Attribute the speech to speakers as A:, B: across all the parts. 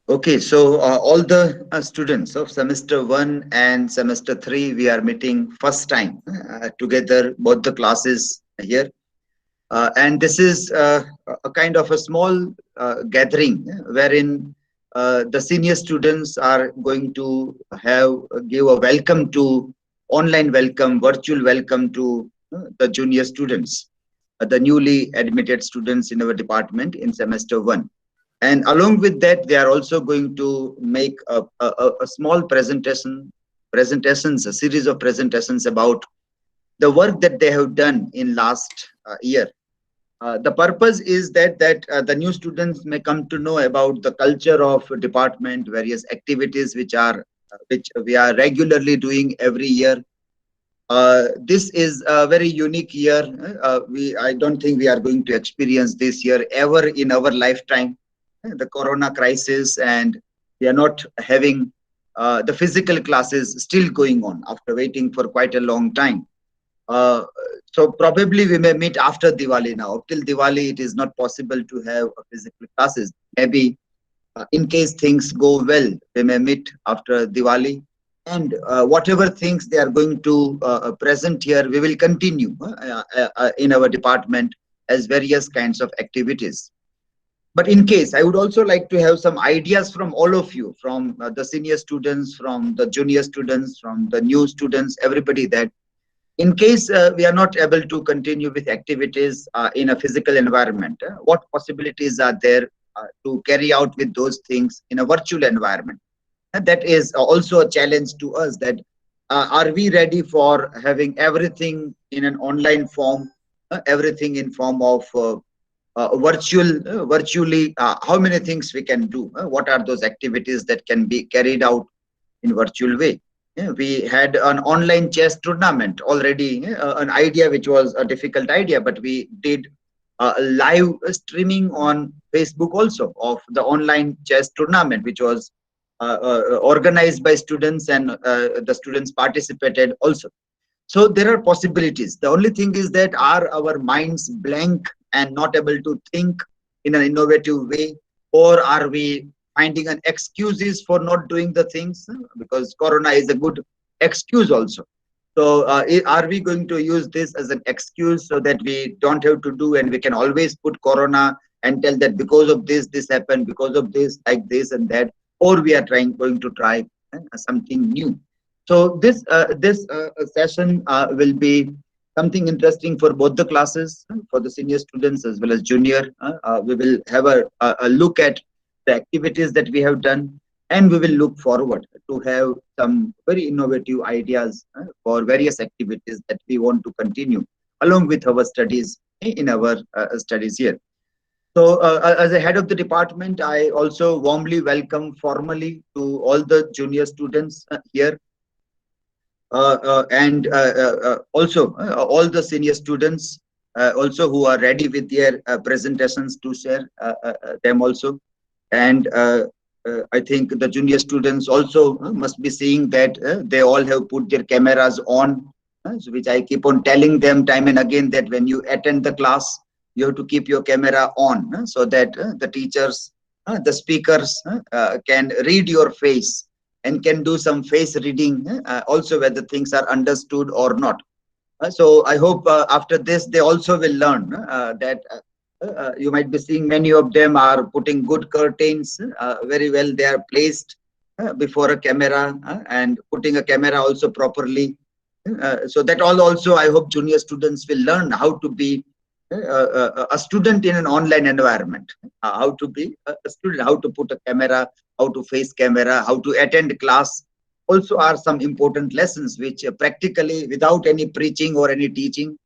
A: Okay, so all the students of semester 1 and semester 3, we are meeting first time together, both the classes here. And this is a kind of a small gathering wherein the senior students are going to give a welcome to online welcome, virtual welcome to the junior students, the newly admitted students in our department in semester 1. And along with that, they are also going to make a small presentations, a series of presentations about the work that they have done in last year. The purpose is that the new students may come to know about the culture of department, various activities which we are regularly doing every year. This is a very unique year. I don't think we are going to experience this year ever in our lifetime. The Corona crisis, and we are not having the physical classes still going on after waiting for quite a long time. Uh, so probably we may meet after Diwali now. Up till Diwali, it is not possible to have physical classes. Maybe in case things go well, we may meet after Diwali. And whatever things they are going to present here, we will continue in our department as various kinds of activities. But in case, I would also like to have some ideas from all of you, from the senior students, from the junior students, from the new students, everybody, that in case we are not able to continue with activities in a physical environment, what possibilities are there to carry out with those things in a virtual environment? And that is also a challenge to us, that are we ready for having everything in an online form, everything in form of virtually, how many things we can do? What are those activities that can be carried out in virtual way? Yeah, we had an online chess tournament already, an idea which was a difficult idea, but we did live streaming on Facebook also of the online chess tournament, which was organized by students, and the students participated also. So there are possibilities. The only thing is that are our minds blank and not able to think in an innovative way, or are we finding an excuses for not doing the things? Because Corona is a good excuse also. So are we going to use this as an excuse so that we don't have to do, and we can always put Corona and tell that because of this happened, because of this, like this and that, or we are going to try something new. So this session will be something interesting for both the classes, for the senior students as well as junior. We will have a look at the activities that we have done, and we will look forward to have some very innovative ideas for various activities that we want to continue along with our studies in our studies here. So as a head of the department, I also warmly welcome formally to all the junior students here, and also all the senior students also who are ready with their presentations to share them also. And I think the junior students also must be seeing that they all have put their cameras on, so which I keep on telling them time and again, that when you attend the class, you have to keep your camera on, so that the teachers, the speakers can read your face and can do some face reading also, whether things are understood or not. So I hope after this they also will learn that you might be seeing many of them are putting good curtains, very well they are placed before a camera, and putting a camera also properly. So that all also I hope junior students will learn how to be a student in an online environment, how to be a student, how to put a camera, how to face camera, how to attend class. Also are some important lessons which practically, without any preaching or any teaching,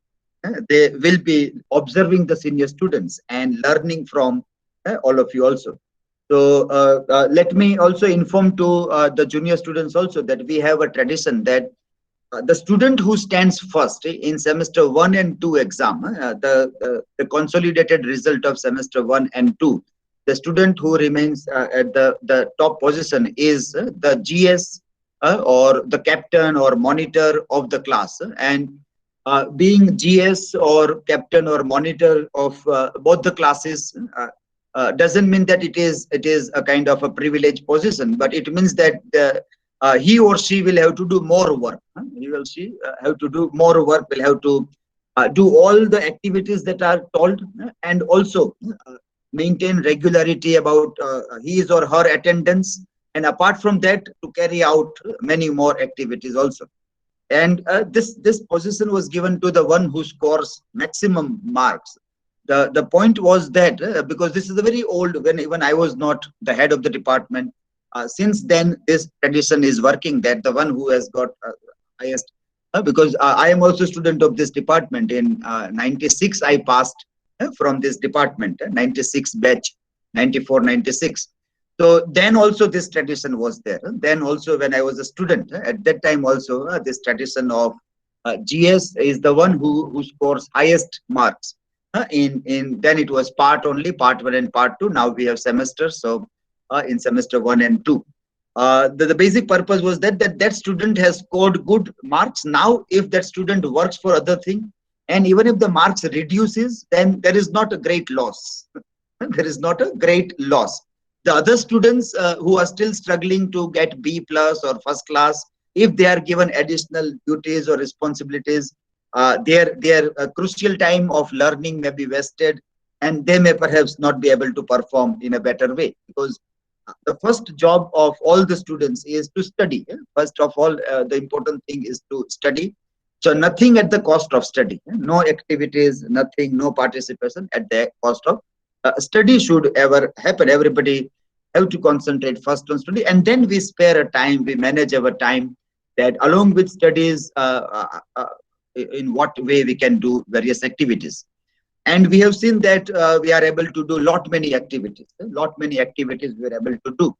A: they will be observing the senior students and learning from all of you also. So let me also inform to the junior students also that we have a tradition that the student who stands first in semester 1 and 2 exam, the consolidated result of semester 1 and 2, the student who remains at the top position is the GS or the captain or monitor of the class. And being GS or captain or monitor of both the classes, doesn't mean that it is a kind of a privileged position, but it means that he or she will have to do more work. He or she have to do more work, will have to do all the activities that are told, and also maintain regularity about his or her attendance, and apart from that, to carry out many more activities also. And this position was given to the one who scores maximum marks. The point was that because this is a very old, when even I was not the head of the department, since then this tradition is working, that the one who has got highest, because I am also student of this department. In 96 I passed from this department, 96 batch, 94 96. So then also this tradition was there. Then also when I was a student, at that time also this tradition of GS is the one who scores highest marks. In then it was part only, part one and part two. Now we have semesters. So in semester one and two, the basic purpose was that student has scored good marks. Now if that student works for other thing, and even if the marks reduces, then there is not a great loss. There is not a great loss. The other students who are still struggling to get B plus or first class, if they are given additional duties or responsibilities, their crucial time of learning may be wasted, and they may perhaps not be able to perform in a better way, because the first job of all the students is to study. First of all, the important thing is to study. So nothing at the cost of study. No activities, nothing, no participation at the cost of study should ever happen. Everybody have to concentrate first on study, and then we spare a time, we manage our time, that along with studies, in what way we can do various activities. And we have seen that we are able to do lot many activities. Lot many activities we are able to do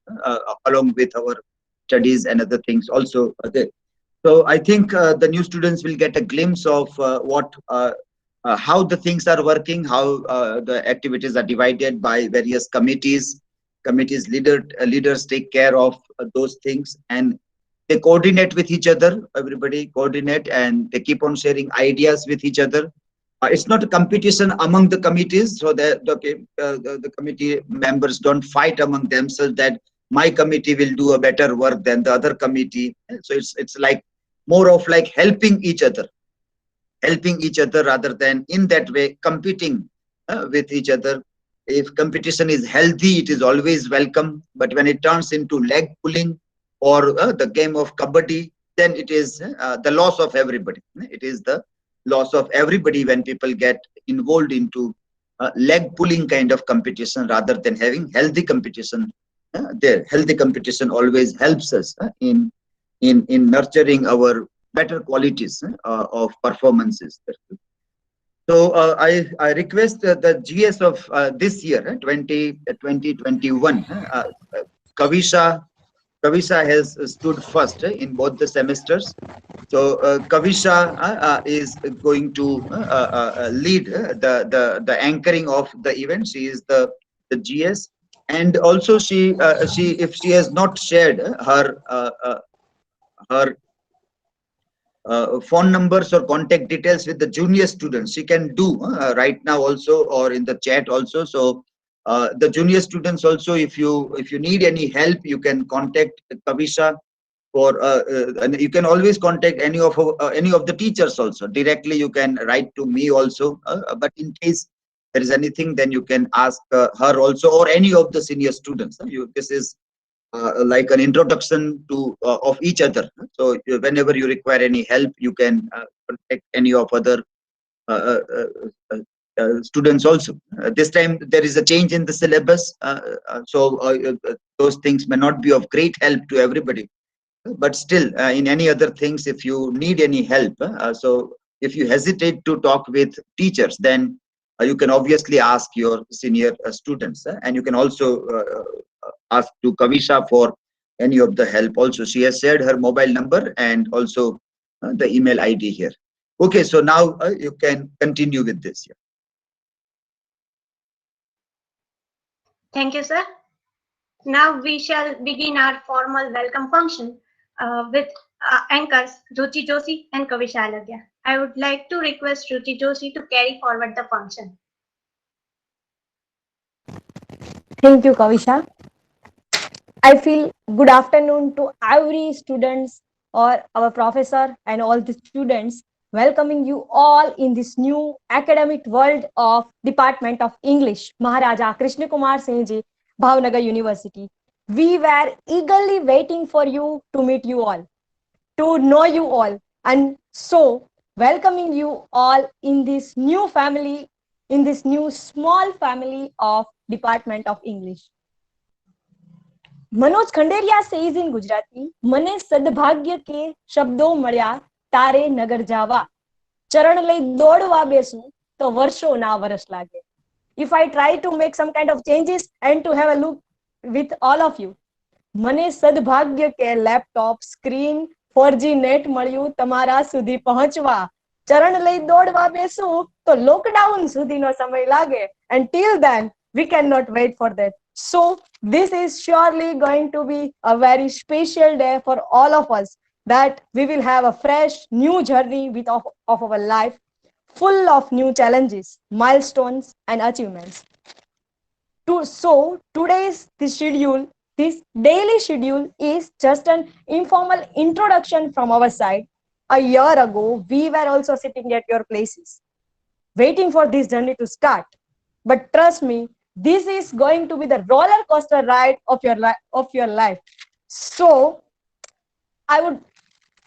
A: along with our studies and other things also there. So I think the new students will get a glimpse of how the things are working, how the activities are divided by various committees. Leaders take care of those things, and they coordinate with each other. Everybody coordinate, and they keep on sharing ideas with each other. It's not a competition among the committees, so that the committee members don't fight among themselves that my committee will do a better work than the other committee. So it's like more of like helping each other rather than in that way competing with each other. If competition is healthy, it is always welcome. But when it turns into leg pulling or the game of kabaddi, then it is the loss of everybody. It is the loss of everybody when people get involved into leg pulling kind of competition rather than having healthy competition. There, healthy competition always helps us in nurturing our better qualities of performances. So I request the GS of this year, 2021, Kavisha. Kavisha has stood first in both the semesters. So Kavisha is going to lead the anchoring of the event. She is the GS, and also she if she has not shared her phone numbers or contact details with the junior students, she can do right now also, or in the chat also. So the junior students also, if you need any help, you can contact Kavisha, or and you can always contact any of the teachers also directly. You can write to me also, but in case there is anything, then you can ask her also, or any of the senior students. This is like an introduction to of each other. So whenever you require any help, you can contact any of other uh, uh, uh, students also. This time there is a change in the syllabus, so those things may not be of great help to everybody, but still in any other things, if you need any help, so if you hesitate to talk with teachers, then you can obviously ask your senior students, and you can also ask to Kavisha for any of the help also. She has shared her mobile number and also the email ID here. Okay, so now you can continue with this. Yeah.
B: Thank you, sir. Now we shall begin our formal welcome function with anchors Ruchi Joshi and Kavisha Alagia. I would like to request Ruchi Joshi to carry forward the function.
C: Thank you, Kavisha. I feel good afternoon to every students or our professor and all the students, welcoming you all in this new academic world of Department of English, Maharaja Krishna Kumar Singh Ji, Bhavnagar University. We were eagerly waiting for you to meet you all, to know you all, and so welcoming you all in this new family, in this new small family of Department of English. Manoj Khanderia says in Gujarati મને સદભાગ્ય કે શબ્દો મળ્યા તારે નગર જાવા ચરણ લઈ દોડવા બેસું તો વર્ષો ના વર્ષ લાગે. If I try to make some kind of changes and to have a look with all of you, મને સદભાગ્ય કે લેપટોપ સ્ક્રીન 4G નેટ મળ્યું તમારા સુધી પહોંચવા ચરણ લઈ દોડવા બેસું તો લોકડાઉન સુધીનો સમય લાગે and till then we cannot wait for that. So this is surely going to be a very special day for all of us, that we will have a fresh new journey of our life, full of new challenges, milestones and achievements. So today's this daily schedule is just an informal introduction from our side. A year ago, we were also sitting at your places, waiting for this journey to start. But trust me, this is going to be the roller coaster ride of your life. So I would,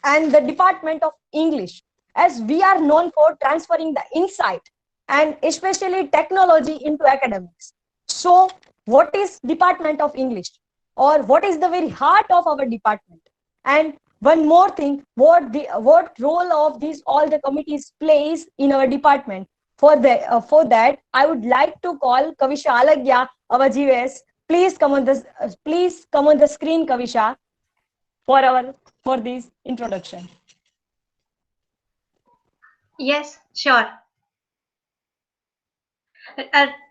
C: and the Department of English, as we are known for transferring the insight and especially technology into academics. So what is Department of English, or what is the very heart of our department? And one more thing, what role of these all the committees plays in our department? For that, I would like to call Kavisha Alagya, our GS. Please come on the screen, Kavisha, for this introduction.
B: Yes, sure.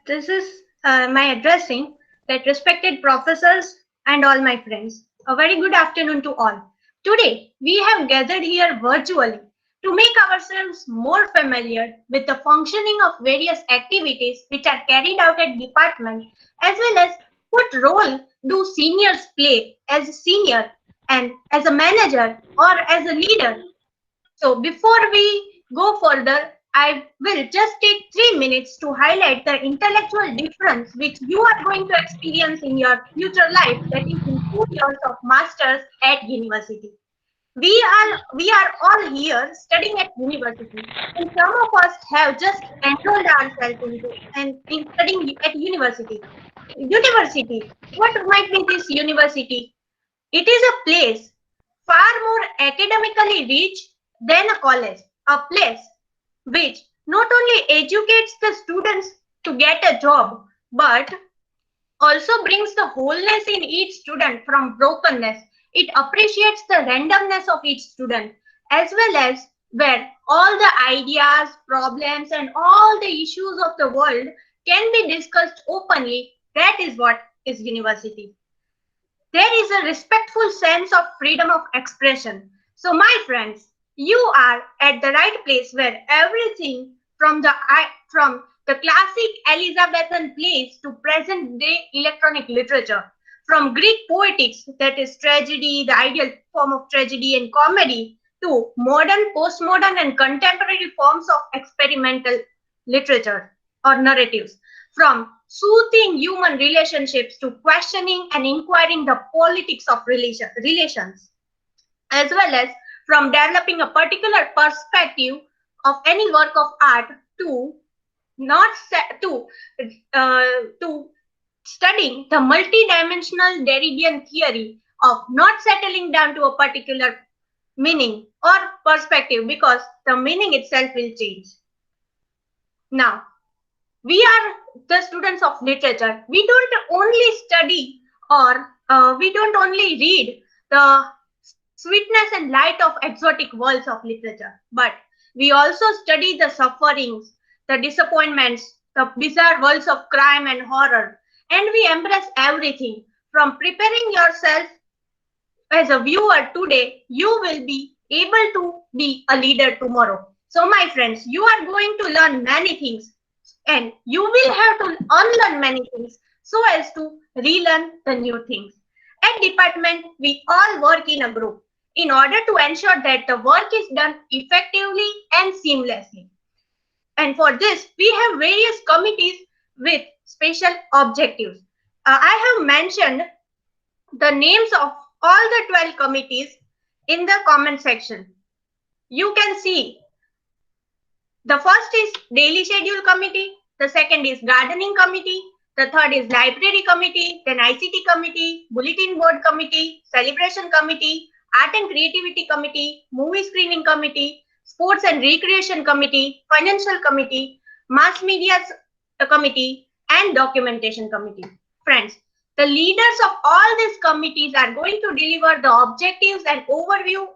B: This is my addressing, that respected professors and all my friends. A very good afternoon to all. Today, we have gathered here virtually to make ourselves more familiar with the functioning of various activities which are carried out at department, as well as what role do seniors play as a senior and as a manager or as a leader. So before we go further, I will just take 3 minutes to highlight the intellectual difference which you are going to experience in your future life, that is in 2 years of masters at university. We are all here studying at university, and some of us have just enrolled ourselves into and in studying at university. University. What might be this university? It is a place far more academically rich than a college, a place which not only educates the students to get a job, but also brings the wholeness in each student from brokenness. It appreciates the randomness of each student, as well as where all the ideas, problems, and all the issues of the world can be discussed openly. That is what is university. There is a respectful sense of freedom of expression. So, my friends, you are at the right place, where everything from the classic Elizabethan plays to present day electronic literature, from Greek poetics, that is tragedy, the ideal form of tragedy and comedy, to modern, postmodern, and contemporary forms of experimental literature or narratives, from soothing human relationships to questioning and inquiring the politics of relations, as well as from developing a particular perspective of any work of art to not to studying the multidimensional Derridian theory of not settling down to a particular meaning or perspective, because the meaning itself will change. Now, we are the students of literature. We don't only study or we don't only read the sweetness and light of exotic worlds of literature, but we also study the sufferings, the disappointments, the bizarre worlds of crime and horror, and we embrace everything. From preparing yourself as a viewer today, you will be able to be a leader tomorrow. So, my friends, you are going to learn many things, and you will have to unlearn many things so as to relearn the new things. At department, we all work in a group in order to ensure that the work is done effectively and seamlessly. And for this, we have various committees with special objectives. I have mentioned the names of all the 12 committees in the comment section. You can see the first is daily schedule committee, the second is gardening committee, the third is library committee, then ICT committee, bulletin board committee, celebration committee, art and creativity committee, movie screening committee, sports and recreation committee, financial committee, mass media committee, and documentation committee. Friends, the leaders of all these committees are going to deliver the objectives and overview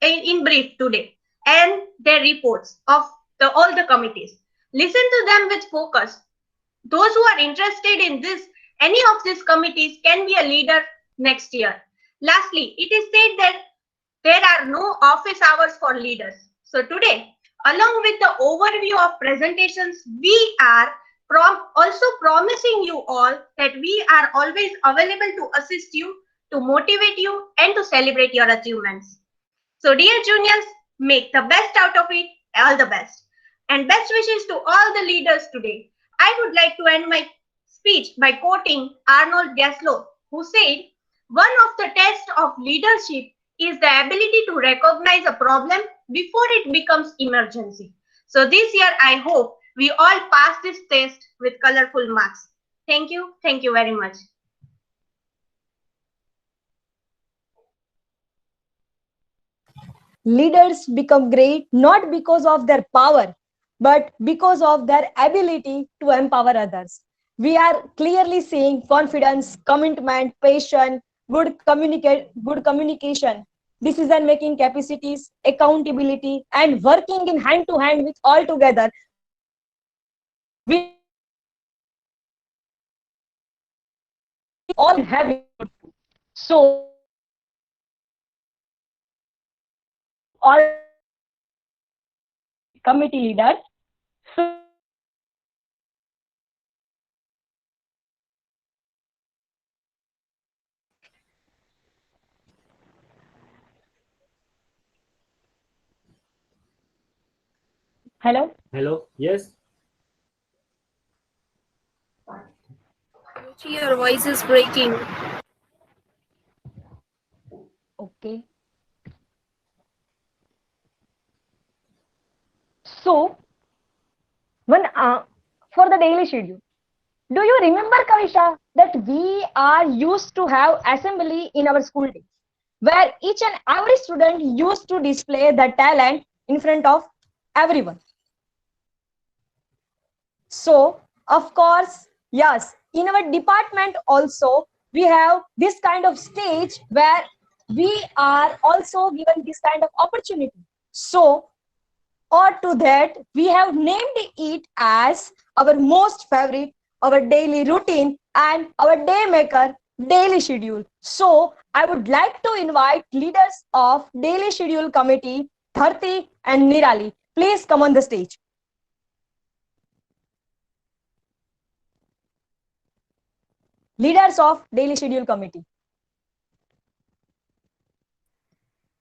B: in brief today and their reports of all the committees. Listen to them with focus. Those who are interested in this, any of these committees can be a leader next year. Lastly, it is said that there are no office hours for leaders. So today, along with the overview of presentations, we are also promising you all that we are always available to assist you, to motivate you, and to celebrate your achievements. So dear juniors, make the best out of it. All the best. And best wishes to all the leaders today. I would like to end my speech by quoting Arnold Gaslow, who said, one of the tests of leadership is the ability to recognize a problem before it becomes emergency. So this year, I hope we all pass this test with colorful marks. Thank you. Thank you very much.
C: Leaders become great not because of their power, but because of their ability to empower others. We are clearly seeing confidence, commitment, passion, good communication, decision-making capacities, accountability, and working in hand-to-hand with all together. We all have it. So all committee leaders. So hello.
D: Hello. Yes.
E: Your voice is breaking.
C: Okay. So, for the daily schedule, do you remember, Kavisha, that we are used to have assembly in our school days, where each and every student used to display the talent in front of everyone? So, of course, yes, in our department also, we have this kind of stage where we are also given this kind of opportunity. So, or to that, we have named it as our most favorite, our daily routine, and our day maker daily schedule. So, I would like to invite leaders of daily schedule committee, Dharti and Nirali. Please come on the stage. Leaders of daily schedule committee.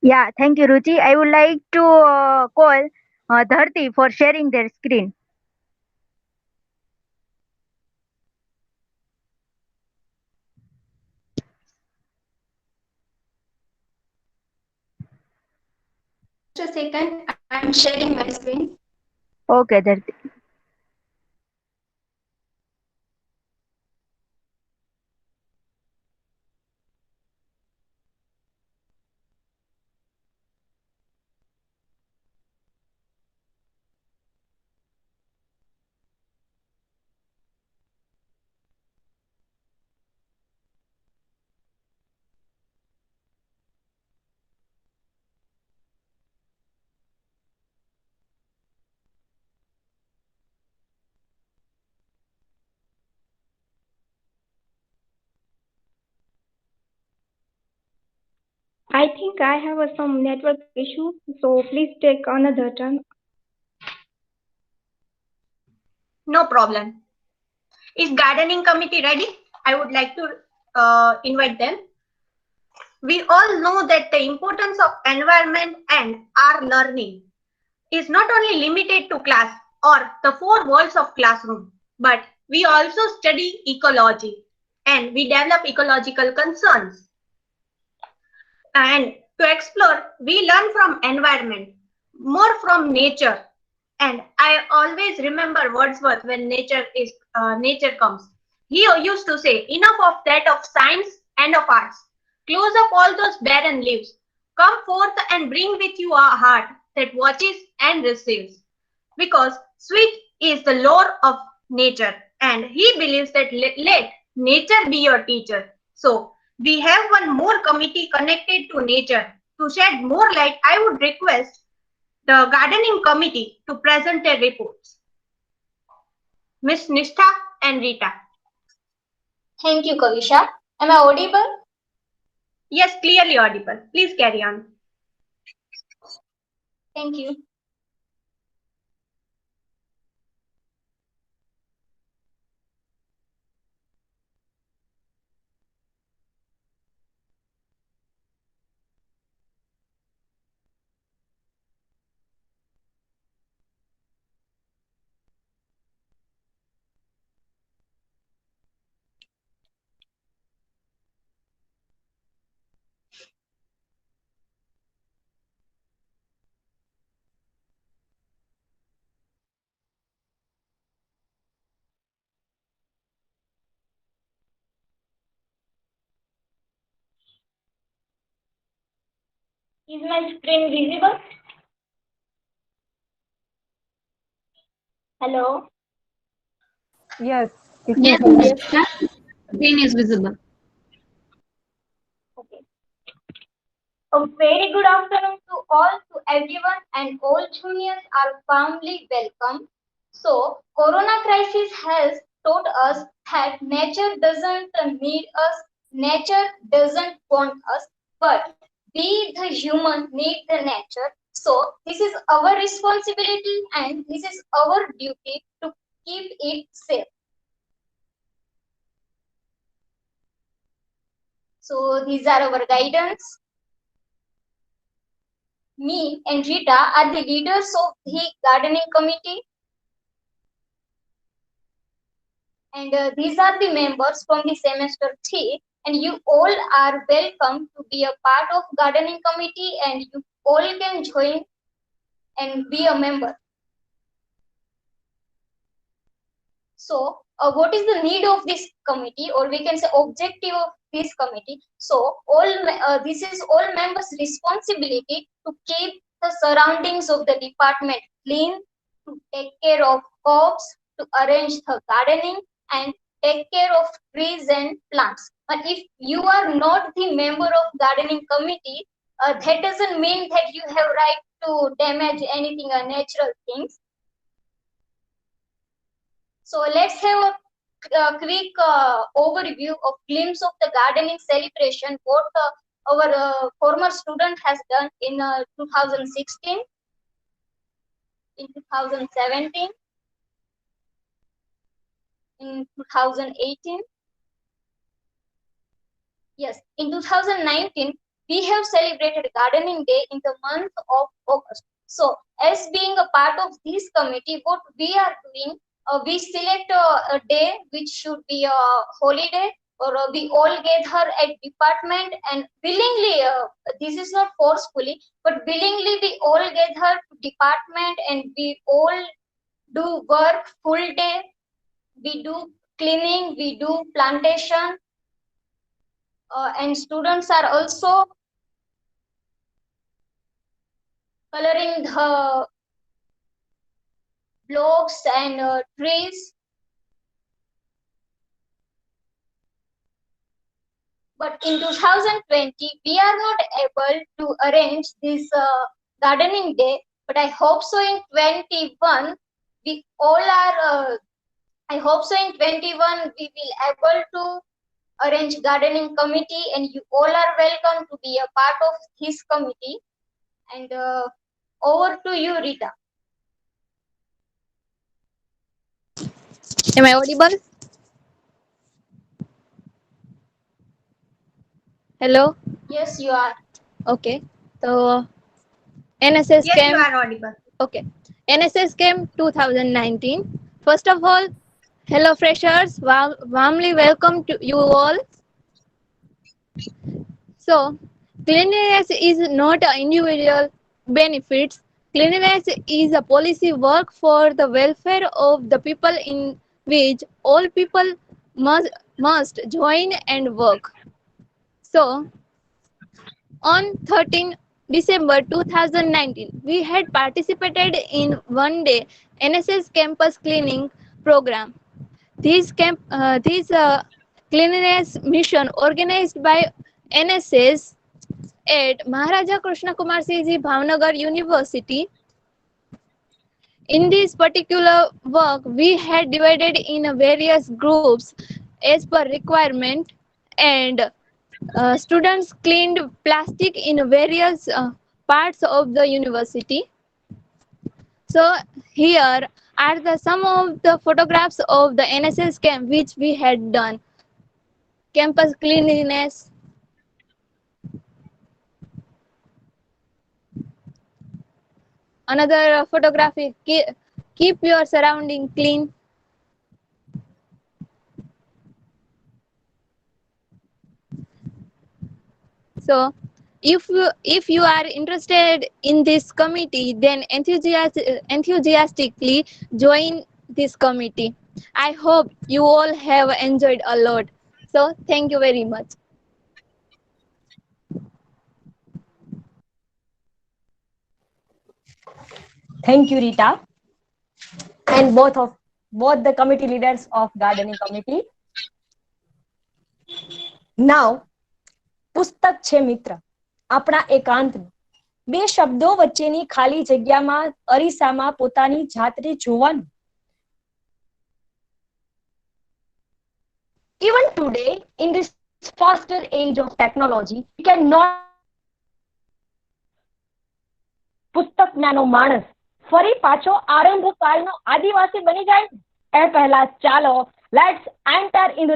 F: Yeah, thank you, Ruchi. I would like to call Dharti for sharing their screen.
B: Just a second, I'm sharing my screen.
F: Okay, Dharti.
G: I think I have some network issue, so please take another turn.
B: No problem. Is gardening committee ready? I would like to invite them. We all know that the importance of environment and our learning is not only limited to class or the four walls of classroom, but we also study ecology and we develop ecological concerns. And to explore, we learn from environment, more from nature. And I always remember Wordsworth when nature comes. He used to say, enough of that of science and of arts. Close up all those barren leaves. Come forth and bring with you a heart that watches and receives. Because sweet is the lore of nature, and he believes that let nature be your teacher. So we have one more committee connected to nature. To shed more light, I would request the gardening committee to present their reports. Miss Nishtha and Rita.
D: Thank you, Kavisha. Am I audible?
B: Yes, clearly audible. Please carry on.
D: Thank you. Is my screen visible? Hello?
C: Yes, it
E: Yes,
C: is visible.
E: Nishka, screen is visible.
D: Okay. A very good afternoon to all, to everyone, and all juniors are warmly welcome. So, Corona crisis has taught us that nature doesn't need us, nature doesn't want us, but we, the human, need the nature. So, this is our responsibility and this is our duty to keep it safe. So, these are our guidance. Me and Rita are the leaders of the gardening committee, and these are the members from the semester 3, and you all are welcome to be a part of gardening committee, and you all can join and be a member. So, what is the need of this committee, or we can say objective of this committee? So, this is all members' responsibility to keep the surroundings of the department clean, to take care of crops, to arrange the gardening, and take care of trees and plants. But if you are not the member of gardening committee, that doesn't mean that you have right to damage anything or natural things. So let's have a quick overview of glimpse of the gardening celebration, what our former student has done in 2016, in 2017, in 2018. Yes, in 2019, we have celebrated Gardening Day in the month of August. So, as being a part of this committee, what we are doing, we select a day which should be a holiday, or we all gather at department and willingly, this is not forcefully, but willingly we all gather to department and we all do work full day. We do cleaning, we do plantation, and students are also coloring the blocks and trees. But in 2020, we are not able to arrange this gardening day. But I hope so in 21, we all are. I hope so in 21 we will able to arrange gardening committee, and you all are welcome to be a part of this committee. And over to you, Rita.
E: Am I audible?
H: Hello.
D: Yes, you are.
H: Okay. So NSS
B: Yes, you
H: camp.
B: are audible.
H: Okay. NSS camp 2019. First of all, hello freshers. Warmly welcome to you all. So, cleanliness is not an individual benefits. Cleanliness is a policy work for the welfare of the people in which all people must join and work. So, on 13 December 2019, we had participated in one day NSS campus cleaning program. This cleanliness mission organized by NSS at Maharaja Krishna Kumar Siji Bhavnagar University. In this particular work, we had divided in various groups as per requirement, and students cleaned plastic in various parts of the university. So here are some of the photographs of the NSS camp which we had done. Campus cleanliness. Another photography, keep your surrounding clean. So if you are interested in this committee, then enthusiastically join this committee. I hope you all have enjoyed a lot. So thank you very much.
C: Thank you, Rita, and both the committee leaders of gardening committee. Now, પુસ્તક છે મિત્ર આપણા એકાંતનું. બે શબ્દો વચ્ચેની ખાલી જગ્યામાં અરીસામાં પોતાની જાતને જોવાનું. Even today, in this faster age of technology, we cannot પુસ્તકનાનો માણસ ફરી પાછો આરંભ કાળનો આદિવાસી બની જાય. એ પહેલા ચાલો let's enter into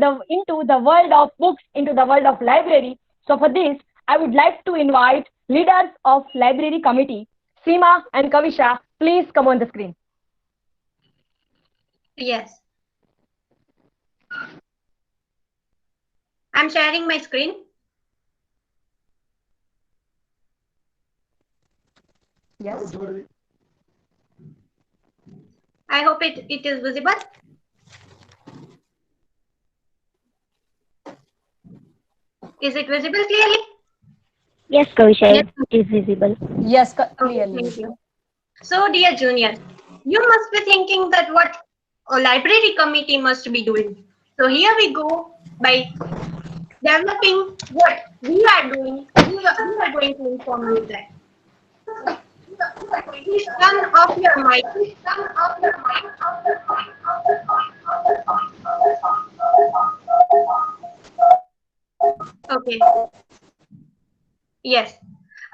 C: the world of books, into the world of library. So for this, I would like to invite leaders of library committee, Seema and Kavisha. Please come on the screen.
B: Yes. I'm sharing my screen.
C: Yes.
B: I hope it is visible. Is it visible clearly?
F: Yes, Kavisha, it is visible.
C: Yes,
B: Okay,
C: clearly.
B: thank you. So, dear juniors, you must be thinking that what a library committee must be doing. So here we go by developing what we are doing. We are going to inform you that. Please turn off your mic. Okay. Yes.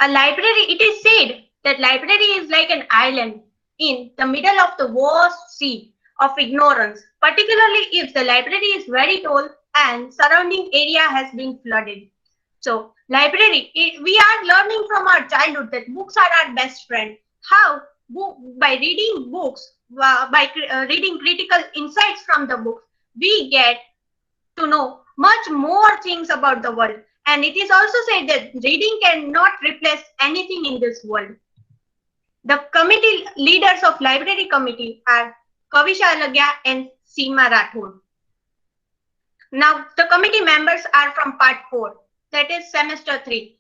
B: A library, it is said that library is like an island in the middle of the vast sea of ignorance, particularly if the library is very tall and surrounding area has been flooded. So library, we are learning from our childhood that books are our best friend. How? By reading books, by reading critical insights from the books, we get to know much more things about the world. And it is also said that reading cannot replace anything in this world. The committee leaders of library committee are Kavisha Alagya and Seema Rathod. Now the committee members are from part 4, that is semester 3.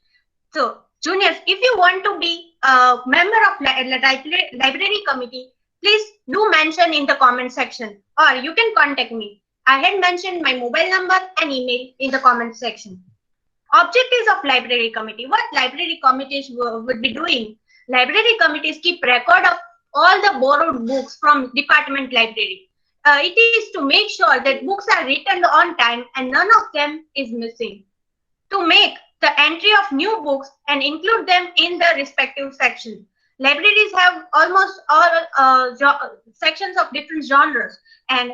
B: So juniors, if you want to be a member of library committee, please do mention in the comment section, or you can contact me. I had mentioned my mobile number and email in the comment section. Objectives of library committee. What library committees would be doing? Library committees keep record of all the borrowed books from department library. It is to make sure that books are returned on time and none of them is missing. To make the entry of new books and include them in the respective section. Libraries have almost all sections of different genres, and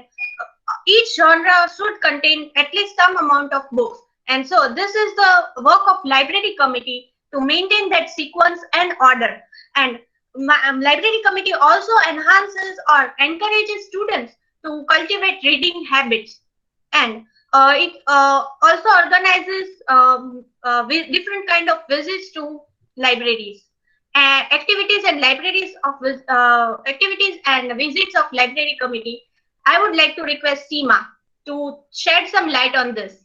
B: each genre should contain at least some amount of books. And so this is the work of library committee to maintain that sequence and order. And library committee also enhances or encourages students to cultivate reading habits. And it also organizes different kind of visits to libraries. Activities and activities and visits of library committee. I would like to request Seema to shed some light on this.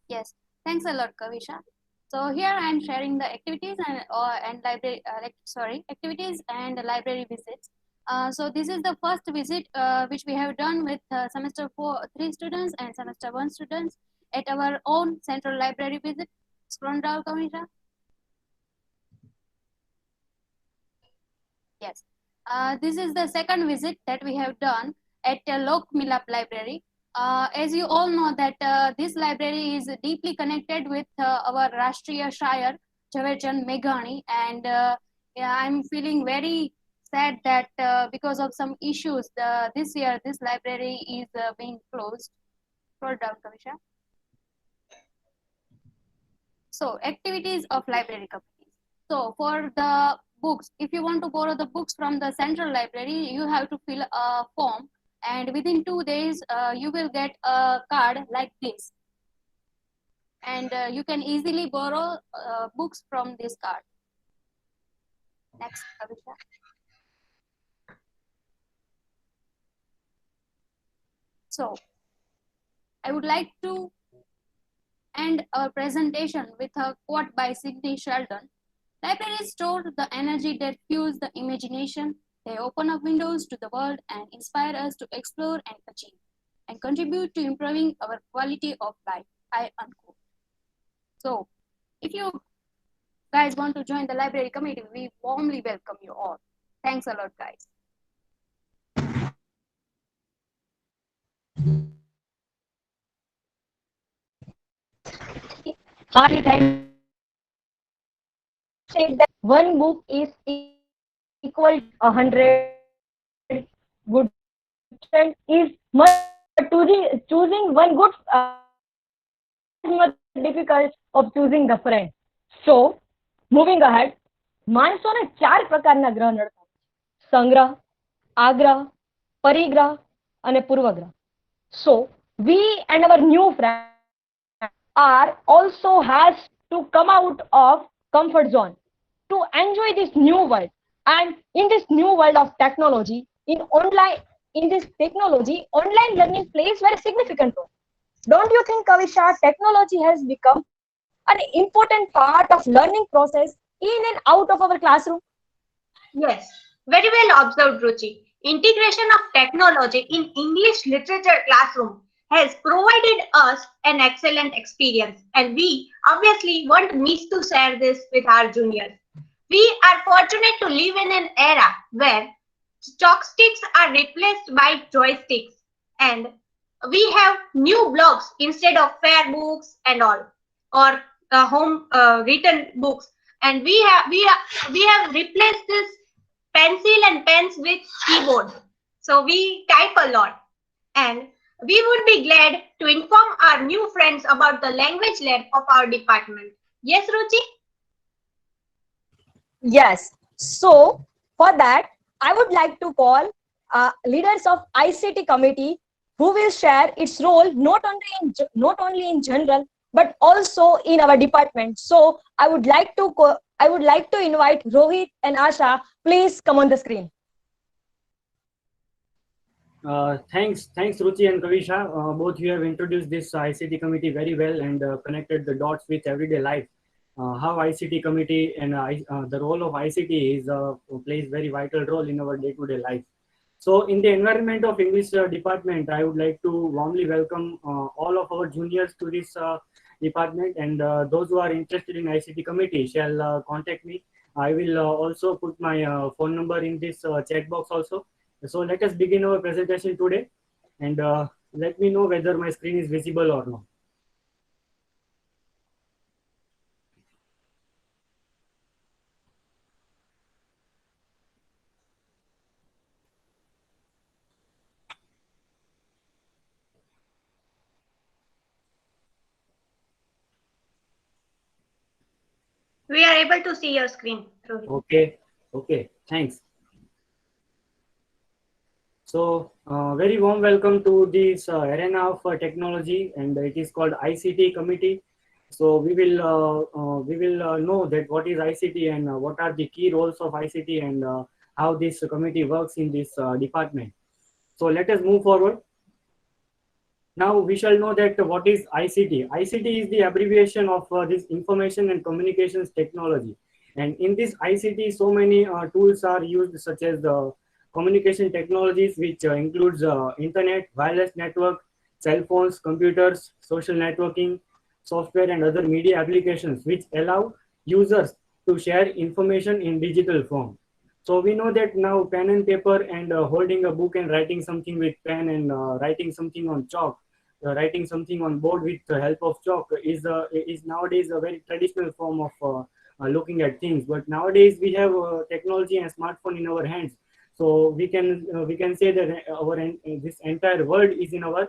I: Yes, thanks a lot, Kavisha. So here I am sharing the activities and library activities and library visits. So this is the first visit which we have done with semester 3 students and semester 1 students at our own central library visit. Scroll down, Kavisha. Yes. This is the second visit that we have done at Lok Milap Library. As you all know that this library is deeply connected with our Rashtriya Shire, Jhaverchand Meghani, and yeah, I'm feeling very sad that because of some issues, this year this library is being closed. Scroll down, Kavisha. So, activities of library committees. So, for the books, if you want to borrow the books from the central library, you have to fill a form, and within 2 days, you will get a card like this. And you can easily borrow books from this card. Next, Kavisha. So, I would like to end our presentation with a quote by Sidney Sheldon. Libraries store the energy that fuels the imagination. They open up windows to the world and inspire us to explore and achieve, and contribute to improving our quality of life. I unquote. So, if you guys want to join the library committee, we warmly welcome you all. Thanks a lot, guys.
C: Said that one book is equal to 100 good friends is much difficult, but choosing one good is much difficult of choosing the friend. So, moving ahead, માણસોને ચાર પ્રકારના ગ્રહ નડતા હોય છે: સંગ્રહ, આગ્રહ, પરિગ્રહ અને પૂર્વગ્રહ. So, we and our new friend are also has to come out of comfort zone to enjoy this new world. And in this new world of technology, in this technology, online learning plays very significant role. Don't you think, Kavisha, technology has become an important part of learning process in and out of our classroom?
B: Yes, very well observed, Ruchi. Integration of technology in English literature classroom has provided us an excellent experience, and we obviously won't miss to share this with our juniors. We are fortunate to live in an era where chalksticks are replaced by joysticks, and we have new blogs instead of fair books and all, or home written books, and we have replaced this pencil and pens with keyboard. So we type a lot, and we would be glad to inform our new friends about the language lab of our department. Yes, Ruchi?
C: Yes. So, for that, I would like to call leaders of ICT committee who will share its role not only in general but also in our department. So, I would like to invite Rohit and Asha. Please come on the screen.
J: Thanks, Ruchi and Kavisha. Both you have introduced this ICT committee very well and connected the dots with everyday life. How ICT committee and the role of ICT is plays very vital role in our day-to-day life. So, in the environment of English department, I would like to warmly welcome all of our juniors to this department, and those who are interested in ICT committee shall contact me. I will also put my phone number in this chat box also. So let us begin our presentation today, and let me know whether my screen is visible or not.
B: We are able to see your screen, Rohit.
J: Okay, thanks. So, very warm welcome to this arena of technology, and it is called ICT committee. So we will know that what is ICT and what are the key roles of ICT and how this committee works in this department. So let us move forward. Now we shall know that what is ICT. ICT is the abbreviation of this information and communications technology. And in this ICT, so many tools are used, such as the communication technologies, which includes internet, wireless network, cell phones, computers, social networking, software, and other media applications, which allow users to share information in digital form. So we know that now pen and paper and holding a book and writing something with pen and writing something on chalk, writing something on board with the help of chalk is nowadays a very traditional form of looking at things. But nowadays we have technology and smartphone in our hands, so we can say that this entire world is in our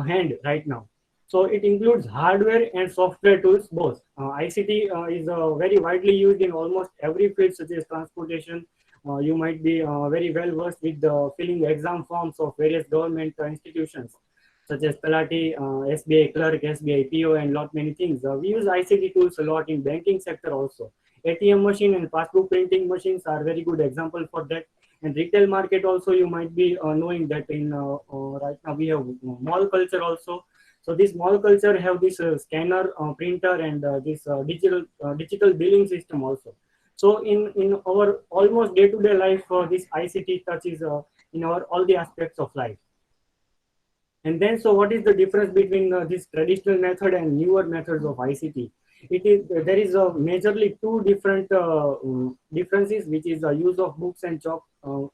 J: hand right now. So it includes hardware and software tools both. ICT is very widely used in almost every field, such as transportation. You might be very well versed with the filling exam forms of various government institutions, such as Pelati, SBI clerk, SBI PO, and lot many things. We use ICT tools a lot in banking sector also. ATM machine and passbook printing machines are very good example for that. And retail market also, you might be knowing that in right now we have mall culture also. So this mall culture have this scanner, printer, and this digital billing system also. So in our almost day-to-day life, this ICT touches in our all the aspects of life. And then, so what is the difference between this traditional method and newer methods of ICT? There is majorly two different differences, which is the use of books and chalk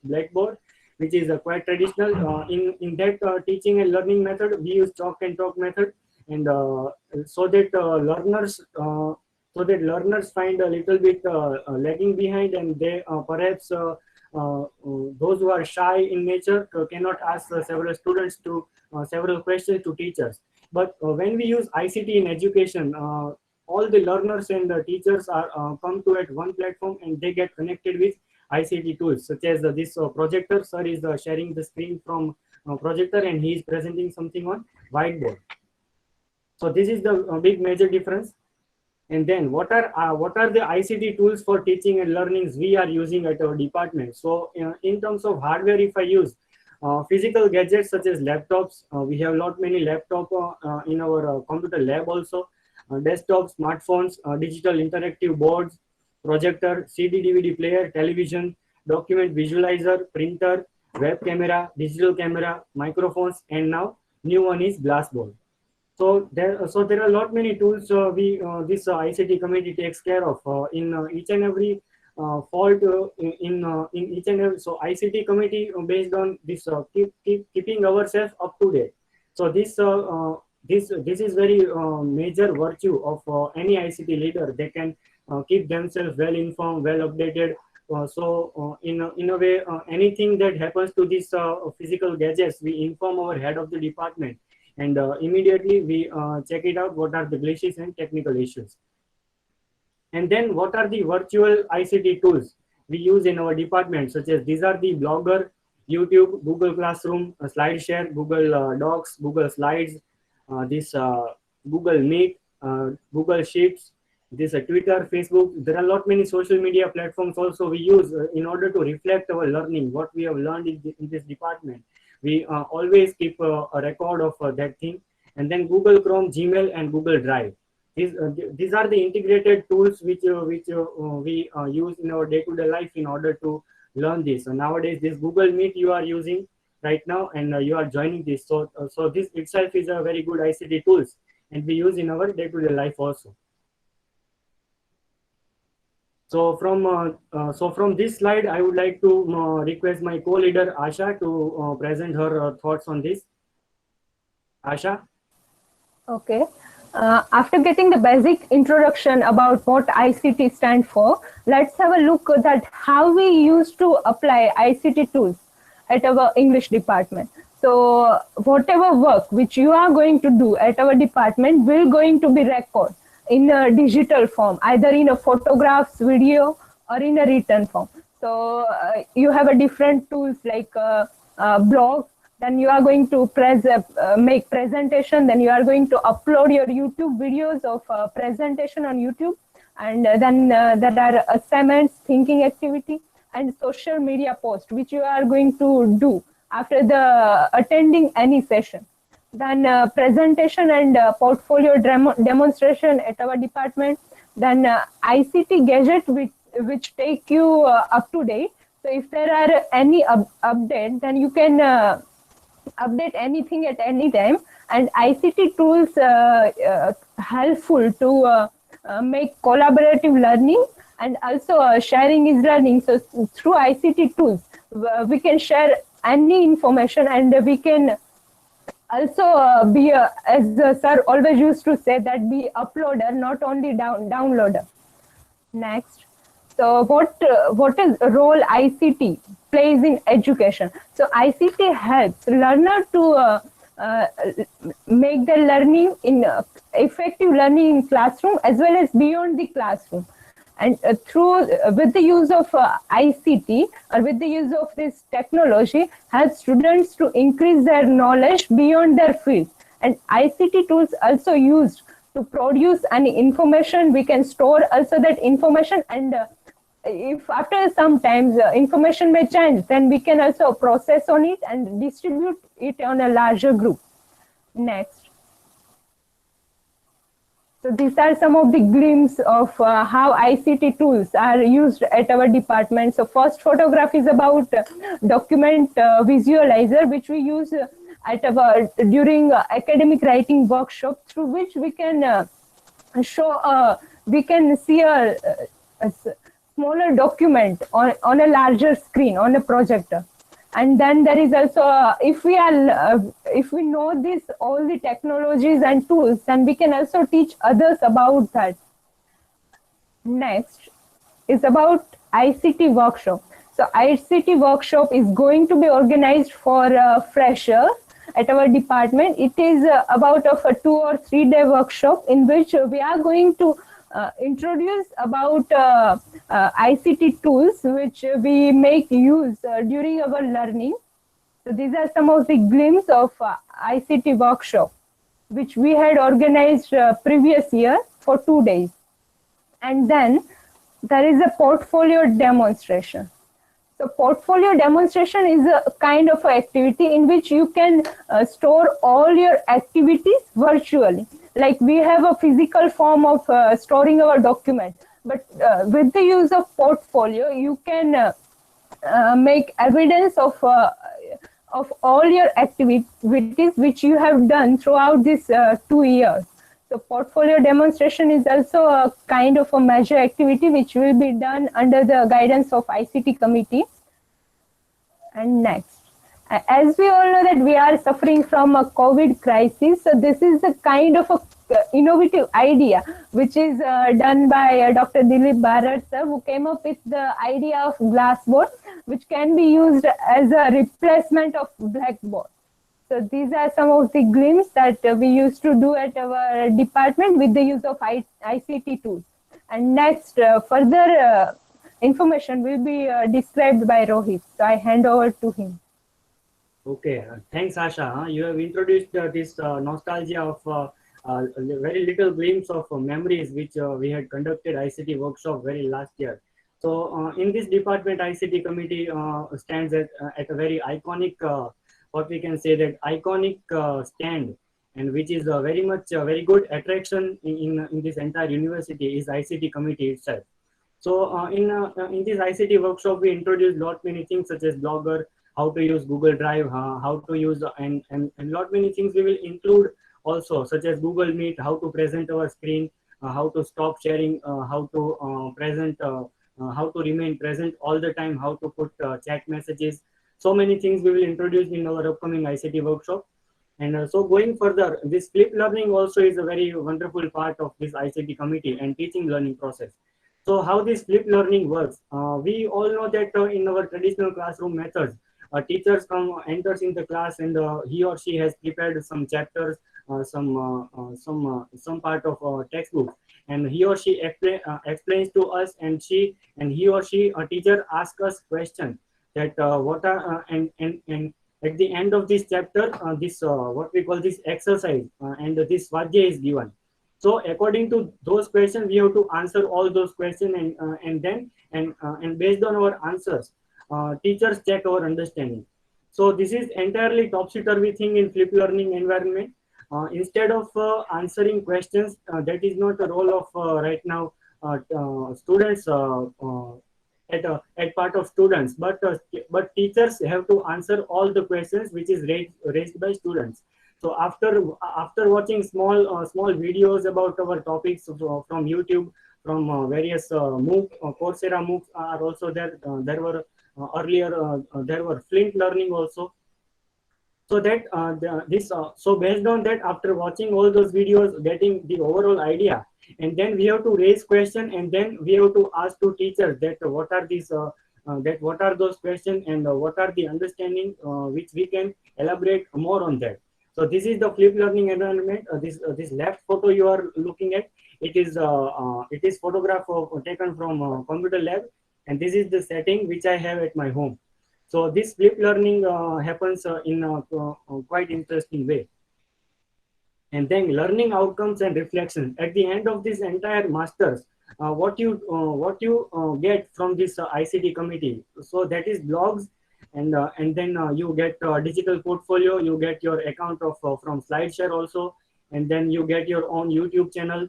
J: blackboard, which is quite traditional. In that teaching and learning method, we use chalk and talk method, and so that learners find a little bit lagging behind, and they perhaps those who are shy in nature cannot ask several students to several questions to teachers. But when we use ICT in education, all the learners and the teachers are come to at one platform, and they get connected with ICT tools, such as this projector. Sir is sharing the screen from projector, and he is presenting something on whiteboard. So this is the big major difference. And then what are the ICT tools for teaching and learnings we are using at our department? So in terms of hardware, if I use physical gadgets such as laptops, we have many laptop in our computer lab also. Desktop, smartphones, digital interactive boards, projector, CD, DVD player, television, document visualizer, printer, web camera, digital camera, microphones, and now new one is glassboard. So there are many tools this ICT committee takes care of in each and every fault in each and every. So ICT committee based on this keeping ourselves up to date. So this is very major virtue of any ICT leader. They can keep themselves well informed, well updated. In a way, anything that happens to these physical gadgets, we inform our head of the department, and immediately we check it out what are the glitches and technical issues. And then what are the virtual ICT tools we use in our department, such as these are the Blogger, YouTube, Google Classroom, SlideShare, Google Docs, Google Slides, this Google Meet, Google Sheets, this Twitter, Facebook. There are many social media platforms also we use in order to reflect our learning, what we have learned in this department. We always keep a record of that thing. And then Google Chrome, Gmail, and Google Drive. These are the integrated tools which we use in our day-to-day life in order to learn this. So nowadays, this Google Meet you are using right now, and you are joining this. So this itself is a very good ICT tools, and we use in our day-to-day life also. So from this slide, I would like to request my co-leader Asha to present her thoughts on this. Asha.
C: Okay. After getting the basic introduction about what ICT stands for, let's have a look at how we used to apply ICT tools at our English department. So whatever work which you are going to do at our department will going to be recorded in a digital form, either in a photographs, video, or in a written form. So you have a different tools like blog. Then you are going to make presentation. Then you are going to upload your YouTube videos of presentation on YouTube. And then there are assignments, thinking activity, and social media post, which you are going to do after the attending any session. Then presentation and portfolio demonstration at our department. Then ICT gadget, which take you up to date. So if there are any update, then you can update anything at any time. And ICT tools helpful to make collaborative learning, and also sharing is learning. So through ICT tools, we can share any information, and we can also be as sir always used to say, that be uploader, not only downloader. Next. So what is role ICT plays in education? So ICT helps learner to make the learning in effective learning in classroom as well as beyond the classroom. And with the use of ICT, or with the use of this technology, helps students to increase their knowledge beyond their field. And ICT tools also used to produce any information. We can store also that information, and if after some times information may change, then we can also process on it and distribute it on a larger group. Next. So these are some of the glimpses of how ICT tools are used at our department. So first photograph is about document visualizer, which we use at our during academic writing workshop, through which we can we can see a smaller document on a larger screen on a projector. And then there is also if we know this all the technologies and tools, then we can also teach others about that. Next is about ICT workshop. So ICT workshop is going to be organized for freshers at our department. It is about a 2 or 3 day workshop in which we are going to introduce about ICT tools which we make use during our learning. So these are some of the glimpses of ICT workshop, which we had organized previous year for 2 days. And then there is a portfolio demonstration. So portfolio demonstration is a kind of activity in which you can store all your activities virtually. Like we have a physical form of storing our document, but with the use of portfolio, you can make evidence of all your activities which you have done throughout this 2 years. So portfolio demonstration is also a kind of a major activity which will be done under the guidance of ICT committee. And next. As we all know that we are suffering from a COVID crisis, so this is a kind of a innovative idea which is done by Dr. Dilip Bharat sir, who came up with the idea of glassboard, which can be used as a replacement of blackboard. So these are some of the glimpses that we used to do at our department with the use of ICT tools. And next, further information will be described by Rohit. So I hand over to him.
J: Okay, thanks Asha. You have introduced this nostalgia of very little glimpse of memories which we had conducted ICT workshop very last year. So in this department, ICT committee stands at a very iconic, what we can say that iconic stand, and which is very much very good attraction in this entire university is ICT committee itself. So in this ICT workshop, we introduced lot many things such as Blogger, how to use Google Drive, how to use and lot many things we will include also, such as Google Meet, how to present our screen, how to stop sharing, how to present, how to remain present all the time, how to put chat messages. So many things we will introduce in our upcoming ICT workshop. And so going further, this flip learning also is a very wonderful part of this ICT committee and teaching learning process. So how this flip learning works, we all know that in our traditional classroom methods, teachers enters in the class and he or she has prepared some chapters some part of textbook, and he or she explains to us, and he or she a teacher asks us question that what are and at the end of this chapter, this what we call this exercise, and this svadhyay is given. So according to those questions, we have to answer all those questions, and based on our answers, teachers check our understanding. So this is entirely topsy-turvy thing in flip learning environment. Instead of answering questions, that is not the role of right now students at part of students, but teachers have to answer all the questions which is raised by students. So after watching small videos about our topics from YouTube, from various MOOC, Coursera MOOCs are also there. There were earlier there were Flint Learning also. So that so based on that, after watching all those videos, getting the overall idea, and then we have to raise question, and then we have to ask to teachers that what are these that what are those questions, and what are the understanding which we can elaborate more on that. So this is the flip learning environment. This left photo you are looking at, it is photograph taken from computer lab, and this is the setting which I have at my home. So this flip learning happens in a quite interesting way. And then learning outcomes and reflection. At the end of this entire masters, what you get from this ICT committee. So that is blogs, and then you get digital portfolio. You get your account of from SlideShare also, and then you get your own YouTube channel.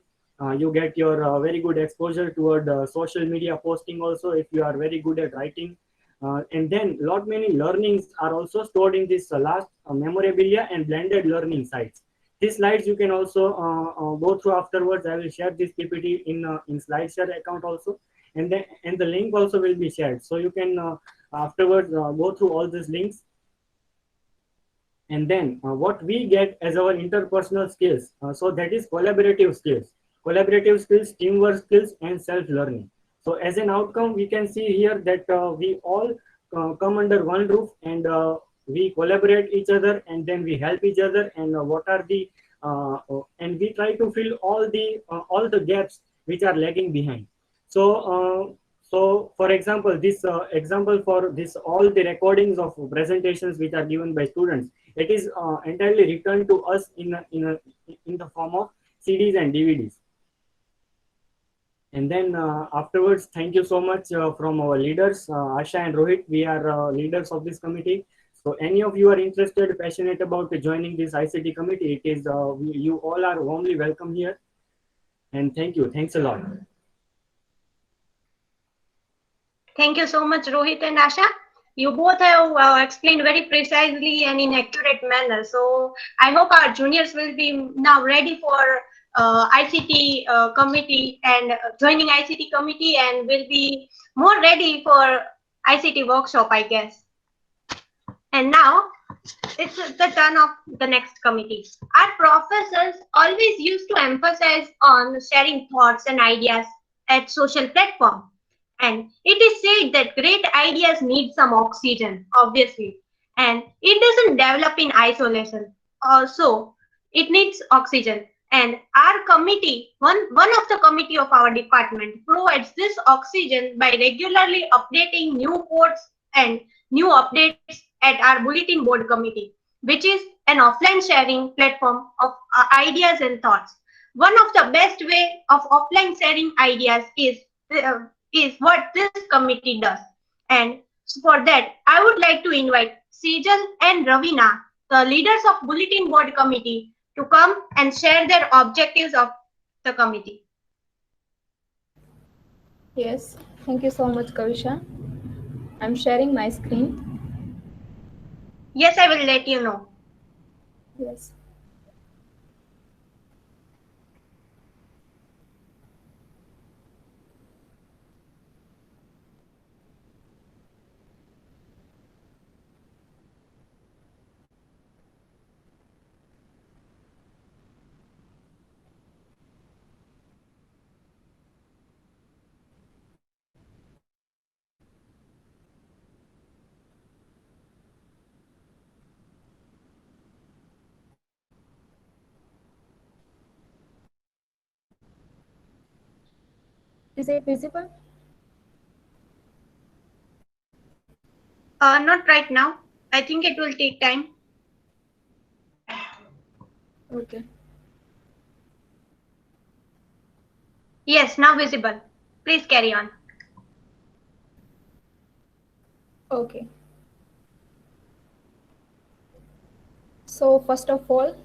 J: You get your very good exposure toward social media posting also if you are very good at writing. And then lot many learnings are also stored in this last memorabilia and blended learning sites. These slides you can also go through afterwards. I will share this PPT in SlideShare account also, and the link also will be shared. So you can afterwards go through all these links. And then what we get as our interpersonal skills. So that is collaborative skills, teamwork skills, and self-learning. So as an outcome, we can see here that we all come under one roof, and we collaborate each other, and then we help each other, and what are the and we try to fill all the gaps which are lagging behind. So for example, this example for this, all the recordings of presentations which are given by students, it is entirely returned to us in the form of CDs and DVDs. And then afterwards, thank you so much from our leaders, Asha and Rohit. We are leaders of this committee. So any of you are interested, passionate about joining this ICT committee, it is you all are warmly welcome here. And thank you. Thanks a lot.
B: Thank you so much, Rohit and Asha. You both have explained very precisely and in accurate manner. So I hope our juniors will be now ready for ICT committee and joining ICT committee, and will be more ready for ICT workshop, I guess. And now it's the turn of the next committee. Our professors always used to emphasize on sharing thoughts and ideas at social platform. And it is said that great ideas need some oxygen, obviously. And it doesn't develop in isolation. Also, it needs oxygen. And our committee, one of the committee of our department, provides this oxygen by regularly updating new codes and new updates at our bulletin board committee, which is an offline sharing platform of ideas and thoughts. One of the best way of offline sharing ideas is what this committee does. And for that, I would like to invite Sejal and Ravina, the leaders of bulletin board committee, to come and share their objectives of the committee.
E: Yes, thank you so much, Kavisha. I'm sharing my screen.
B: Yes, I will let you know.
E: Yes. Is it visible?
B: Not right now. I think it will take time.
E: Okay.
B: Yes, now visible. Please carry on.
E: Okay. So first of all,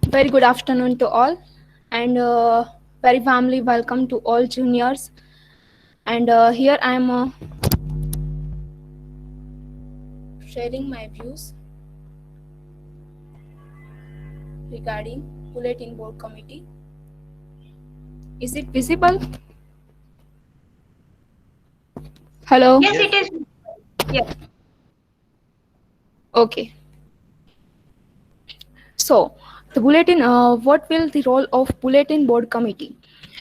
E: very good afternoon to all, and very warmly welcome to all juniors. And here I am sharing my views regarding Bulletin Board Committee. Is it visible? Hello?
B: Yes, it is. Yes.
E: Okay. So, what will the role of Bulletin Board Committee?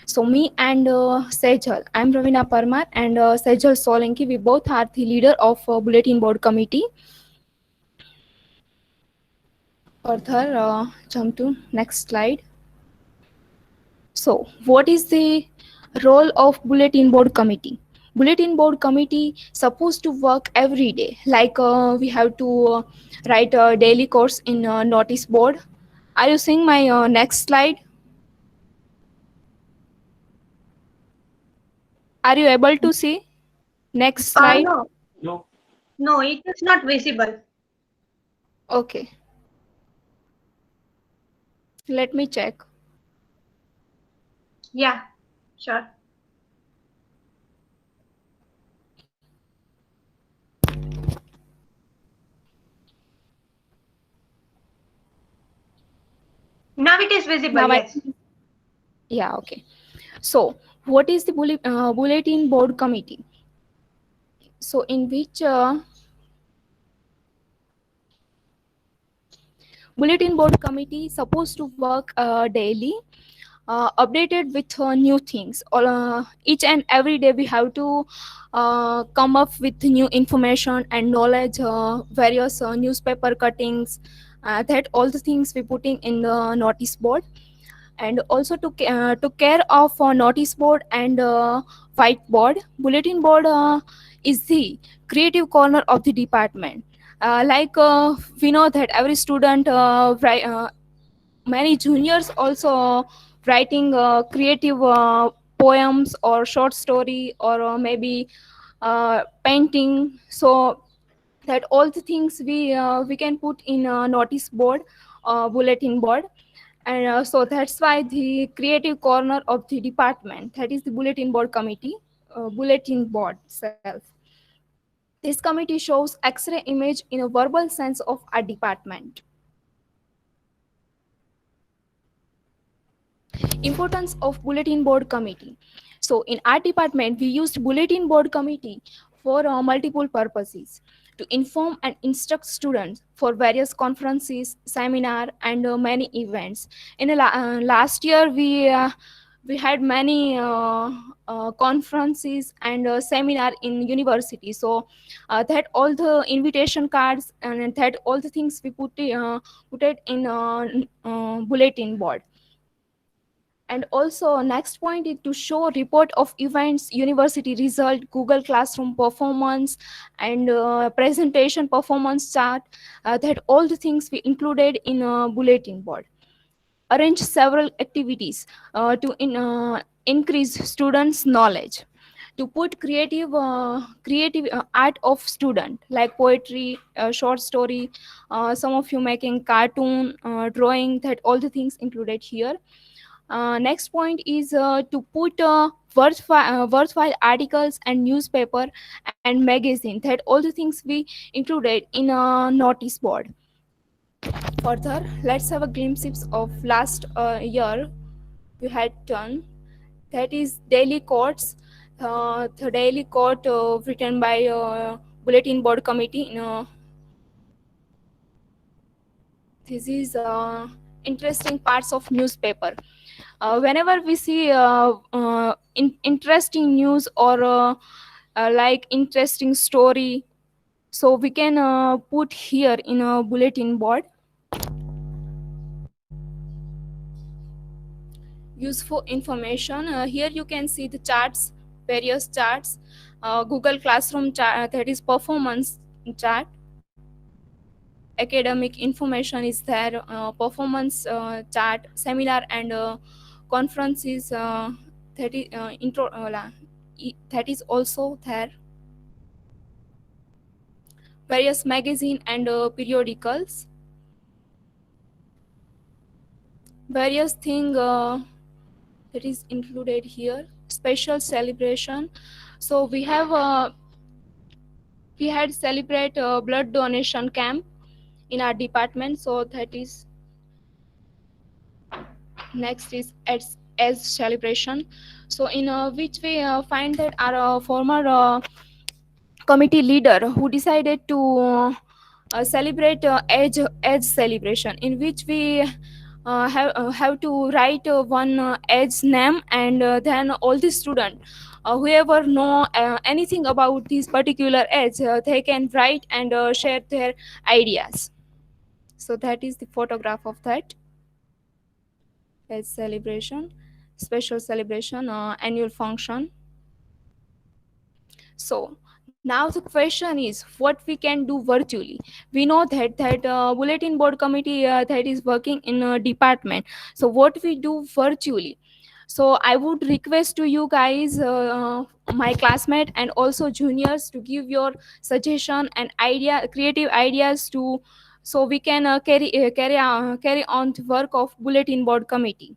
E: So, me and Sejal, I'm Ravina Parmar, and Sejal Solanki, we both are the leader of Bulletin Board Committee. Further, jump to next slide. So, what is the role of Bulletin Board Committee? Bulletin Board Committee supposed to work every day. Like we have to write a daily course in notice board. Are you seeing my next slide? Are you able to see? Next slide.
B: No.
J: No.
B: No, it is not visible.
E: Okay. Let me check.
B: Yeah, sure. Now it is visible,
E: Now
B: yes.
E: Yeah, okay. So, what is the Bulletin Board Committee? So, in which Bulletin Board Committee supposed to work daily, updated with new things. Each and every day we have to come up with new information and knowledge, various newspaper cuttings, that all the things we putting in the notice board. And also to care of notice board and whiteboard. Bulletin board is the creative corner of the department. We know that every student many juniors also writing creative poems or short story or maybe painting, so that all the things we can put in a notice board, bulletin board. And so that's why the creative corner of the department, that is the bulletin board committee, bulletin board self. This committee shows x-ray image in a verbal sense of our department. Importance of bulletin board committee. So in our department we used bulletin board committee for multiple purposes: to inform and instruct students for various conferences, seminar, and many events. In last year we had many conferences and seminar in university, so that all the invitation cards and that all the things we put it in bulletin board. And also next point is to show report of events, university result, Google Classroom performance, and presentation performance chart, that all the things we included in a bulletin board. Arrange several activities to increase students knowledge, to put creative art of student like poetry, short story, some of you making cartoon, drawing, that all the things included here. Next point is to put worthwhile articles and newspaper and magazine, that all the things we included in a notice board. Further, let's have a glimpse of last year we had done, that is daily quotes. The daily quote written by bulletin board committee. This is interesting parts of newspaper. Whenever we see interesting news or like interesting story, so we can put here in a bulletin board. useful information. Here you can see the charts, various charts, Google Classroom chart, that is performance chart, academic information is there, performance chart, seminar and conferences, that is that is also there, various magazine and periodicals, various thing that is included here, special celebration. So we had celebrate blood donation camp in our department. So that is next is as celebration. So in which we find that our former committee leader who decided to celebrate age celebration, in which we have to write one age name, and then all the student whoever know anything about this particular age, they can write and share their ideas. So that is the photograph of that age celebration, special celebration, annual function. So now the question is what we can do virtually. We know that bulletin board committee that is working in a department. So what we do virtually. So I would request to you guys, my classmate and also juniors, to give your suggestion and creative ideas to, so we can carry on the work of bulletin board committee.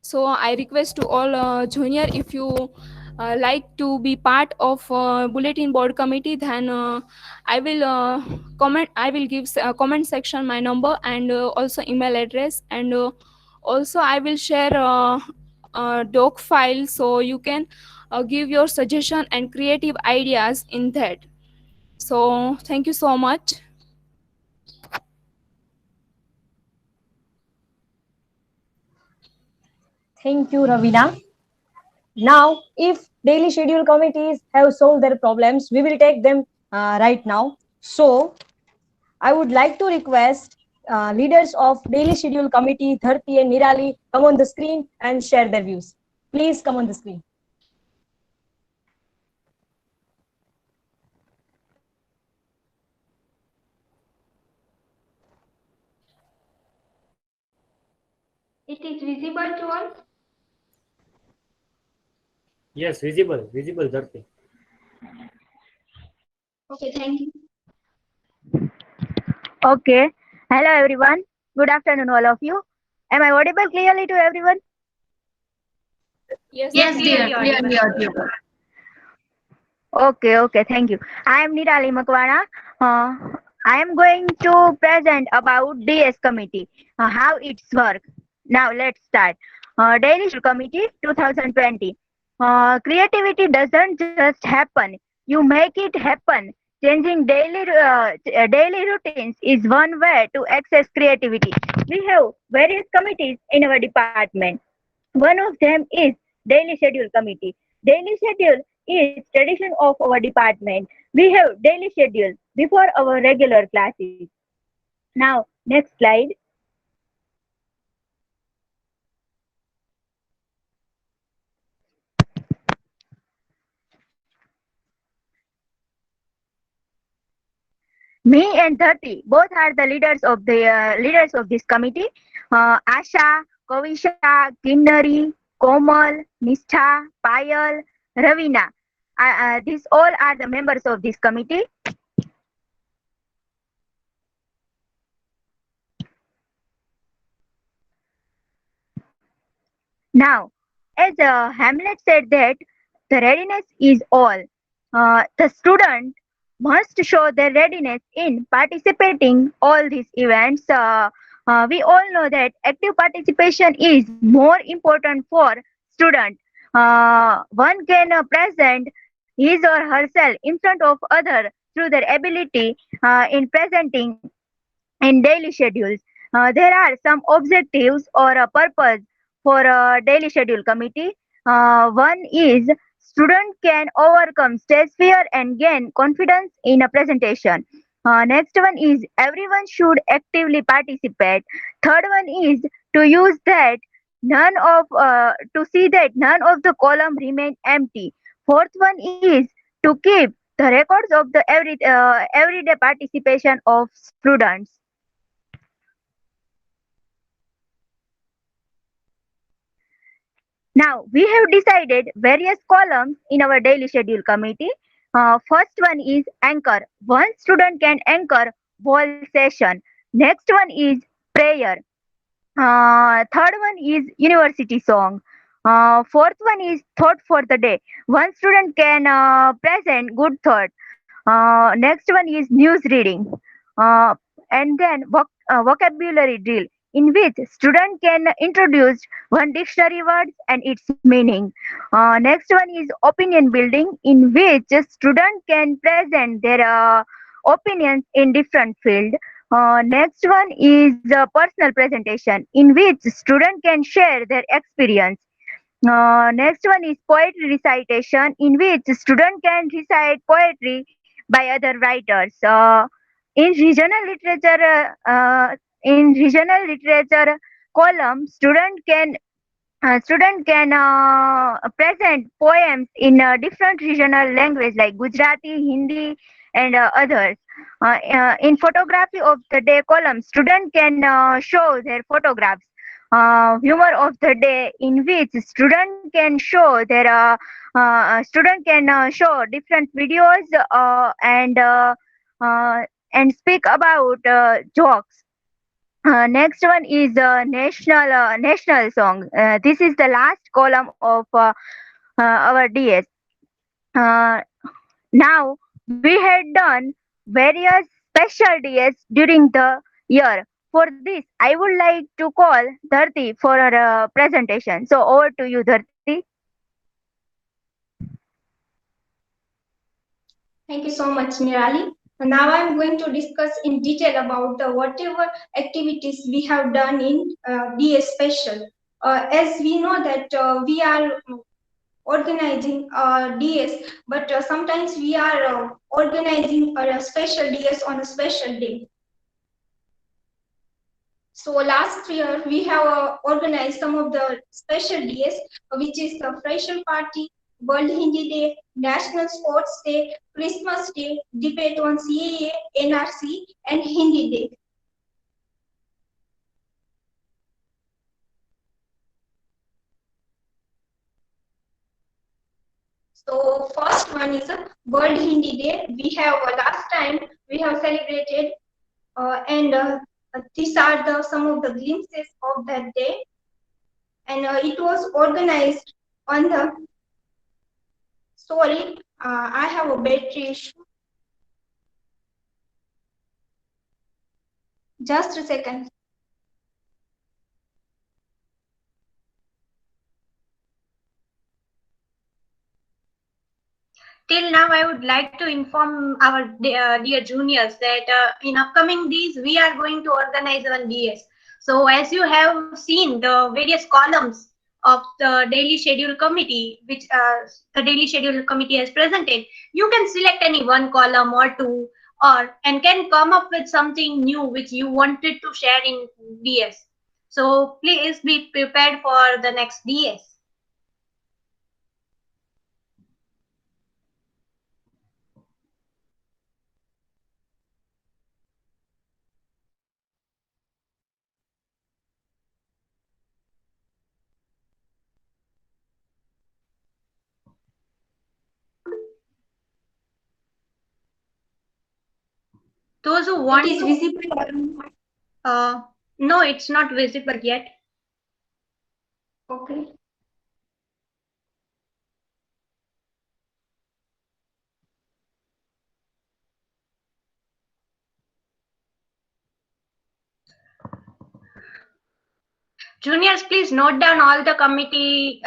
E: So I request to all junior, if you like to be part of bulletin board committee, then I will give comment section my number and also email address, and also I will share doc file, so you can give your suggestion and creative ideas in that. So thank you so much.
C: Thank you, Ravina. Now, if daily schedule committees have solved their problems, we will take them right now. So, I would like to request leaders of daily schedule committee, Dharti and Nirali, come on the screen and share their views. Please come on the screen.
G: It is visible to all.
J: Yes, visible, Dharti.
G: Okay, thank you.
F: Okay. Hello, everyone. Good afternoon, all of you. Am I audible clearly to everyone?
E: Yes,
B: Yes, dear, clearly audible.
F: Okay. Thank you. I am Nirali Makwana. I am going to present about DS committee, how it's work. Now let's start. Daily Schedule Committee 2020. Creativity doesn't just happen. You make it happen. Changing daily routines is one way to access creativity. We have various committees in our department. One of them is Daily Schedule Committee. Daily Schedule is tradition of our department. We have daily schedule before our regular classes. Now, next slide. Me and Dhati both are the leaders of this committee. Asha, Kavisha, Kinnari, Komal, Nishtha, Payal, Ravina. These all are the members of this committee. Now, as Hamlet said that the readiness is all. The student must show their readiness in participating all these events. We all know that active participation is more important for student. One can present his or herself in front of other through their ability in presenting in daily schedules. There are some objectives or a purpose for a daily schedule committee. One is student can overcome stage fear and gain confidence in a presentation. Next one is everyone should actively participate. Third one is to use that to see that none of the column remain empty. Fourth one is to keep the records of the everyday participation of students. Now, we have decided various columns in our daily schedule committee. First one is anchor. One student can anchor whole session. Next one is prayer. Third one is university song. Fourth one is thought for the day. One student can present good thought. Next one is news reading. Uh, and then vocabulary drill, in which student can introduce one dictionary words and its meaning. Next one is opinion building, in which a student can present their opinions in different field. Next one is personal presentation, in which student can share their experience. Next one is poetry recitation, in which student can recite poetry by other writers. In regional literature, column, student can present poems in different regional language like Gujarati, Hindi, and others. In photography of the day column, student can show their photographs. Humor of the day, in which student can show different videos uh, and speak about jokes. Next one is national song. This is the last column of our DS. Uh, Now we had done various special DS during the year. For this, I would like to call Dharti for her presentation. So over to you, Dharti.
B: Thank you so much, Nirali. Now I'm going to discuss in detail about whatever activities we have done in DS Special. As we know that we are organizing DS, but sometimes we are organizing a special DS on a special day. So last year we have organized some of the special days, which is the Fresher Party, World Hindi Day, National Sports Day, Christmas Day, Debate on CAA, NRC, and Hindi Day. So first one is World Hindi Day. We have last time we have celebrated, and these are some of the glimpses of that day. And it was organized on the. Sorry, I have a battery issue. Just a second. Till now, I would like to inform our dear juniors that in upcoming days, we are going to organize one DS. So as you have seen the various columns of the daily schedule committee, which the daily schedule committee has presented, you can select any one column or two, and can come up with something new which you wanted to share in DS. So please be prepared for the next DS. Those who want
G: It is visible.
B: no, it's not visible yet.
G: Okay.
B: Juniors, please note down all the committee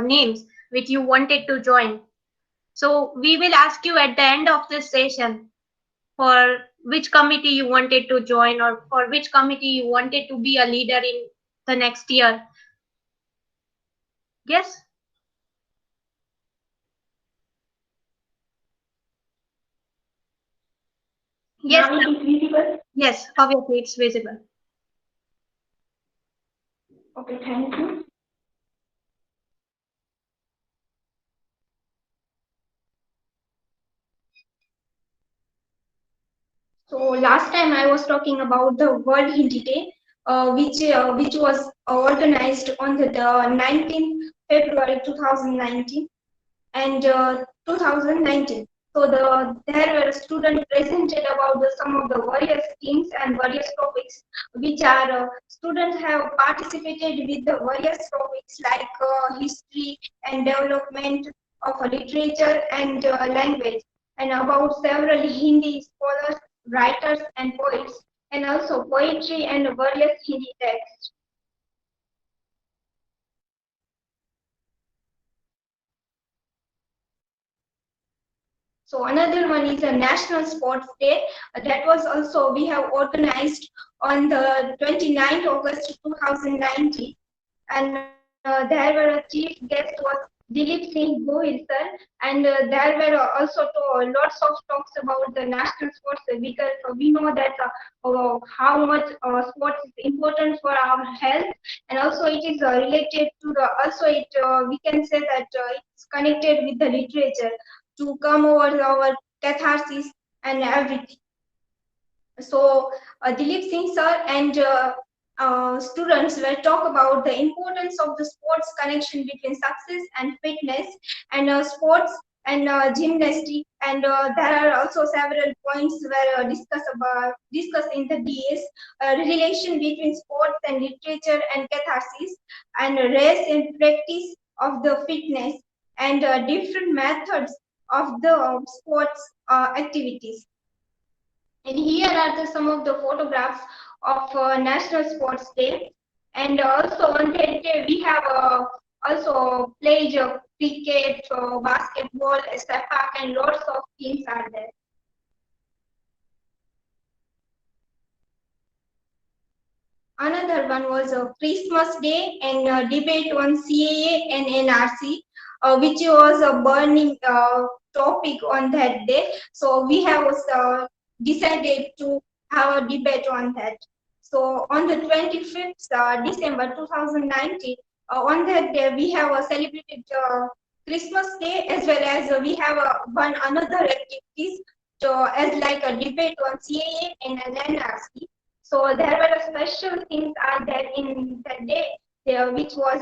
B: names which you wanted to join. So we will ask you at the end of this session for which committee you wanted to join or for which committee you wanted to be a leader in the next year. Yes? Yes,
G: Now it is visible.
B: yes, obviously it's visible.
G: Okay, thank you. So last time I was talking about the World Hindi Day, which was organized on the 19th February 2019 and 2019. So there were students presented about some of the various themes and various topics, which are students have participated with the various topics like history and development of literature and language, and about several Hindi scholars, writers, and poets, and also poetry and various Hindi texts. So another one is a National Sports Day. That was also we have organized on the 29th August 2019, and there were a chief guest was Dilip Singh Gohil sir, and there were also lots of talks about the national sports because we know that how much sports is important for our health, and also it is related to the also it we can say that it's connected with the literature to come over our catharsis and everything. So Dilip Singh sir and students will talk about the importance of the sports connection between success and fitness, and sports and gymnastics, and there are also several points where discuss in the DS relation between sports and literature and catharsis, and race and practice of the fitness, and different methods of the sports activities. And here are some of the photographs of National Sports Day. And also on that day, we have also played cricket, basketball, sepak, and lots of things are there. Another one was Christmas Day and debate on CAA and NRC, which was a burning topic on that day. So we have decided to have a debate on that. So on the 25th December 2019, on that day we have celebrated Christmas Day, as well as we have one another activities as like a debate on CAA and an NRC. So there were special things are there in that day, which was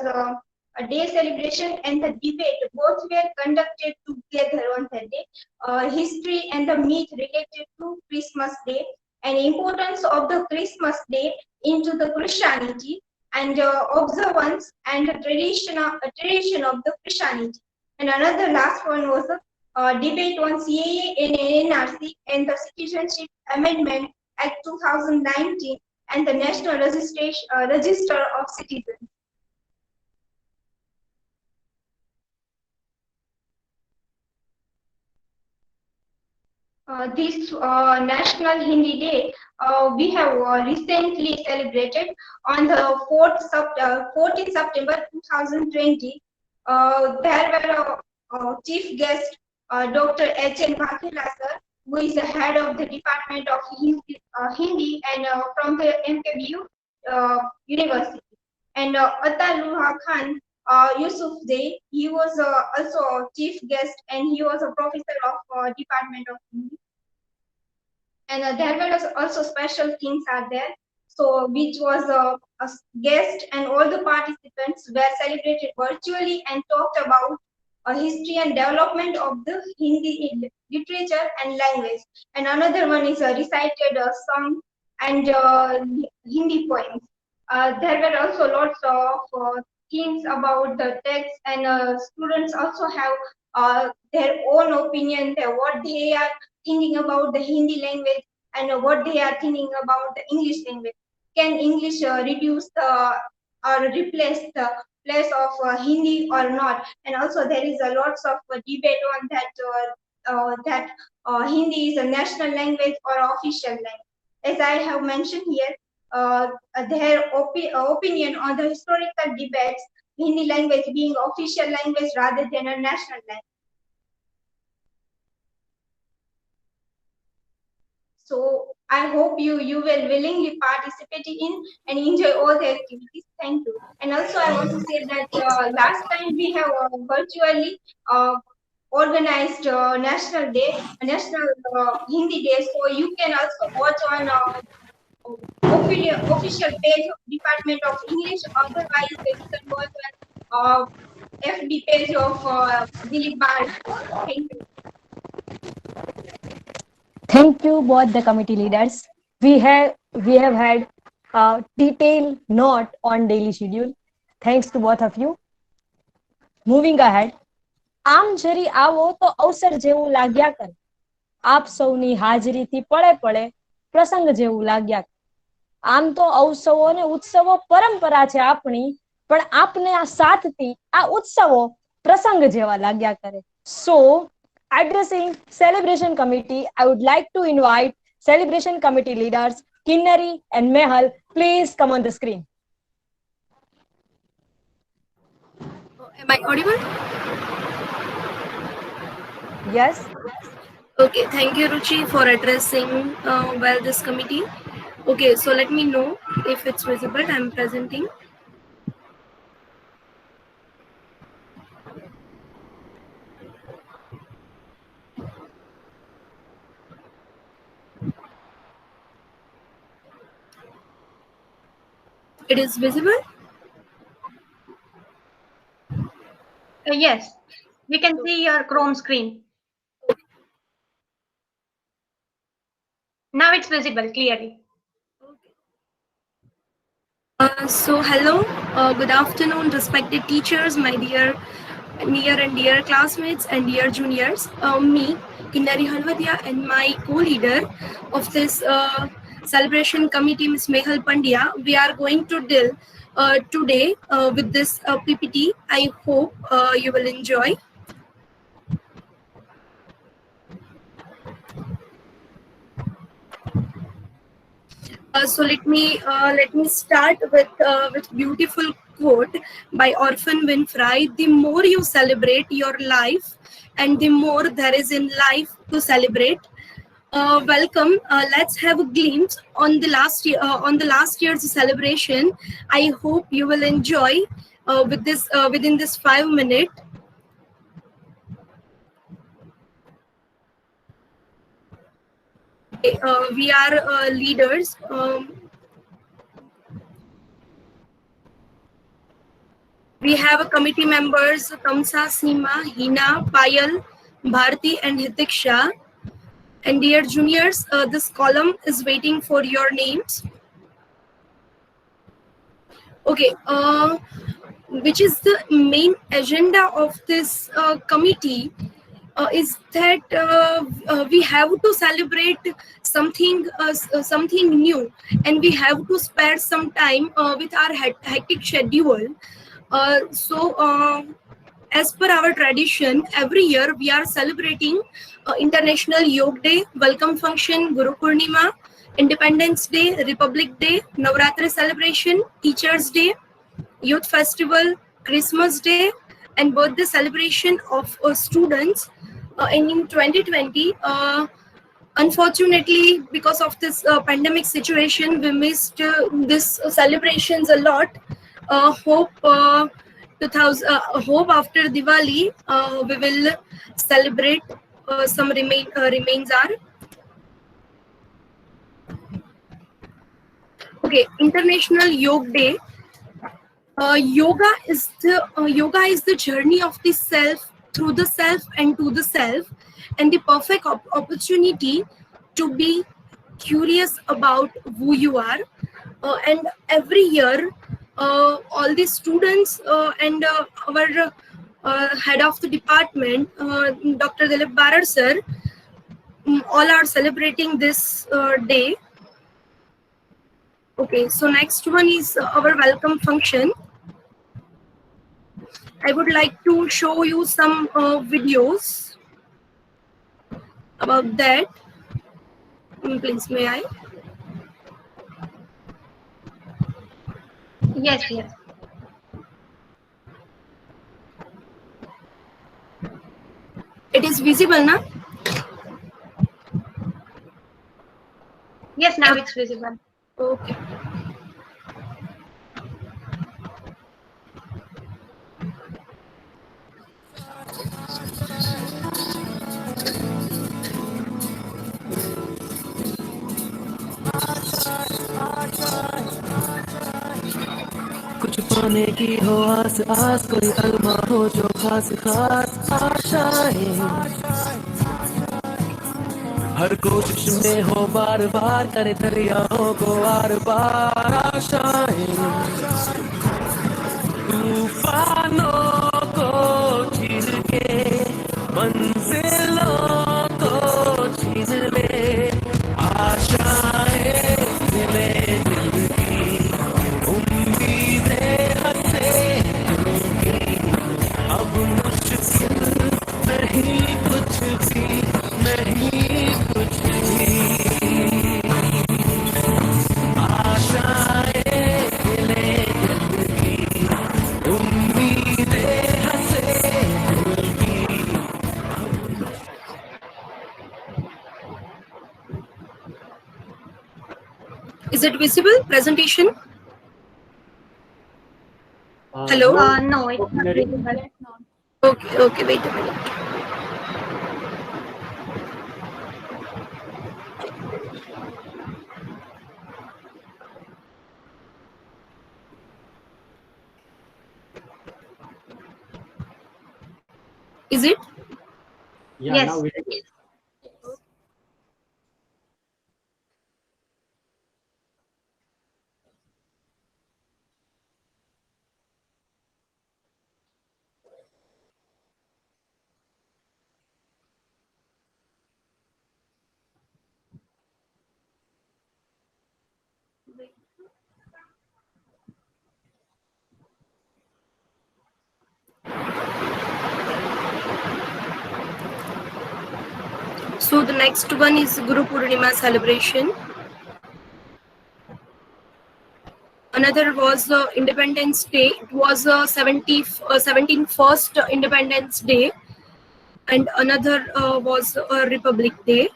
G: a day celebration and the debate. Both were conducted together on that day. History and the myth related to Christmas Day, and importance of the Christmas Day into the Christianity, and observance and the tradition of the Christianity. And another last one was the debate on CAA and NRC and the Citizenship Amendment Act 2019 and the National Register of Citizens. This National Hindi Day we have recently celebrated on the 14th September 2020. There were chief guest Dr. H.N. Vaghela sir, who is the head of the Department of Hindi and from the MKBU University. And Atalullah Khan Yusuf Day, he was also a chief guest, and he was a professor of Department of Hindi. And there were also special things are there. So which was a guest, and all the participants were celebrated virtually and talked about history and development of the Hindi literature and language. And another one is recited a song and Hindi poems. There were also lots of themes about the text, and students also have their own opinion, what they are thinking about the Hindi language, and what they are thinking about the English language. Can English reduce the or replace the place of Hindi or not? And also there is a lots of debate on that Hindi is a national language or official language. As I have mentioned here, their opinion on the historical debates, Hindi language being official language rather than a national language. So I hope you will willingly participate in and enjoy all the activities. Thank you. And also I want to say that last time we have virtually organized National Day, National Hindi Day. So you can also watch on official page of Department of English. Otherwise, you can watch on FB page of Dilip Bar. Thank you.
C: Thank you, both the committee leaders. We have had a detailed note on daily schedule. Thanks to both of you. Moving ahead, આમ જરી આવો તો અવસર જેવું લાગ્યા કરે. આપ સૌની હાજરીથી પળે પળે પ્રસંગ જેવું લાગ્યા કરે. આમ તો અવસવો ને ઉત્સવો પરંપરા છે આપણી, પણ આપને આ સાથથી આ ઉત્સવો પ્રસંગ જેવા લાગ્યા કરે. So, addressing celebration committee, I would like to invite celebration committee leaders Kinnari and Mehal. Please come on the screen.
K: Am I audible?
C: Yes.
K: Okay, thank you, Ruchi, for addressing well this committee. Okay, so let me know if it's visible. I'm presenting. It is visible?
B: Yes, we can see your Chrome screen. Now it's visible clearly.
K: So hello, good afternoon, respected teachers, my dear near and dear classmates and dear juniors. Me, Kinnari Halwadia, and my co-leader of this celebration committee, Ms. Mehal Pandya, we are going to deal today with this PPT. I hope you will enjoy. So let me start with beautiful quote by Orphan Winfrey: "The more you celebrate your life, and the more there is in life to celebrate." Welcome. Let's have a glimpse on the last year's celebration. I hope you will enjoy within this 5 minutes. We are leaders. We have committee members Kamsa, Seema, Hina, Payal, Bharti, and Hitiksha. And dear juniors, this column is waiting for your names. Okay, which is the main agenda of this committee? Is that we have to celebrate something new, and we have to spare some time with our hectic schedule. As per our tradition, every year we are celebrating International Yoga Day, Welcome Function, Guru Purnima, Independence Day, Republic Day, Navratri celebration, Teachers Day, Youth Festival, Christmas Day, and birthday celebration of students. And in 2020, unfortunately, because of this pandemic situation, we missed these celebrations a lot. Hope after Diwali we will celebrate some remains are. Okay, International Yoga Day. Yoga is the journey of the self, through the self and to the self, and the perfect opportunity to be curious about who you are. And every year, all the students and our head of the department, Dr. Dilip Barar sir, all are celebrating this day. Okay, so next one is our welcome function. I would like to show you some videos about that. Please, may I?
B: Yes, yes.
K: It is visible, na?
B: Yes, now it's visible.
K: Okay.
L: कुछ पाने की हो आस आस, कोई अरमा हो जो खास खास आशाएं, हर कोशिश में हो बार बार, करे दरियाओं को बार बार आशाएं, तूफानों को छीन के मंजिलों को छीन ले, आशाएं मिले दिल की, उम्मीदें हंसे दिल की, अब मुश्किल नहीं कुछ भी, नहीं कुछ भी, आशाएं मिले दिल की, उम्मीदें हंसे दिल की.
K: Is it visible presentation? Hello?
B: No, it's not
J: Mary?
B: visible.
K: Okay, okay, wait a minute. Is it?
J: Yeah,
B: Yes.
J: now we
K: So the next one is Guru Purnima celebration. Another was Independence Day. It was 17th Independence Day, and another was Republic Day.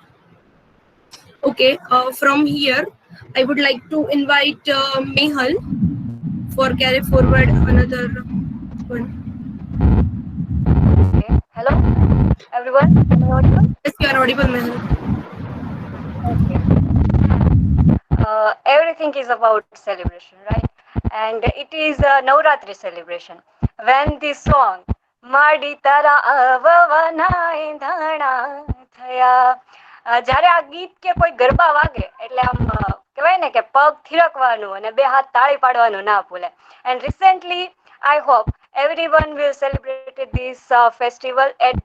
K: Okay, from here, I would like to invite Mehal for carry forward another one.
M: Okay. Hello, everyone. Am I audible?
K: Yes, you are audible, Mehal.
M: Okay. Everything is about celebration, right? And it is a Navratri celebration. When this song, Madi Tara Avavana Indhana Thaya, જ્યારે આ ગીત કે કોઈ ગરબા વાગે એટલે આમ કહેવાય ને કે પગ થિરકવાનું અને બે હાથ તાળી પાડવાનું ના ભૂલે. And recently, I hope everyone will celebrate this festival at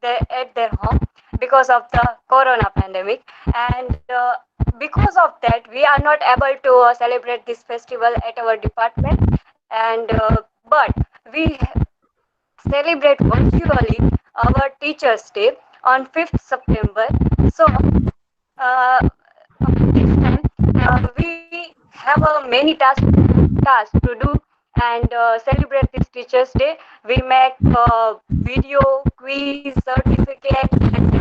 M: their home because of the corona pandemic. And because of that, we are not able to celebrate this festival at our department. And but we celebrate virtually our Teachers' Day on 5th September. So this time we have many tasks to do and celebrate this Teachers' Day. We make video, quiz, certificate, and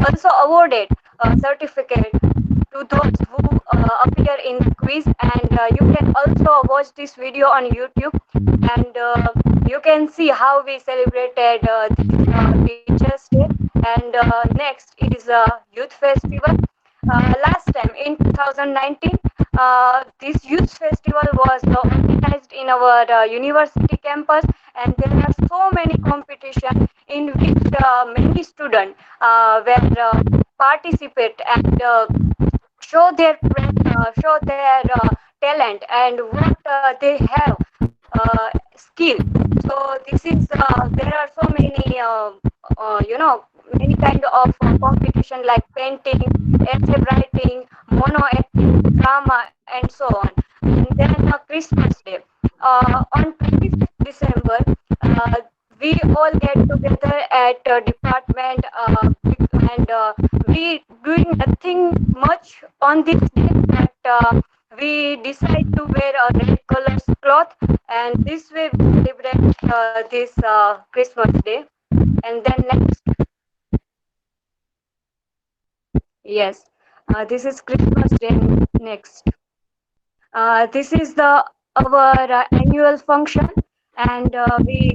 M: also awarded certificate to those who appear in the quiz. And you can also watch this video on YouTube, and you can see how we celebrated this Teachers' Day. And next is a youth festival. Last time in 2019, this youth festival was organized in our university campus, and there are so many competitions in which many students were participate and show their talent and what they have skill. So this is there are so many many kind of competition like painting, essay writing, mono acting, drama, and so on. And then Christmas Day on 25th December. We all get together at department and we doing nothing much on this day, but we decide to wear a red color cloth, and this way we celebrate this Christmas Day. And then next, yes, this is Christmas Day. Next. This is the our annual function, and we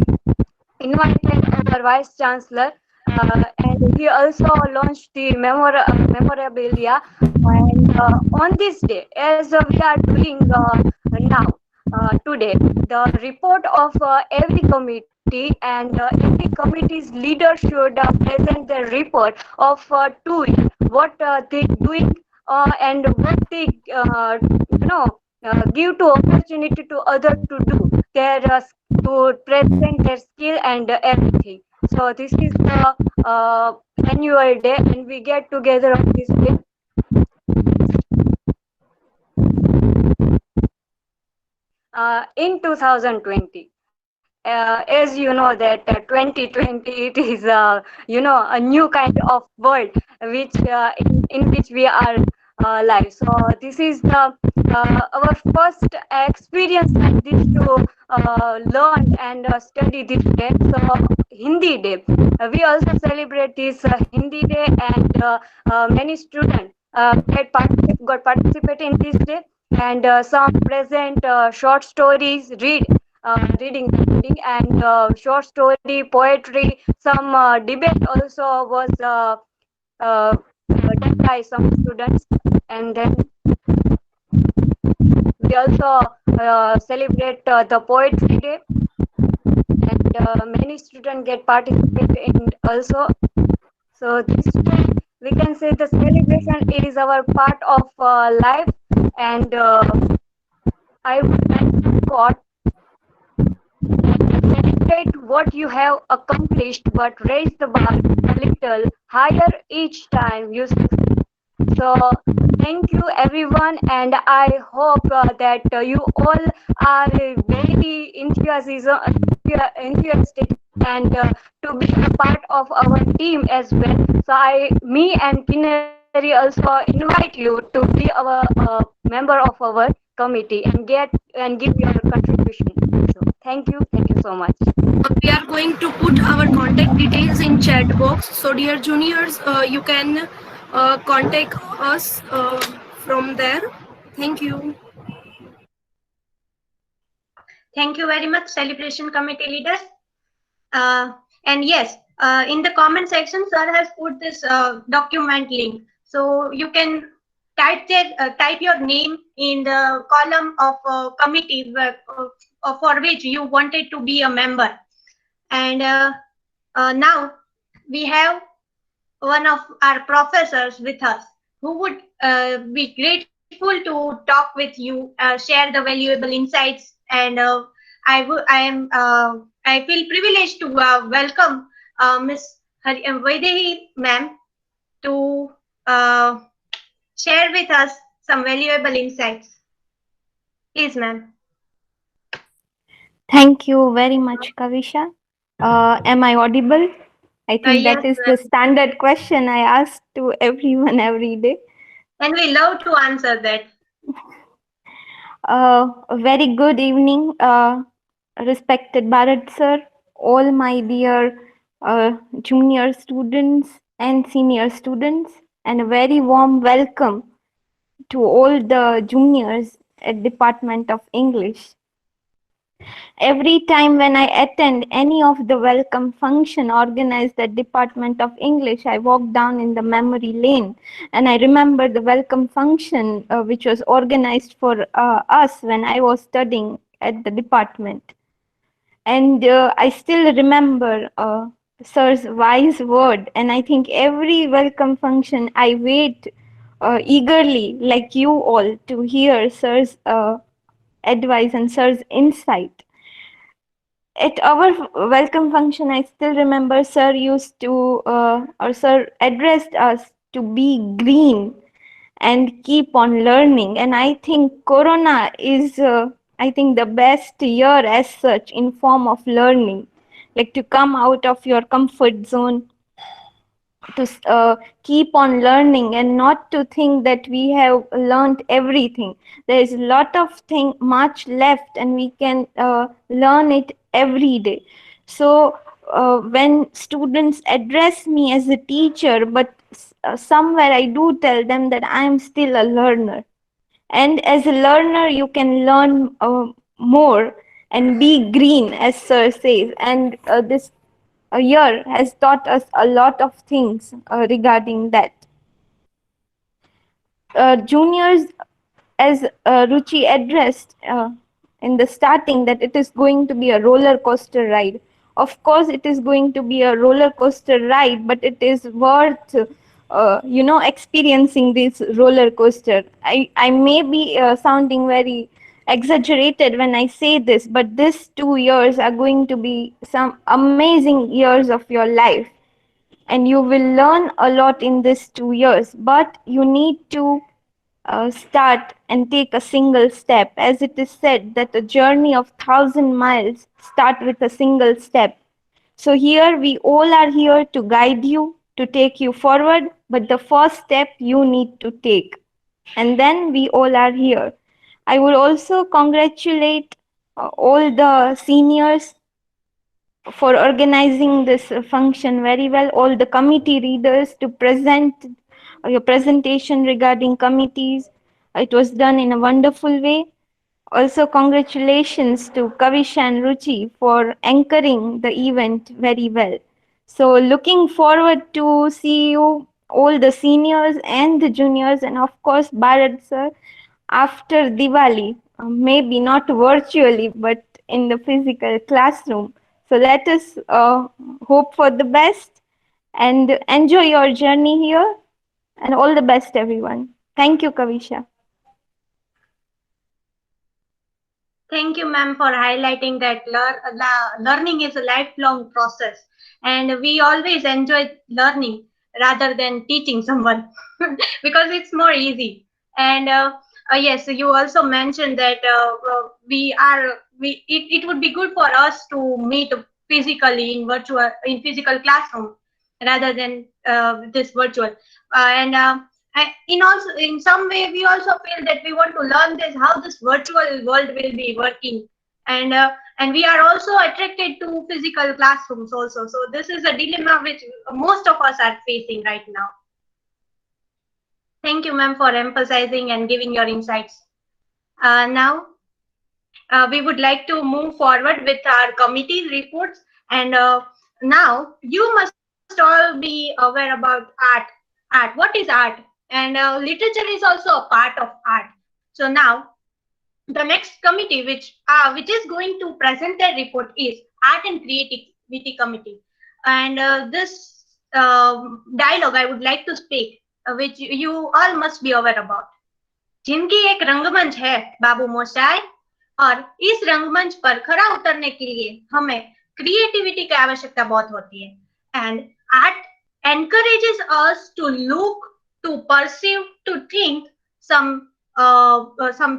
M: invited our Vice Chancellor, and he also launched the memorabilia. And on this day, as we are doing now, today, the report of every committee and every committee's leader should present the report of 2 weeks, what they doing and what they give to opportunity to others to do their to present their skill and everything. So this is the annual day, and we get together on this day. In 2020. As you know that 2020 it is a new kind of world which in which we are live. So this is the our first experience like this to learn and study this day. So Hindi Day. We also celebrate this Hindi Day, and many students got participate in this day, and some present short stories, reading and short story, poetry. Some debate also was done by some students, and then we also celebrate the poetry day, and many students get participate in also. So this day, we can say the celebration is our part of life, and I would like to quote, celebrate what you have accomplished, but raise the bar a little higher each time you succeed. So, thank you everyone, and I hope that you all are very enthusiastic and to be a part of our team as well. So, me and Kinnari also invite you to be our member of our committee and give your contribution. So, thank you so much.
K: We are going to put our contact details in chat box. So dear juniors, you can contact us from there. Thank you.
B: Thank you very much, celebration committee leaders. And yes, in the comment section, sir has put this document link, so you can type your name in the column of committee for which you wanted to be a member. And now we have one of our professors with us who would be grateful to talk with you, share the valuable insights, and I feel privileged to welcome Miss Vaidehi ma'am to share with us some valuable insights. Please, ma'am.
N: Thank you very much, Kavisha. Am I audible? I think
B: Yes,
N: that is the standard question I ask to everyone every day.
B: And we love to answer that.
N: A very good evening, respected Bharat sir, all my dear junior students and senior students, and a very warm welcome to all the juniors at Department of English. Every time when I attend any of the welcome function organized at Department of English, I walk down in the memory lane and I remember the welcome function which was organized for us when I was studying at the department. And I still remember sir's wise word, and I think every welcome function I wait eagerly, like you all, to hear sir's advice and sir's insight. At our welcome function, I still remember sir used to, or sir addressed us to be green and keep on learning. And I think Corona is, I think, the best year as such in form of learning, like to come out of your comfort zone, to keep on learning and not to think that we have learned everything. There is a lot of thing much left and we can learn it every day. So when students address me as a teacher, but somewhere I do tell them that I am still a learner. And as a learner, you can learn more and be green, as Sir says. And this year has taught us a lot of things regarding that. Juniors, as Ruchi addressed in the starting, that it is going to be a roller coaster ride. Of course, it is going to be a roller coaster ride, but it is worth, experiencing this roller coaster. I may be sounding very exaggerated when I say this, but these 2 years are going to be some amazing years of your life. And you will learn a lot in these 2 years, but you need to start and take a single step. As it is said that a journey of 1,000 miles start with a single step. So here we all are here to guide you, to take you forward, but the first step you need to take. And then we all are here. I would also congratulate all the seniors for organizing this function very well, all the committee leaders to present your presentation regarding committees. It was done in a wonderful way. Also, congratulations to Kavisha and Ruchi for anchoring the event very well. So, looking forward to see you, all the seniors and the juniors, and of course, Bharat sir, after Diwali, maybe not virtually, but in the physical classroom. So, let us hope for the best and enjoy your journey here. And all the best, everyone. Thank you, Kavisha.
B: Thank you, ma'am, for highlighting that learning is a lifelong process, and we always enjoy learning rather than teaching someone because it's more easy. And yes, you also mentioned that it would be good for us to meet physically in physical classroom rather than this virtual. In some way, we also feel that we want to learn this how this virtual world will be working, and we are also attracted to physical classrooms also. So this is a dilemma which most of us are facing right now. Thank you, ma'am, for emphasizing and giving your insights. Now, we would like to move forward with our committee's reports. And now, you must all be aware about art. Art, what is art? And literature is also a part of art. So now, the next committee which is going to present their report is Art and Creativity Committee. And this dialogue I would like to speak, which you all must be aware about. जिंदगी एक रंगमंच है बाबू मोशाय, और इस रंगमंच पर खरा उतरने के लिए हमें क्रिएटिविटी की आवश्यकता बहुत होती है. And art encourages us to look, to perceive, to think some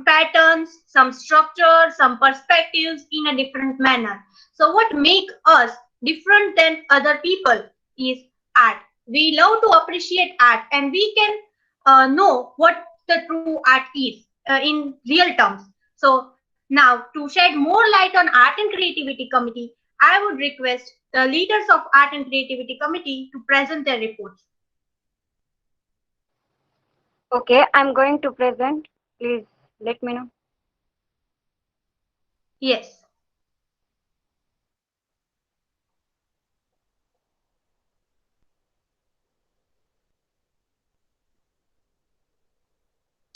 B: patterns, some structures, some perspectives in a different manner. So what makes us different than other people is art. We love to appreciate art, and we can know what the true art is in real terms. So now, to shed more light on Art and Creativity Committee, I would request the leaders of Art and Creativity Committee to present their reports.
M: Okay, I'm going to present. Please let me know.
B: Yes.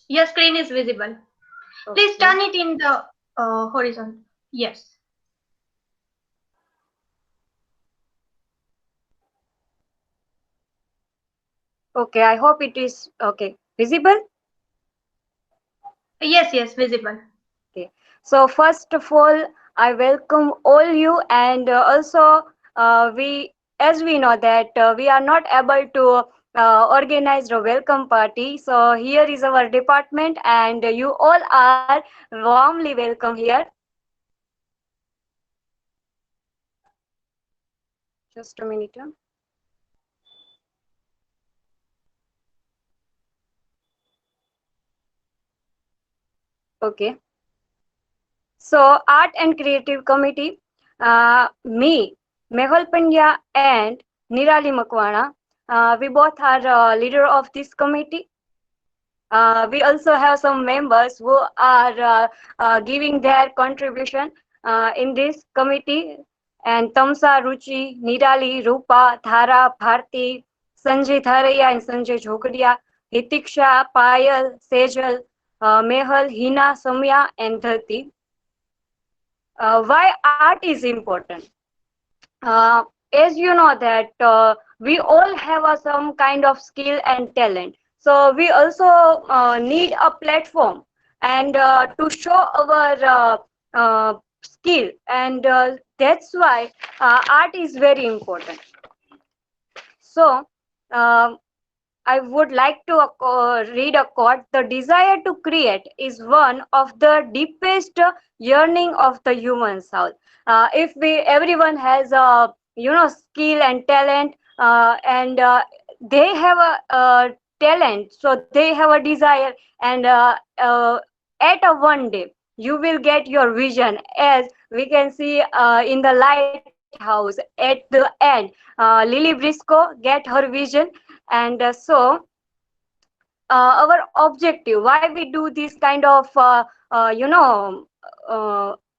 B: Your screen is visible. Okay. Please turn it in the horizon. Yes.
M: Okay, I hope it is okay. Visible?
B: Yes, visible.
M: Okay. So first of all, I welcome all you, and also as we know that we are not able to organize a welcome party. So here is our department, and you all are warmly welcome here. Just a minute. Okay. So Art and Creative Committee, me, Mehul Pandya and Nirali Makwana, we both are leader of this committee. We also have some members who are giving their contribution in this committee. And Tamsa, Ruchi, Nirali, Rupa, Dhara, Bharti, Sanjay Tharaya and Sanjay Jhokadia, Hitiksha, Payal, Sejal, Mehal, Hina, Samya and Dharti. Why art is important? As you know that we all have some kind of skill and talent, so we also need a platform and to show our skill, and that's why art is very important. So I would like to read a quote. The desire to create is one of the deepest yearning of the human soul. If everyone has skill and talent, and they have a talent, so they have a desire, and at a one day you will get your vision, as we can see in the lighthouse at the end. Lily Briscoe get her vision, and our objective, why we do this kind of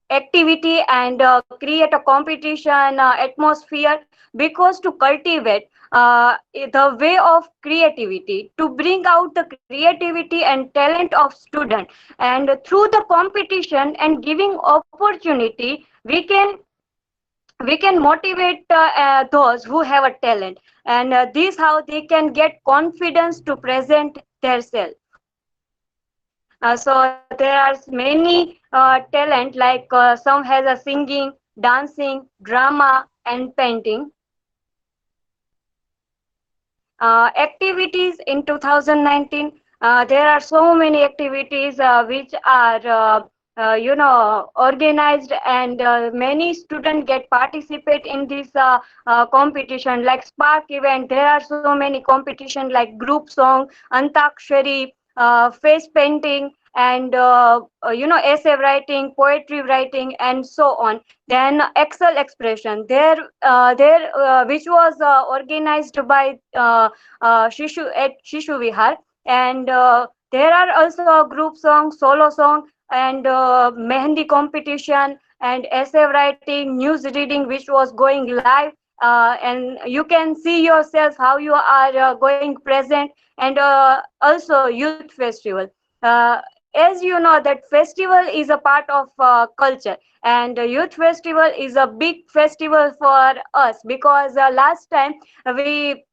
M: activity and create a competition atmosphere, because to cultivate the way of creativity, to bring out the creativity and talent of student, and through the competition and giving opportunity, we can motivate those who have a talent, and this how they can get confidence to present their self. So there are many talent, like some has a singing, dancing, drama and painting. Activities in 2019, there are so many activities which are organized, and many students get participate in this competition, like spark event. There are so many competition like group song, antakshari, face painting, and essay writing, poetry writing and so on. Then excel expression there which was organized by Shishu at Shishu Vihar, and there are also a group song, solo song, and mehendi competition, and essay writing, news reading, which was going live, and you can see yourself how you are going present, and also youth festival. As you know that festival is a part of culture, and youth festival is a big festival for us, because last time we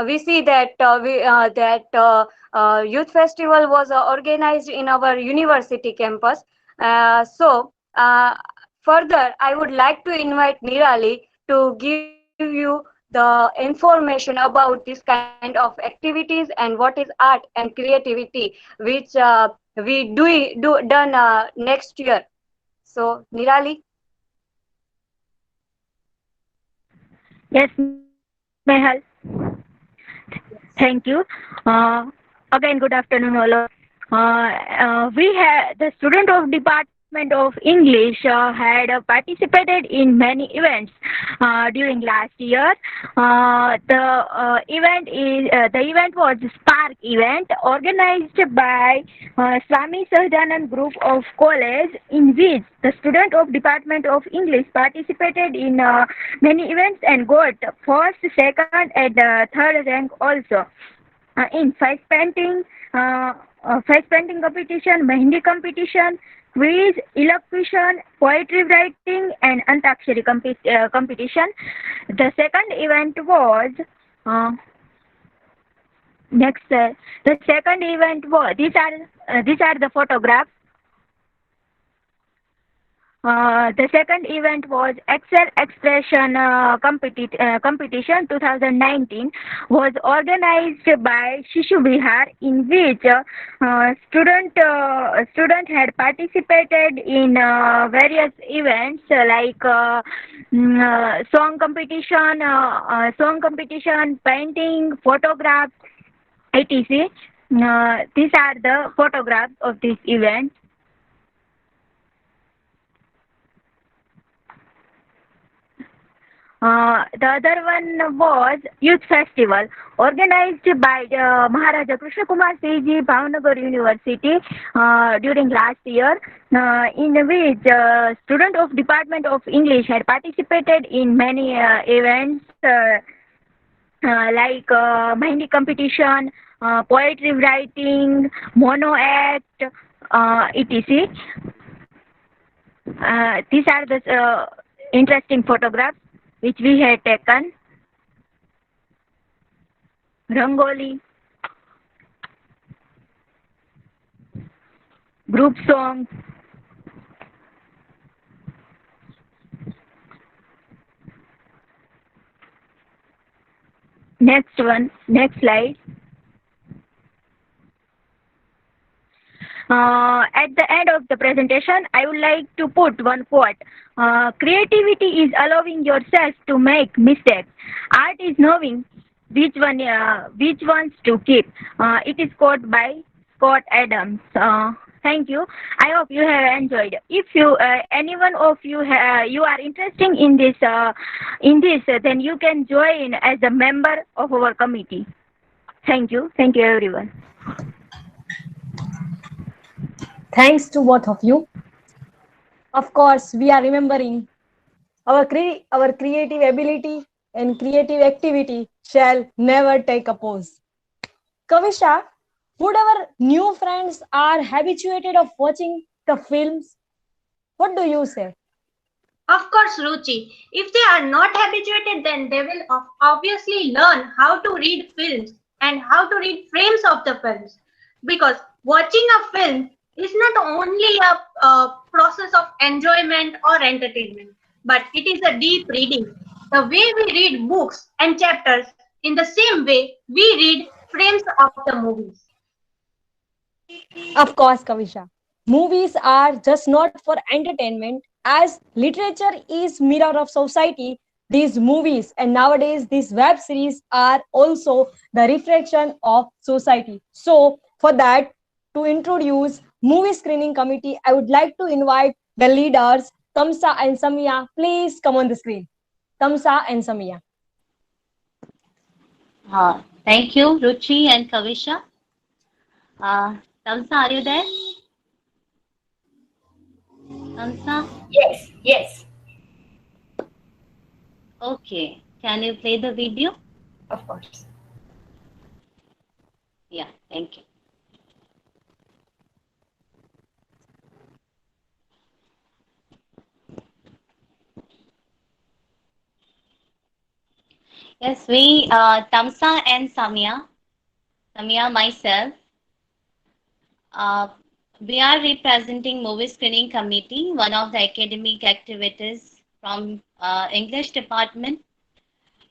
M: we see that youth festival was organized in our university campus. So further, I would like to invite Nirali to give you the information about this kind of activities and what is art and creativity, which we do done next year. So Nirali.
F: Yes, Mehal. Thank you. Again, good afternoon, all of. We had the student of Department of English had participated in many events during last year. The event was Spark event organized by Swami Sahajanand Group of College, in which the student of Department of English participated in many events and got first, second, and third rank also. In face painting competition, mehendi competition, quiz, elocution, poetry writing, and antakshari competition. The second event was the second event was these are the photographs. The second event was Excel Expression Competition 2019, was organized by Shishu Bihar, in which student had participated in various events like song competition, painting, photographs, etc. These are the photographs of this event. The other one was Youth Festival, organized by Maharaja Krishna Kumar Siji, Bhavnagar University during last year, in which students of Department of English had participated in many events like Mehndi competition, poetry writing, mono act, etc. These are the interesting photographs which we had taken. Rangoli, group song. Next one, next slide. At the end of the presentation, I would like to put one quote. Creativity is allowing yourself to make mistakes. Art is knowing which ones to keep. It is quote by Scott Adams. Thank you. I hope you have enjoyed. If you, any one of you, you are interested in this, then you can join as a member of our committee. Thank you. Thank you, everyone.
C: Thanks to both of you. Of course, we are remembering our creative ability and creative activity shall never take a pause. Kavisha, would our new friends are habituated of watching the films? What do you say?
B: Of course, Ruchi. If they are not habituated, then they will obviously learn how to read films and how to read frames of the films. Because watching a film is not only a process of enjoyment or entertainment, but it is a deep reading. The way we read books and chapters, in the same way we read frames of the movies.
C: Of course, Kavisha. Movies are just not for entertainment. As literature is mirror of society, these movies and nowadays these web series are also the reflection of society. So for that, to introduce movie screening committee, I would like to invite the leaders, Tamsa and Samia. Please come on the screen. Tamsa and Samia.
O: Thank you, Ruchi and Kavisha. Tamsa, are you there? Tamsa?
P: Yes, yes.
O: Okay. Can you play the video?
P: Of course.
O: Yeah, thank you. Yes, we, Tamsa and Samia, myself, we are representing movie screening committee, one of the academic activities from English department.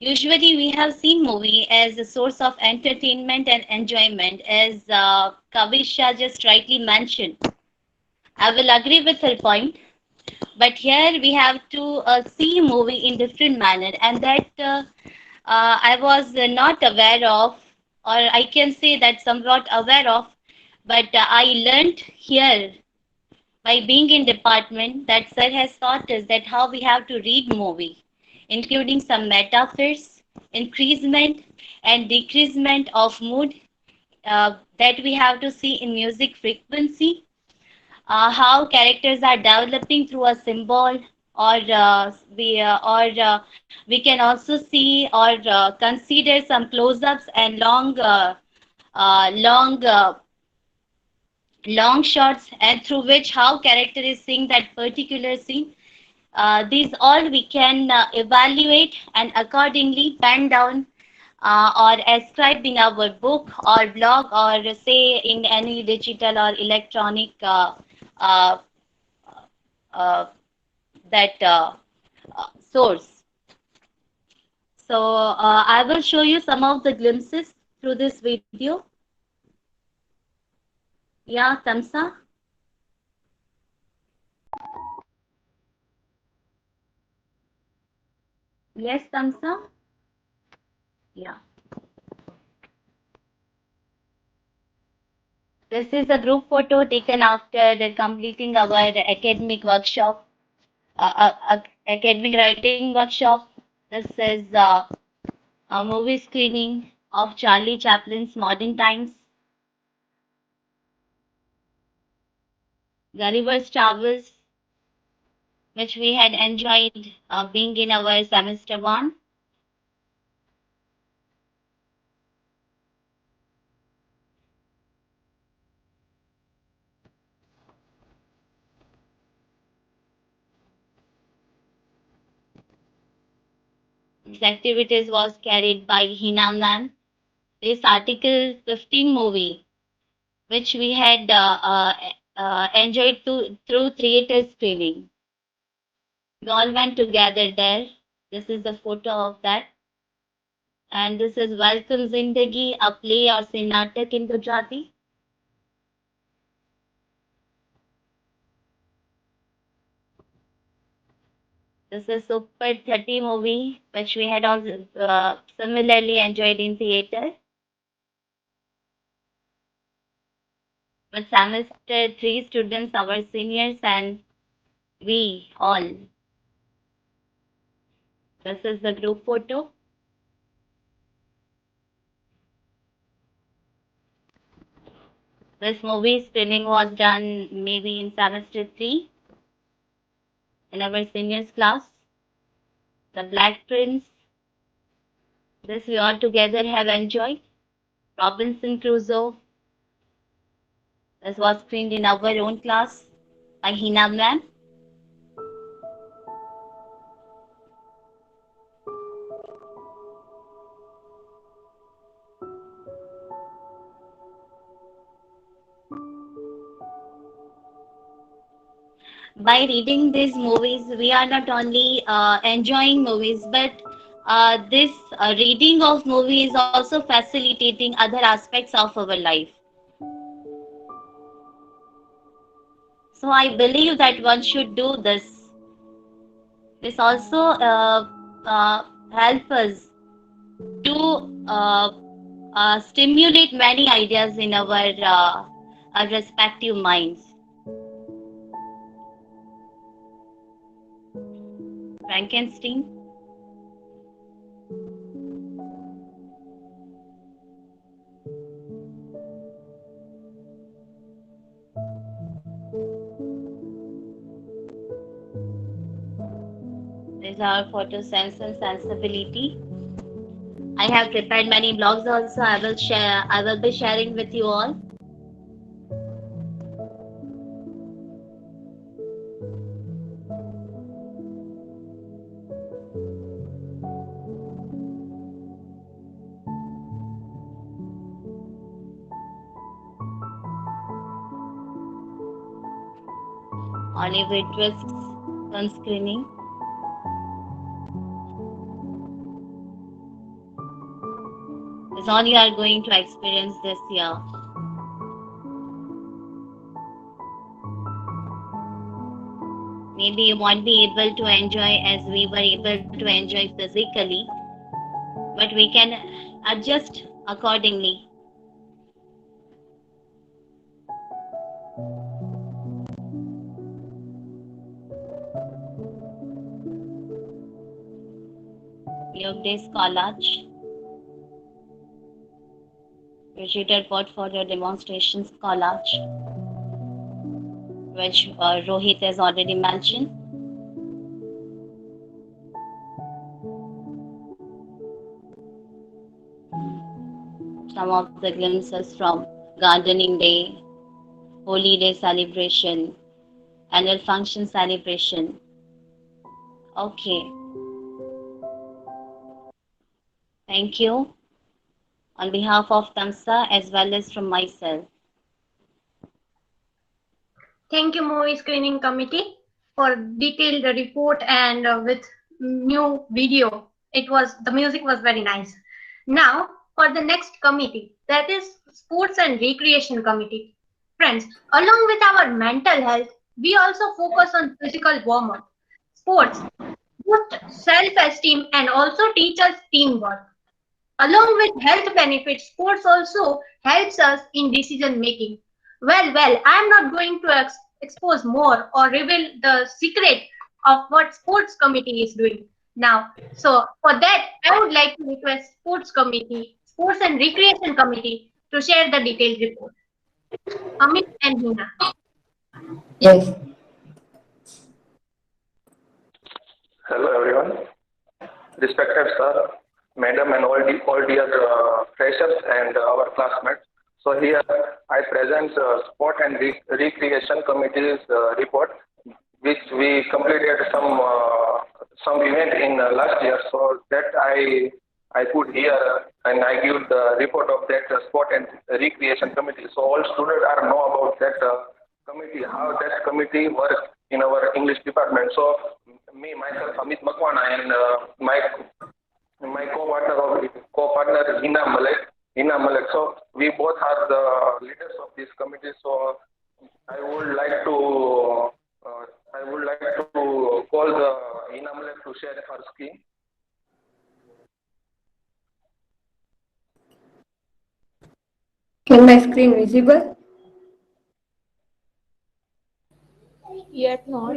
O: Usually we have seen movie as a source of entertainment and enjoyment, as Kavisha just rightly mentioned. I will agree with her point, but here we have to see movie in different manner, and that I was not aware of, or I can say that somewhat aware of, but I learned here by being in department that sir has taught us that how we have to read movie, including some metaphors, increasement and decreasement of mood that we have to see in music frequency, how characters are developing through a symbol, or we can also see or consider some close-ups and long shots, and through which how character is seeing that particular scene. These all we can evaluate and accordingly pen down or ascribe in our book or blog, or say in any digital or electronic uh, that source. So I will show you some of the glimpses through this video. Yeah, Tamsa. Yes, Tamsa. Yeah. This is a group photo taken after completing our academic workshop, academic writing workshop. This is a movie screening of Charlie Chaplin's Modern Times. Gulliver's Travels, which we had enjoyed being in our semester one. These activities was carried by Hina ma'am. This Article 15 movie, which we had enjoyed through theater screening. We all went together there. This is the photo of that. And this is Welcome Zindagi, a play or natak in Gujarati. This is Super 30 movie, which we had also similarly enjoyed in theater. But semester 3 students, our seniors, and we all. This is the group photo. This movie screening was done maybe in semester 3 in our seniors class. The Black Prince. This we all together have enjoyed. Robinson Crusoe. This was screened in our own class by Hina ma'am. By reading these movies, we are not only enjoying movies, but this reading of movie is also facilitating other aspects of our life. So I believe that one should do this. This also helps us to stimulate many ideas in our respective minds. Frankenstein. These are photo sense and sensibility. I have prepared many blogs also. I will be sharing with you all. Oliver Twist's film screening. This all you are going to experience this year. Maybe you won't be able to enjoy as we were able to enjoy physically, but we can adjust accordingly. York Days College. Digital portfolio demonstrations collage, which Rohit has already mentioned. Some of the glimpses from gardening day, holy day celebration, annual function celebration. Okay. Thank you on behalf of Tamsa as well as from myself.
B: Thank you, Movie Screening Committee, for detailed report and with new video. The music was very nice. Now, for the next committee, that is Sports and Recreation Committee. Friends, along with our mental health, we also focus on physical warm-up. Sports boost self-esteem and also teach us teamwork. Along with health benefits, sports also helps us in decision making. Well, I'm not going to expose more or reveal the secret of what sports committee is doing. Now, so for that, I would like to request Sports Committee, Sports and Recreation Committee to share the detailed report. Amit and Hina.
Q: Yes.
R: Hello everyone, respected sir, madam and all dear freshers and our classmates. So here I present Sport and Recreation Committee's report, which we completed some event in last year. So that I put here and I give the report of that Sport and Recreation Committee. So all students are know about that committee, how that committee works in our English department. So me myself Amit Makwana and my co-partner Hina Malek. So we both are the leaders of this committee. So I would like to call the Hina Malek to share her screen.
Q: Can my screen visible?
E: Yet not.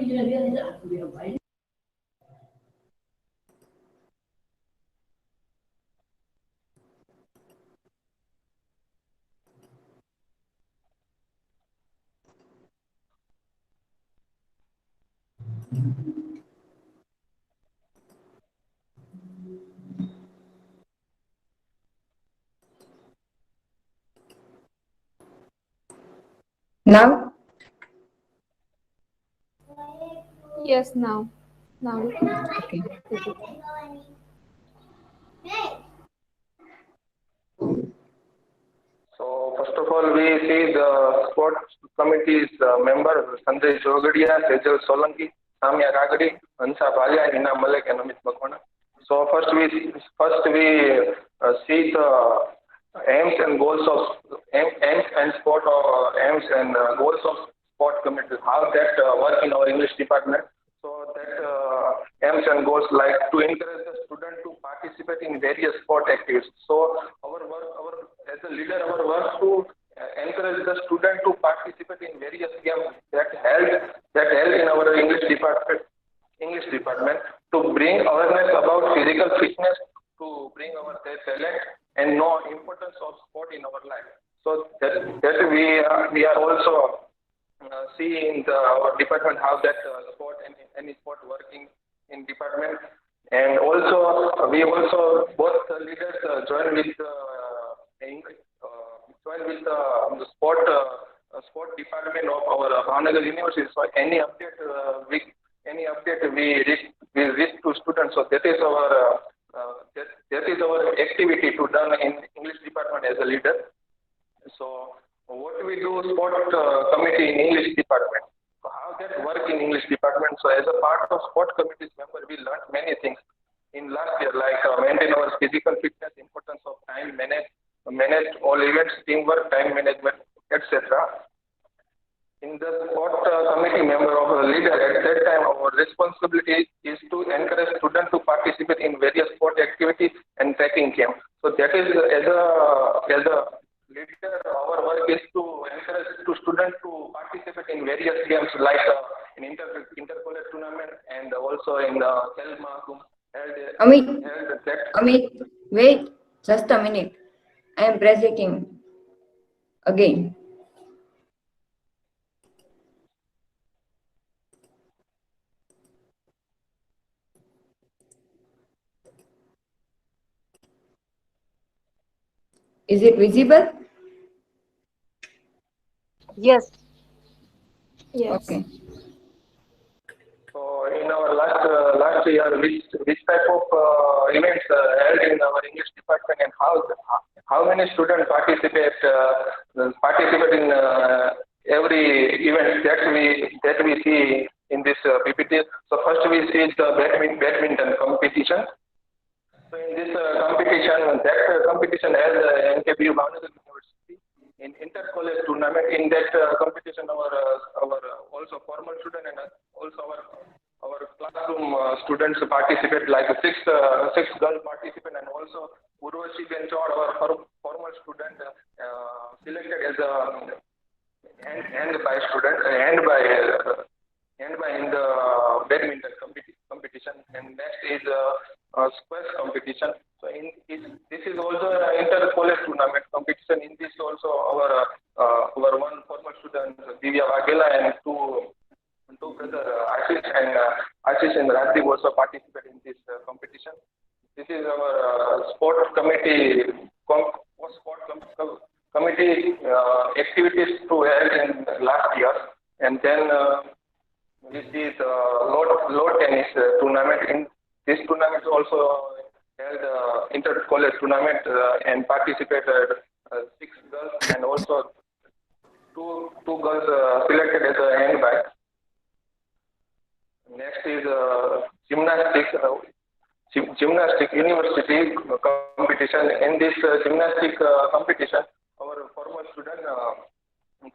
Q: Now?
E: Yes, now. Now.
Q: Okay.
R: So first of all, we see the sports committee's member Sanjay Jogadia, Sejal Solanki, Samya Kagadi, Ansa Bhalia, Hina Malek, and Amit Makwana. So first we see the aims and goals of aims and sport aims and goals of sport committee. How that work in our English department. So that aims and goals like to encourage the student to participate in various sport activities. So as a leader, our work to encourage the student to participate in various games that held in our English department to bring awareness about physical fitness, to bring their talent and know importance of sport in our life. So that we are also see in our department how that sport and any sport working in department. And also we also both leaders join with the sport department of our Bhavnagar University. So any update we reach to students. So that is our activity to done in English department as a leader. So what we do sport committee in English department. So how that work in English department. So as a part of sport committee's member, we learned many things in last year, like maintain our physical fitness, importance of time, manage all events, teamwork, time management, etc. In the sport committee member of a leader, at that time our responsibility is to encourage students to participate in various sport activities and tracking camp. So that is as a leader, our work is to encourage students to participate in various games like in intercollege tournament and also in the Selma.
Q: Amit, wait, just a minute. I am presenting again. Is it visible?
M: Yes.
E: Yes.
Q: Okay.
R: So in our last year, which type of events held in our English department and how many students participate in every event that we see in this PPT. So first we see the badminton competition. So in this competition has MKBU Bhavnagar University in inter-college tournament. In that competition, our also formal student and also our classroom students participate, like six girls participate, and also Urvashi Benchor, our formal student, selected as a hand by in the badminton competition. And next is squash competition. So this is also an inter-college tournament competition. In this also our one former student Divya Vagela and two brother Ashish and Radhi also participate in this competition. This is our sport committee committee activities to held in last year, and then this is load tennis tournament. In this tournament also held inter-college tournament and participated 6 girls and also two girls selected as a handbag. Next is gymnastic university competition. In this gymnastic competition, our former student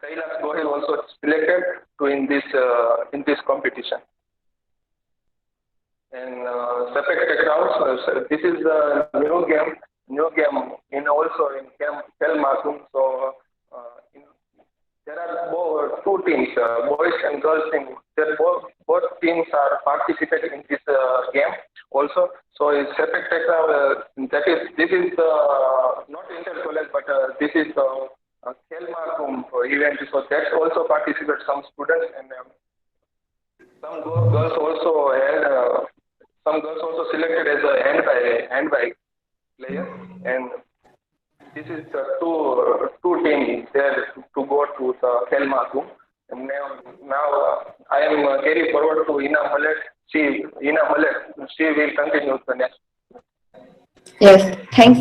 R: Kailash Gohil also selected to in this competition. And Sepek Takraw, this is the new game in also in Kel Masum. So there are two teams, boys and girls team. Both teams are participating in this game also. So in Sepek Takraw, this is not inter-college, but this is Kel Masum event. So that's also participate some students, and some girls also had some girls also selected as a handbag player, and this is the two teams there to go to the Kelmaku. And now I am carry forward to Ina Mallet. She will continue the next.
Q: Yes, thanks,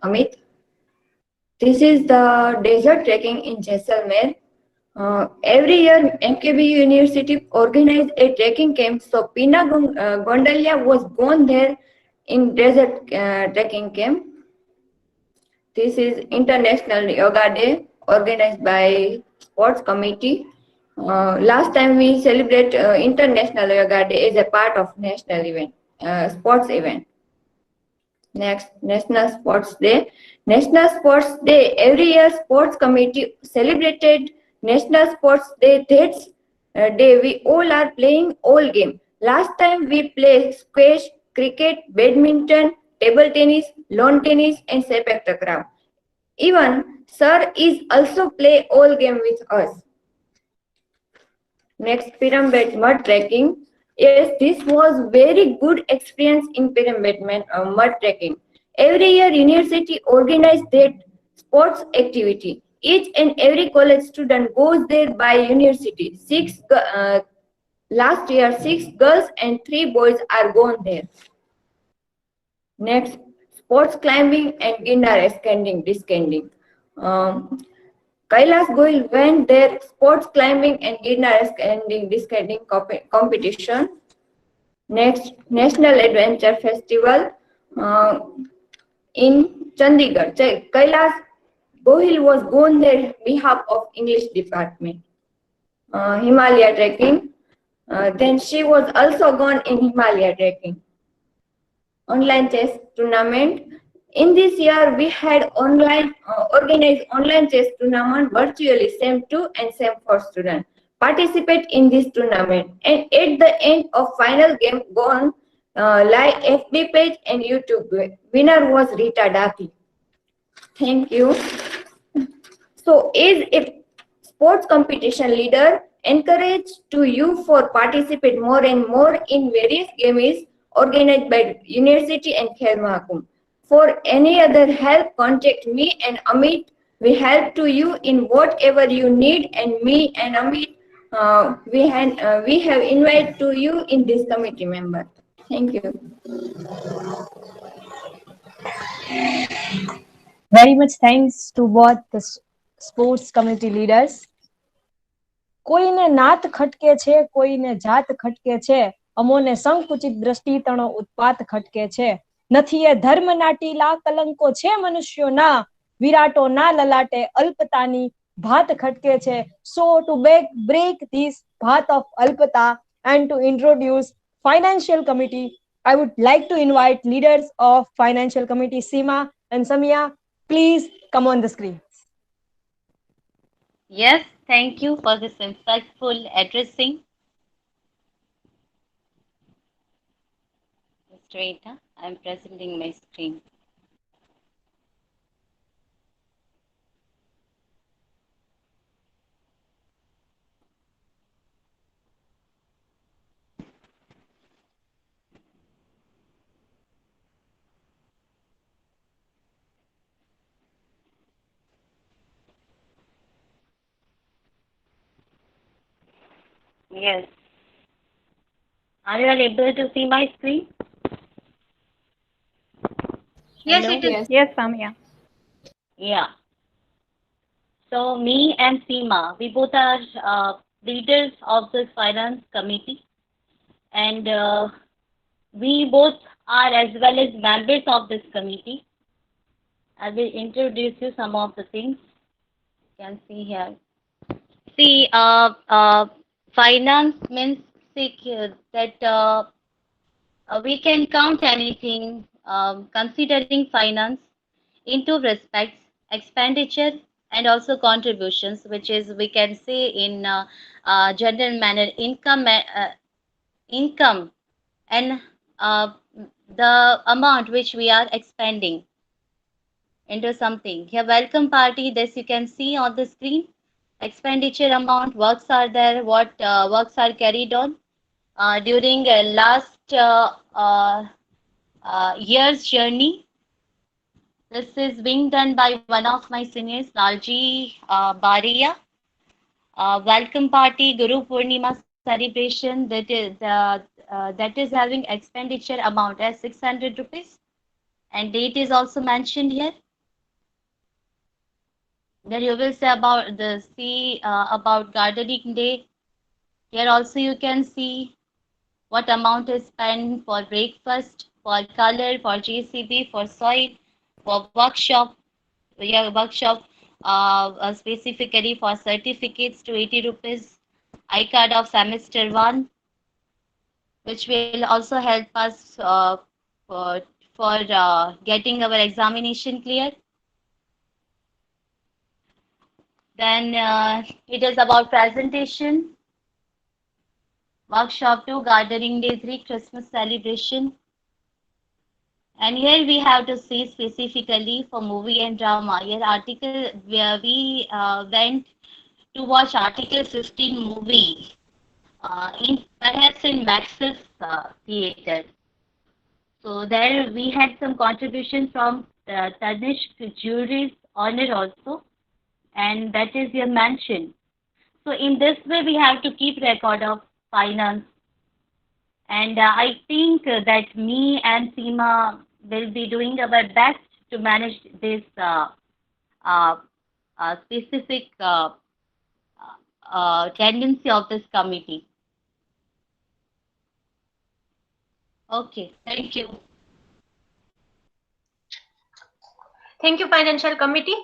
Q: Amit. This is the desert trekking in Jaisalmer. Every year, MKBU University organized a trekking camp. So Pina Gondalia was gone there in desert trekking camp. This is International Yoga Day organized by Sports Committee. Last time we celebrate International Yoga Day as a part of national event, sports event. Next, National Sports Day. National Sports Day. Every year, Sports Committee celebrated National Sports Day. That's day we all are playing all game. Last time we played squash, cricket, badminton, table tennis, lawn tennis, and sepak takraw. Even Sir is also play all game with us. Next, pyramid mud trekking. Yes, this was very good experience in pyramid mud trekking. Every year, university organized that sports activity. Each and every college student goes there by university. Last year, 6 girls and 3 boys are gone there. Next, sports climbing and Ginnar descending. Kailash Goyal went there sports climbing and Ginnar descending competition. Next, National Adventure Festival in Chandigarh. Kailash Goyal was gone there behalf of English department. Himalaya trekking. Then she was also gone in Himalaya trekking. Online chess tournament. In this year, we had organized online chess tournament virtually, same 2 and same 4 students participate in this tournament. And at the end of final game, gone live FB page and YouTube. Winner was Rita Daki. Thank you. So, as a sports competition leader, encourage to you for participate more and more in various games organized by University and Khel Mahakumbh. For any other help, contact me and Amit. We help to you in whatever you need, and me and Amit, we have invited to you in this committee member. Thank you.
C: Very much thanks to both the sports committee leaders. કોઈને નાત ખટકે છે, કોઈને જાત ખટકે છે, અમોને સંકુચિત દ્રષ્ટિ તણો ઉત્પાત ખટકે છે. નથી એ ધર્મ નાટીલા કલંકો છે મનુષ્યો ના, વિરાટો ના લલાટે અલ્પતાની ભાત ખટકે છે. So to break this path of alpata and to introduce financial committee, I would like to invite leaders of financial committee Seema and Samia. Please come on the screen.
O: Yes, thank you for this insightful addressing, Mr. wait. I'm presenting my screen. Yes. Are you all able to see my screen?
B: Yes,
O: Hello?
B: it is.
H: Yes, Samya.
O: Yeah. So me and Seema, we both are leaders of the finance committee, and we both are as well as members of this committee. I will introduce you some of the things you can see here. See, finance means that we can count anything, considering finance into respects, expenditure, and also contributions, which is we can say in general manner income and uh, the amount which we are expending into something. Here, welcome party, this you can see on the screen. Expenditure amount, works are there, what works are carried on during last year's journey. This is being done by one of my seniors, Lalji Baria. Welcome party, Guru Purnima celebration that is having expenditure amount as 600 rupees, and date is also mentioned here. Then you will say about the about gardening day. Here also you can see what amount is spent for breakfast, for color, for JCB, for soil, for workshop. Yeah, workshop specifically for certificates to 80 rupees, iCard of semester 1, which will also help us for, for getting our examination clear. Then it is about presentation, workshop 2, gardening day 3, Christmas celebration. And here we have to see specifically for movie and drama. Here article where we went to watch Article 15 movie in perhaps in Max's theater. So there we had some contribution from Tanishq Jury's honor also, and that is your mention. So in this way we have to keep record of finance, and I think that me and Seema will be doing our best to manage this uh, specific tendency of this committee. Okay, thank you.
B: Thank you, Financial Committee.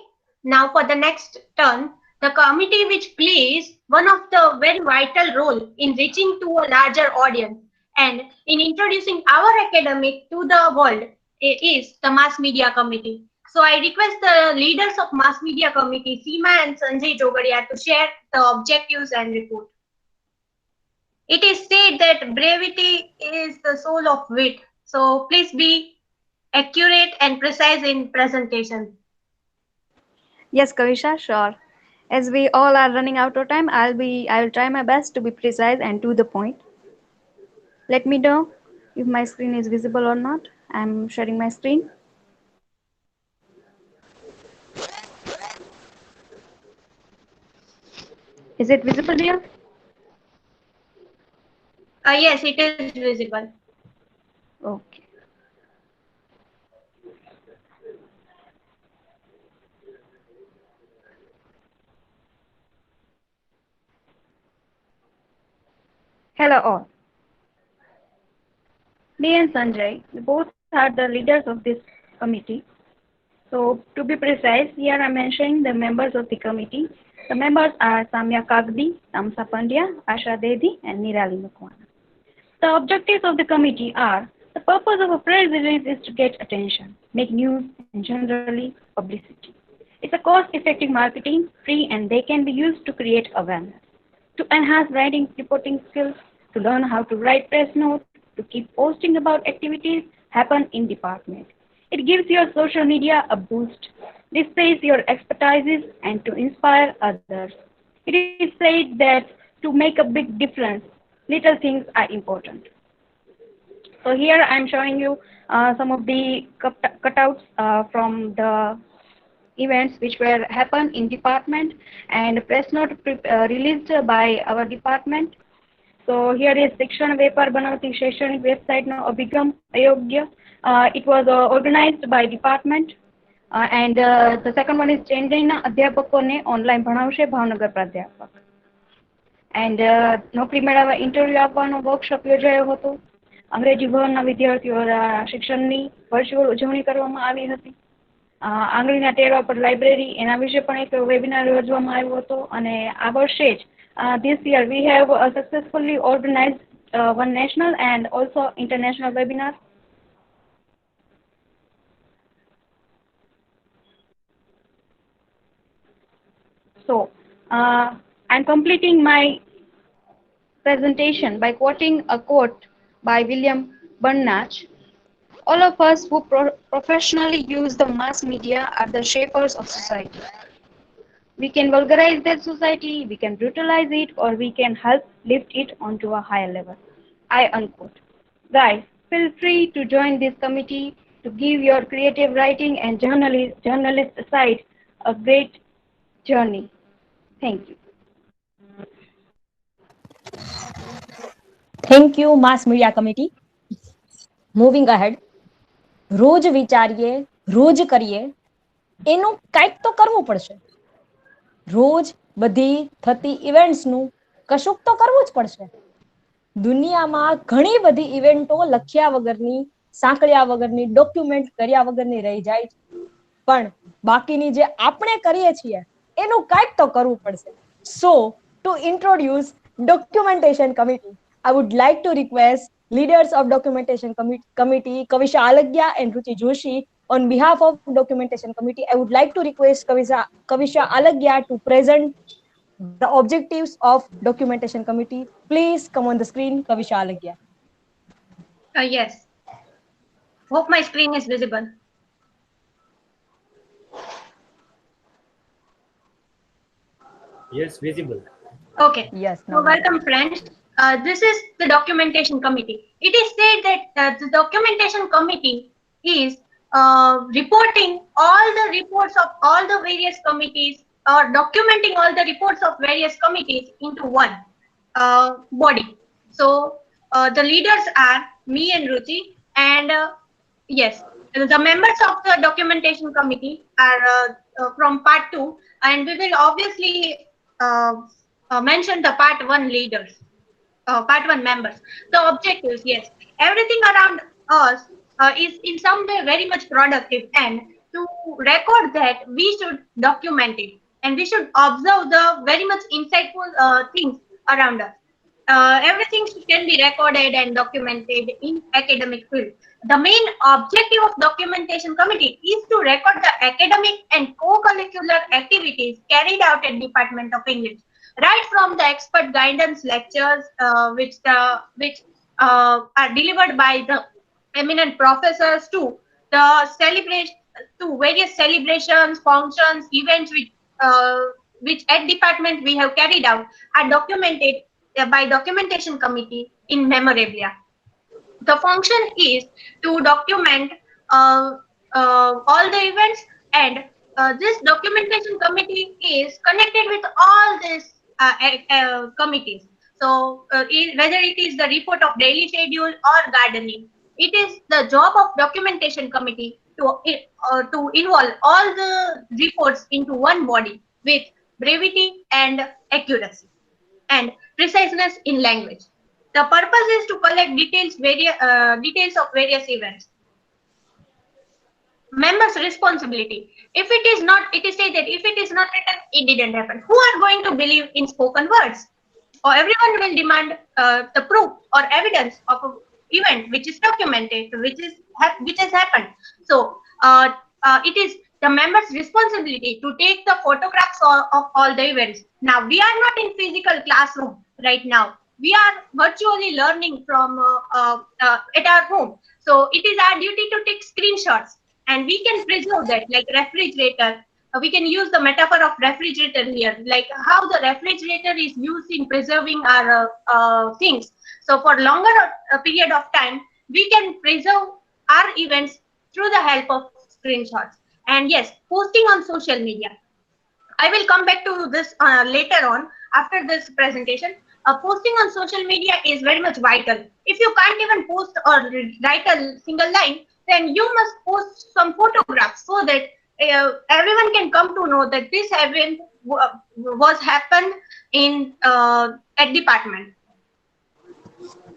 B: Now for the next turn, the committee which plays one of the very vital role in reaching to a larger audience and in introducing our academic to the world is the Mass Media Committee. So I request the leaders of Mass Media Committee, Seema and Sanjay Jogadia, to share the objectives and report. It is said that brevity is the soul of wit. So please be accurate and precise in presentation.
H: Yes, Kavisha, sure. As we all are running out of time, I will try my best to be precise and to the point. Let me know if my screen is visible or not. I'm sharing my screen. Is it visible here?
B: Yes, it is visible.
H: Okay. Hello all. Me and Sanjay, we both are the leaders of this committee. So to be precise, here I'm mentioning the members of the committee. The members are Samya Kagdi, Tamsa Pandya, Asha Dedi, and Nirali Mukwana. The objectives of the committee are: the purpose of a press release is to get attention, make news, and generally publicity. It's a cost-effective marketing, free, and they can be used to create awareness, to enhance writing reporting skills, to learn how to write press notes, to keep posting about activities,
S: happen in department. It gives your social media a boost, displays your expertise, and to inspire others. It is said that to make a big difference, little things are important. So here I am showing you some of the cutouts from the events which were happened in department and press note released by our department. So here is शिक्षण व्यापार बनावती शैक्षणिक website નો અભિગમ અયોગ્ય. It was organized by department and the second one is ચેન્નઈના અધ્યાપકોને online ભણાવશે ભાવનગર પ્રાધ્યાપક. And નોકરી મેળવવા ઇન્ટરવ્યુ આપવાનો વર્કશોપ યોજાયો હતો. અંગ્રેજી ભવનના વિદ્યાર્થીઓ શિક્ષણની વર્ચ્યુઅલ ઉજવણી કરવામાં આવી હતી. આંગળીના ટેરવા પર લાઇબ્રેરી એના વિશે પણ એક વેબિનાર યોજવામાં આવ્યો હતો અને આ વર્ષે જ this year we have successfully organized one national and also international webinar. So I'm completing my presentation by quoting a quote by William Burnach. All of us who professionally use the mass media are the shapers of society. We can vulgarize that society, we can brutalize it, or we can help lift it onto a higher level. I unquote. Guys, feel free to join this committee to give your creative writing and journalist side a great journey. Thank you.
C: Thank you, Mass Media Committee. Moving ahead. રોજ વિચારીએ, રોજ કરીએ, એનું કંઈક તો કરવું પડશે. રોજ બધી થતી ઇવેન્ટ્સનું કશુંક તો કરવું જ પડશે. દુનિયામાં ઘણી બધી ઇવેન્ટો લખ્યા વગરની, સાંકળ્યા વગરની, ડોક્યુમેન્ટ કર્યા વગરની રહી જાય છે. પણ બાકીની જે આપણે કરીએ છીએ એનું કંઈક તો કરવું પડશે. So, to introduce documentation committee, I would like to request leaders of documentation committee, Kavisha Alagya and Ruchi Joshi. On behalf of documentation committee, I would like to request Kavisha Alagya to present the objectives of documentation committee. Please come on the screen, Kavisha Alagya.
B: Yes. Hope my screen is visible.
J: Yes, visible.
B: Okay.
C: Yes.
B: So welcome, friends. This is the documentation committee. It is said that the documentation committee is reporting all the reports of all the various committees or documenting all the reports of various committees into one body. So the leaders are me and Ruchi, and yes, the members of the documentation committee are from part 2, and we will obviously mention the part 1 leaders. Part 1 members. The objectives, yes. Everything around us is in some way very much productive, and to record that, we should document it and we should observe the very much insightful things around us. Everything can be recorded and documented in academic field. The main objective of documentation committee is to record the academic and co-curricular activities carried out at Department of English. Right from the expert guidance lectures, which are delivered by the eminent professors, to the celebration, to various celebrations, functions, events which at department we have carried out, are documented by documentation committee in memorabilia. The function is to document all the events, and this documentation committee is connected with all these committees. So whether it is the report of daily schedule or gardening, it is the job of documentation committee to involve all the reports into one body with brevity and accuracy and preciseness in language. The purpose is to collect details of various events. Members' responsibility. If it is not, it is said that if it is not written, it didn't happen. Who are going to believe in spoken words? Or everyone will demand the proof or evidence of an event which is documented, which has happened. So it is the members' responsibility to take the photographs of all the events. Now, we are not in physical classroom right now. We are virtually learning from at our home. So it is our duty to take screenshots, and we can preserve that, like refrigerator. We can use the metaphor of refrigerator here, like how the refrigerator is used in preserving our things. So for longer period of time, we can preserve our events through the help of screenshots. And yes, posting on social media. I will come back to this later on after this presentation. Posting on social media is very much vital. If you can't even post or write a single line, then you must post some photographs so that everyone can come to know that this event was happened in at department.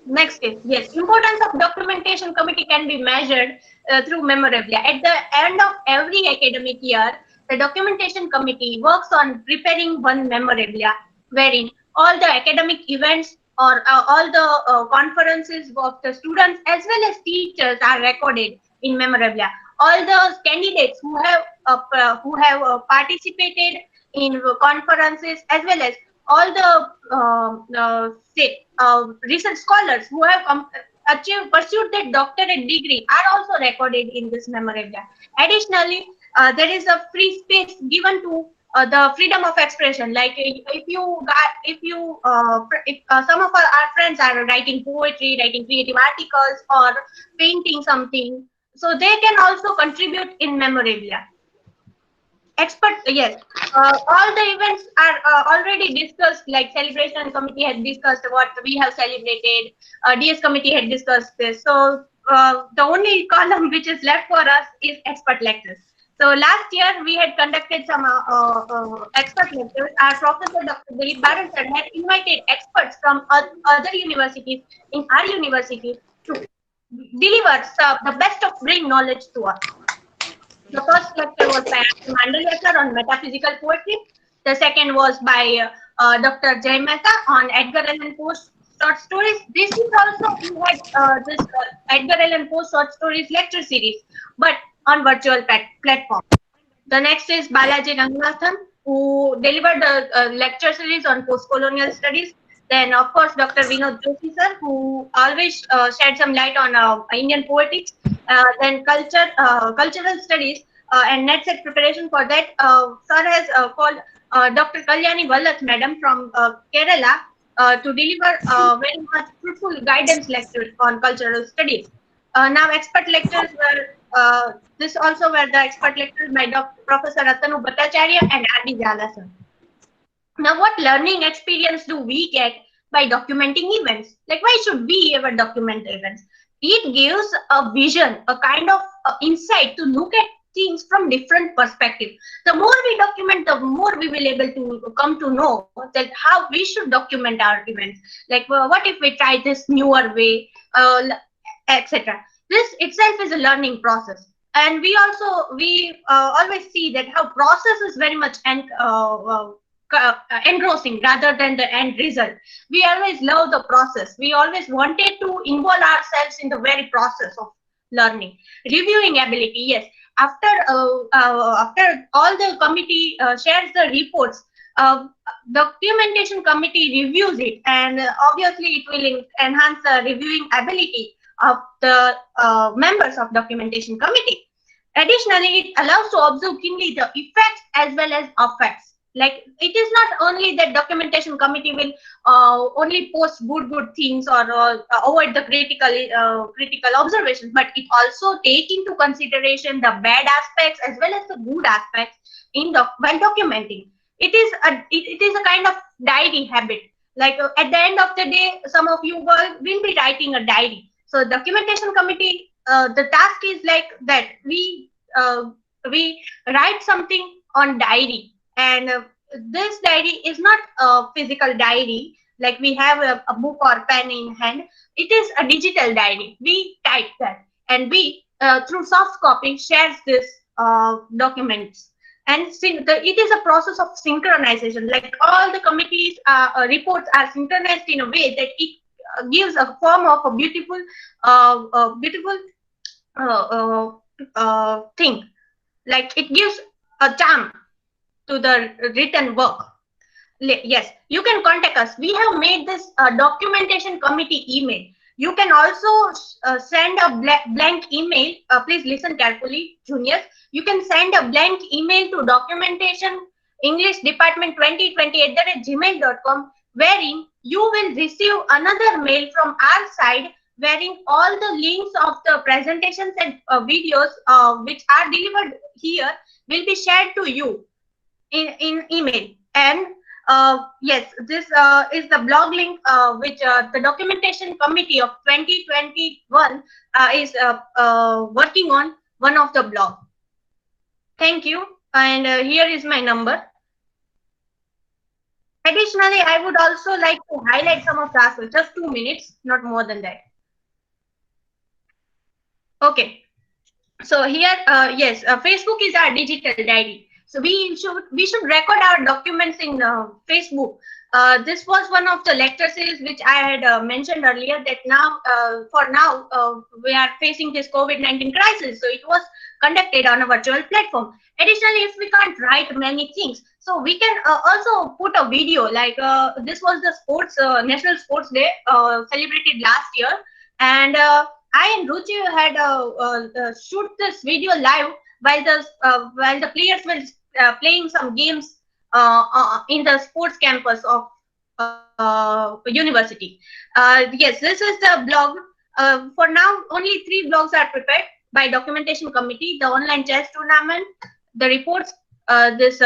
B: Next is, yes, importance of documentation committee can be measured through memorabilia. At the end of every academic year, the documentation committee works on preparing one memorabilia, wherein all the academic events or all the conferences of the students as well as teachers are recorded in memorabilia. All the candidates who have participated in conferences as well as all the research scholars who have pursued their doctorate degree are also recorded in this memorabilia. Additionally, there is a free space given to the freedom of expression. Like if some of our friends are writing poetry, writing creative articles, or painting something, so they can also contribute in memorabilia. Expert, yes. All the events are already discussed, like celebration committee had discussed what we have celebrated, DS committee had discussed this. So the only column which is left for us is expert lectures. So last year we had conducted some expert lectures. Our professor Dr. Dilip Baran sir had invited experts from other universities in our university to deliver the best of bring knowledge to us. The first lecture was by Mandal sir on metaphysical poetry. The second was by Dr. Jay Mehta on Edgar Allan Poe's short stories. This is also we had this Edgar Allan Poe short stories lecture series, but on virtual platform. The next is Balaji Ranganathan, who delivered the lecture series on post-colonial studies. Then, of course, Dr. Vinod Joshi sir, who always shed some light on Indian poetics. Then cultural studies and net set preparation for that. Sir has called Dr. Kalyani Vallath madam from Kerala to deliver very much fruitful guidance lectures on cultural studies. Now, expert lectures were this also were the expert lectures by Professor Ratanu Bhattacharya and R.D. Jala sir. Now, what learning experience do we get by documenting events? Like, why should we ever document events? It gives a vision, a kind of insight to look at things from different perspective. The more we document, the more we will able to come to know that how we should document our events. Like, well, what if we try this newer way, etc. This itself is a learning process. And we always see that how process is very much engrossing rather than the end result. We always love the process. We always wanted to involve ourselves in the very process of learning. Reviewing ability, yes. After all the committee shares the reports, documentation committee reviews it, and obviously it will enhance the reviewing ability of the members of documentation committee. Additionally, it allows to observe keenly the effects as well as effects. Like, it is not only that documentation committee will only post good things or avoid the critical observations, but it also take into consideration the bad aspects as well as the good aspects while documenting. It is a kind of diary habit. Like at the end of the day, some of you will be writing a diary. So documentation committee, the task is like that. We write something on diary, and this diary is not a physical diary like we have a book or pen in hand. It is a digital diary. We type that, and we through soft copy shares this documents. And it is a process of synchronization. Like all the committees reports are synchronized in a way that it gives a form of a beautiful thing. Like it gives a charm to the written work. Yes, you can contact us. We have made this documentation committee email. You can also send a blank email. Please listen carefully, juniors. You can send a blank email to documentation English Department 2020@gmail.com, wherein you will receive another mail from our side, wherein all the links of the presentations and videos which are delivered here will be shared to you in email. And yes, this is the blog link which the documentation committee of 2021 is working on one of the blog. Thank you. And here is my number. Additionally, I would also like to highlight some of the aspects, just 2 minutes, not more than that. Okay. So here, yes, Facebook is our digital diary. So we should record our documents in Facebook. This was one of the lecture series which I had mentioned earlier, that now for now we are facing this COVID-19 crisis. So it was conducted on a virtual platform. Additionally, if we can't write many things, so we can also put a video, like this was the sports National Sports Day celebrated last year, and I and Ruchi had shoot this video live while the players were playing some games in the sports campus of university. Yes, this is the blog. For now, only 3 blogs are prepared by documentation committee: the online chess tournament, the reports, this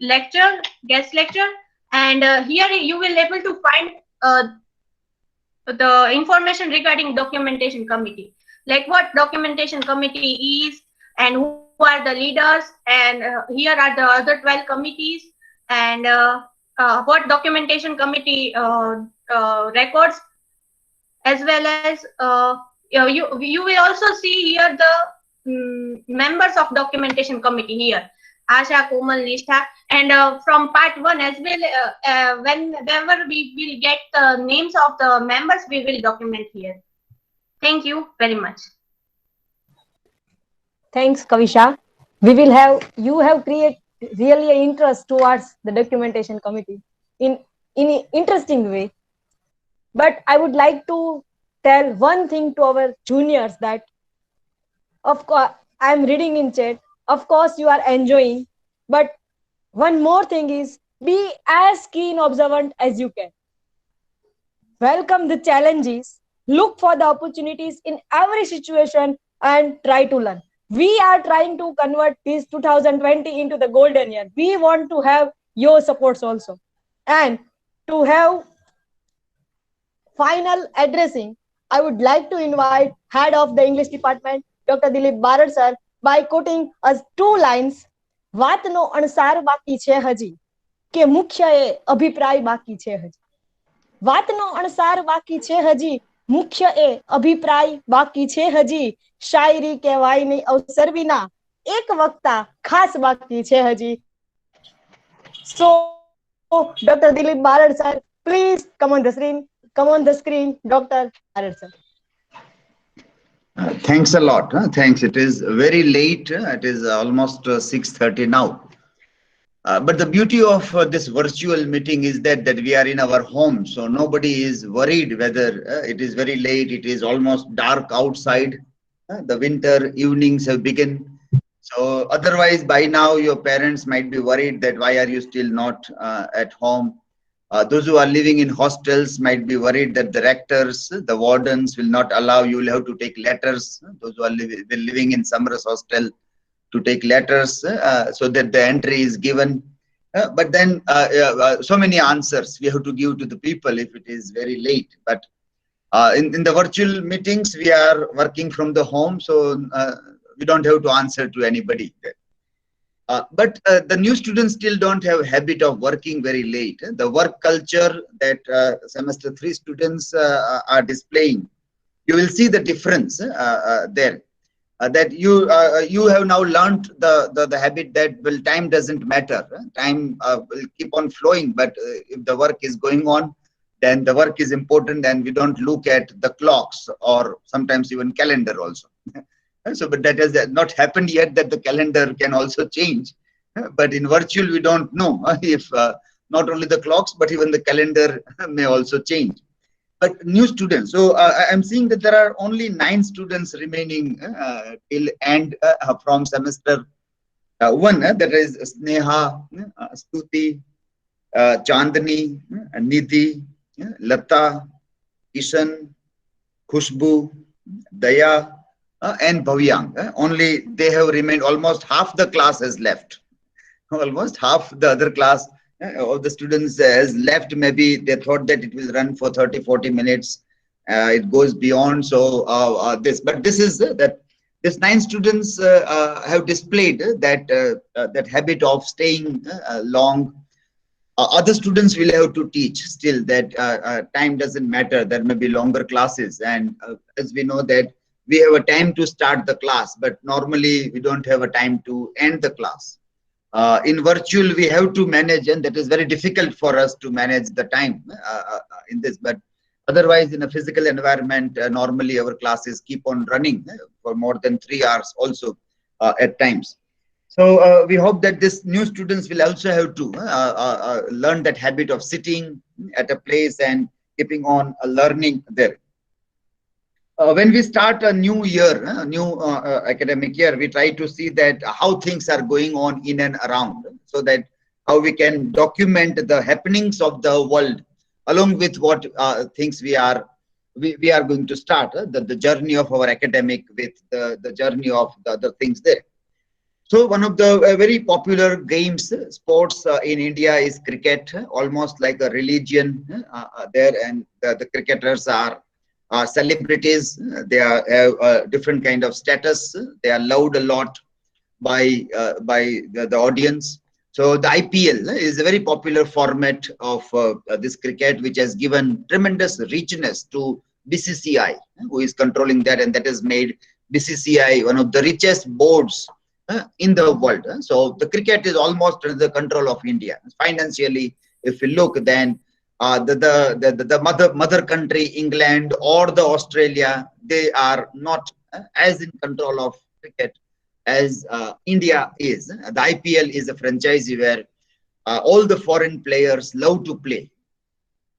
B: lecture, guest lecture, and here you will able to find the information regarding documentation committee, like what documentation committee is and who are the leaders, and here are the other 12 committees, and what documentation committee records, as well as you will also see here the members of documentation committee here: Asha, Komal, Nishtha, and from part 1 as well, whenever we will get the names of the members, we will document here. Thank you very much.
C: Thanks, Kavisha. You have created really an interest towards the documentation committee in interesting way. But I would like to tell one thing to our juniors, that of course I'm reading in chat. Of course you are enjoying, but one more thing is, be as keen observant as you can. Welcome the challenges, look for the opportunities in every situation, and try to learn. We are trying to convert this 2020 into the golden year. We want to have your supports also. And to have final addressing, I would like to invite head of the English department, Dr. Dilip Barar sir, by quoting us 2 lines. વાતનો અણસાર બાકી છે હજી, કે મુખ્ય એ અભિપ્રાય બાકી છે હજી. વાતનો અણસાર બાકી છે હજી, મુખ્ય એ અભિપ્રાય બાકી છે હજી. શાયરી કહેવાય નહીં અવસર વિના, એક વક્તા ખાસ બાકી છે હજી. So, Dr. Dilip Barar sir, please come on the screen, Dr. Barar sir.
A: Thanks a lot. Thanks. It is very late. It is almost 6:30 now. But the beauty of this virtual meeting is that we are in our home, so nobody is worried whether it is very late, it is almost dark outside. The winter evenings have begun. So otherwise, by now, your parents might be worried that why are you still not at home? Those who are living in hostels might be worried that the rectors, the wardens will not allow you. Will have to take letters. Those who are living in Samras hostel, to take letters so that the entry is given. But then so many answers we have to give to the people if it is very late. But in the virtual meetings, we are working from the home, so we don't have to answer to anybody. But the new students still don't have habit of working very late. The work culture that semester 3 students are displaying, you will see the difference there. That you have now learned the habit that, well, time doesn't matter. Time will keep on flowing, but if the work is going on, then the work is important, and we don't look at the clocks or sometimes even calendar also. So, but that has not happened yet, that the calendar can also change. But in virtual, we don't know if not only the clocks, but even the calendar may also change. but new students. So I'm seeing that there are only 9 students remaining till end from semester 1. That is Sneha, Stuti, Chandani, Nidhi, Lata, Ishan, Khushbu, Daya, and Bhavyang. Only they have remained. Almost half the class has left. Almost half the other class of the students has left. Maybe they thought that it will run for 30-40 minutes. It goes beyond. So but this is that these 9 students have displayed that habit of staying long. Other students will have to teach still, that time doesn't matter. There may be longer classes, and as we know that we have a time to start the class, but normally we don't have a time to end the class. In virtual, we have to manage, and that is very difficult for us to manage the time in this. But otherwise, in a physical environment, normally our classes keep on running for more than 3 hours also at times. So we hope that this new students will also have to learn that habit of sitting at a place and keeping on learning there. When we start a new year, new academic year, we try to see that how things are going on in and around, so that how we can document the happenings of the world along with what things we are going to start, the journey of our academic with the journey of the other things there. So one of the very popular games, sports in India is cricket, almost like a religion there, and the cricketers are celebrities. They have a different kind of status. They are loved a lot by the audience. So the IPL is a very popular format of this cricket, which has given tremendous richness to BCCI, who is controlling that, and that has made BCCI one of the richest boards in the world. So the cricket is almost under the control of India. Financially, if you look, then the mother country, England or the Australia, they are not as in control of cricket as India is. The IPL is a franchise where all the foreign players love to play.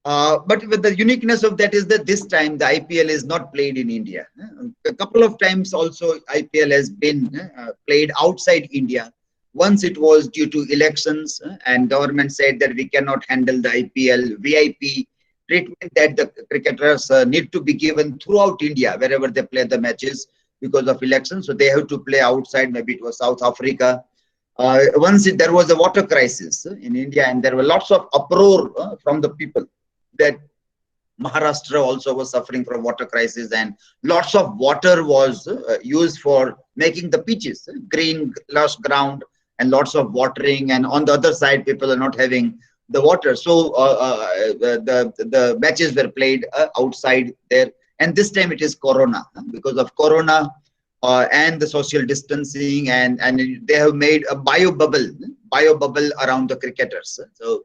A: But with the uniqueness of that is that this time the IPL is not played in India. A couple of times also IPL has been played outside India. Once it was due to elections, and government said that we cannot handle the IPL VIP treatment that the cricketers need to be given throughout India wherever they play the matches because of elections. So they have to play outside. Maybe it was South Africa. Once there was a water crisis in India, and there were lots of uproar from the people that Maharashtra also was suffering from water crisis, and lots of water was used for making the pitches, green lush ground, and lots of watering. And on the other side, people are not having the water. So the matches were played outside there. And this time it is Corona. Because of Corona and the social distancing, and they have made a bio bubble around the cricketers. So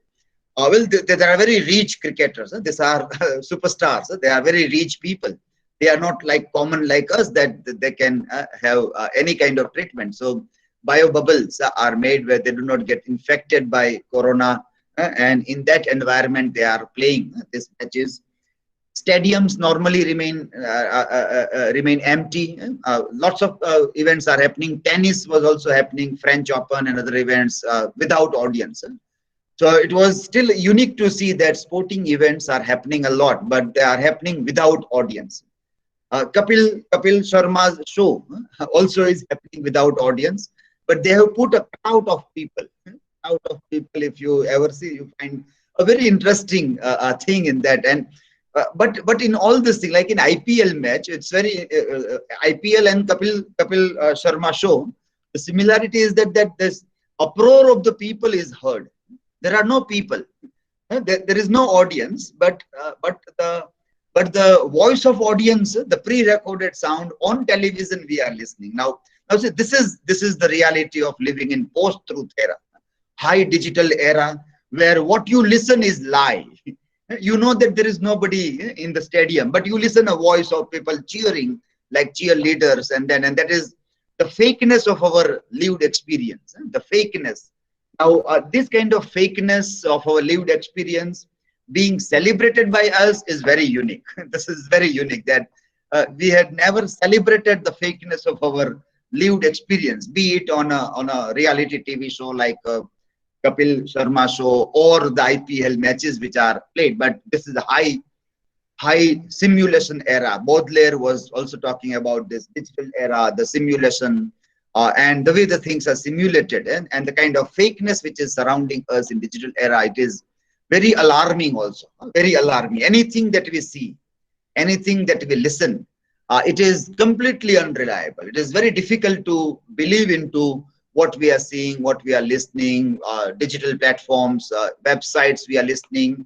A: well, there are very rich cricketers. These are superstars. They are very rich people. They are not like common like us, that they can have any kind of treatment. So bio bubbles are made where they do not get infected by Corona, and in that environment they are playing these matches. Stadiums normally remain empty. Lots of events are happening. Tennis was also happening, French Open and other events without audience. So it was still unique to see that sporting events are happening a lot, but they are happening without audience. Kapil Sharma's show also is happening without audience, but they have put a crowd of people. If you ever see, you find a very interesting thing in that. And but in all this thing, like in IPL match, it's very IPL and Kapil Sharma show. The similarity is that this uproar of the people is heard. There are no people. There is no audience, but the voice of audience, the pre-recorded sound on television, we are listening now. See, this is the reality of living in post-truth era, high digital era, where what you listen is live. You know that there is nobody in the stadium, but you listen a voice of people cheering like cheerleaders, and that is the fakeness of our lived experience. The fakeness. Now, this kind of fakeness of our lived experience, being celebrated by us is very unique. This is very unique that we had never celebrated the fakeness of our lived experience, be it on a reality TV show like Kapil Sharma show or the IPL matches which are played. But this is a high simulation era. Baudelaire was also talking about this digital era, the simulation, and the way the things are simulated, and the kind of fakeness which is surrounding us in digital era. It is very alarming also, very alarming. Anything that we see, anything that we listen, it is completely unreliable. It is very difficult to believe into what we are seeing, what we are listening, digital platforms, websites we are listening,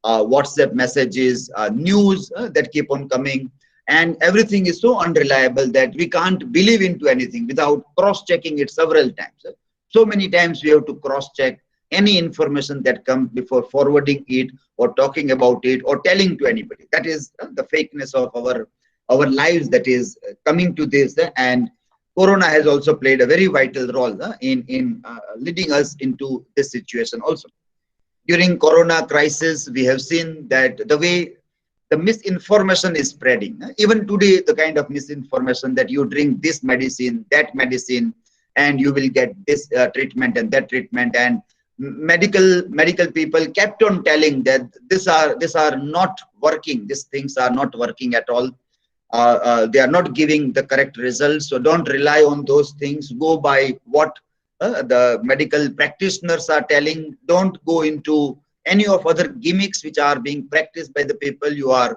A: WhatsApp messages, news that keep on coming, and everything is so unreliable that we can't believe into anything without cross-checking it several times. So many times we have to cross-check any information that comes before forwarding it or talking about it or telling to anybody. That is the fakeness of our lives that is coming to this, and Corona has also played a very vital role in leading us into this situation also. During Corona crisis, we have seen that the way the misinformation is spreading. Even today, the kind of misinformation that you drink this medicine, that medicine, and you will get this treatment and that treatment, and medical people kept on telling that these are not working. These things are not working at all. They are not giving the correct results. So don't rely on those things. Go by what the medical practitioners are telling. Don't go into any of other gimmicks which are being practiced by the people. You are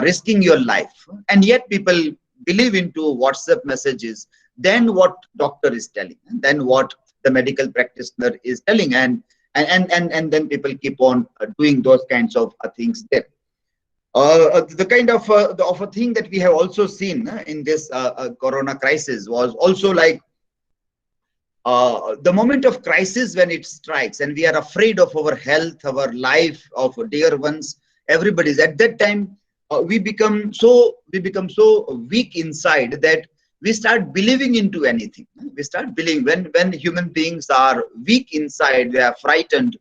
A: risking your life, and yet people believe into WhatsApp messages than what doctor is telling, and then what the medical practitioner is telling, and then people keep on doing those kinds of things there. The kind of a thing that we have also seen in this Corona crisis was also like the moment of crisis when it strikes and we are afraid of our health, our life, of dear ones, everybody's at that time. We become so weak inside that we start believing into anything. We start believing when human beings are weak inside, they are frightened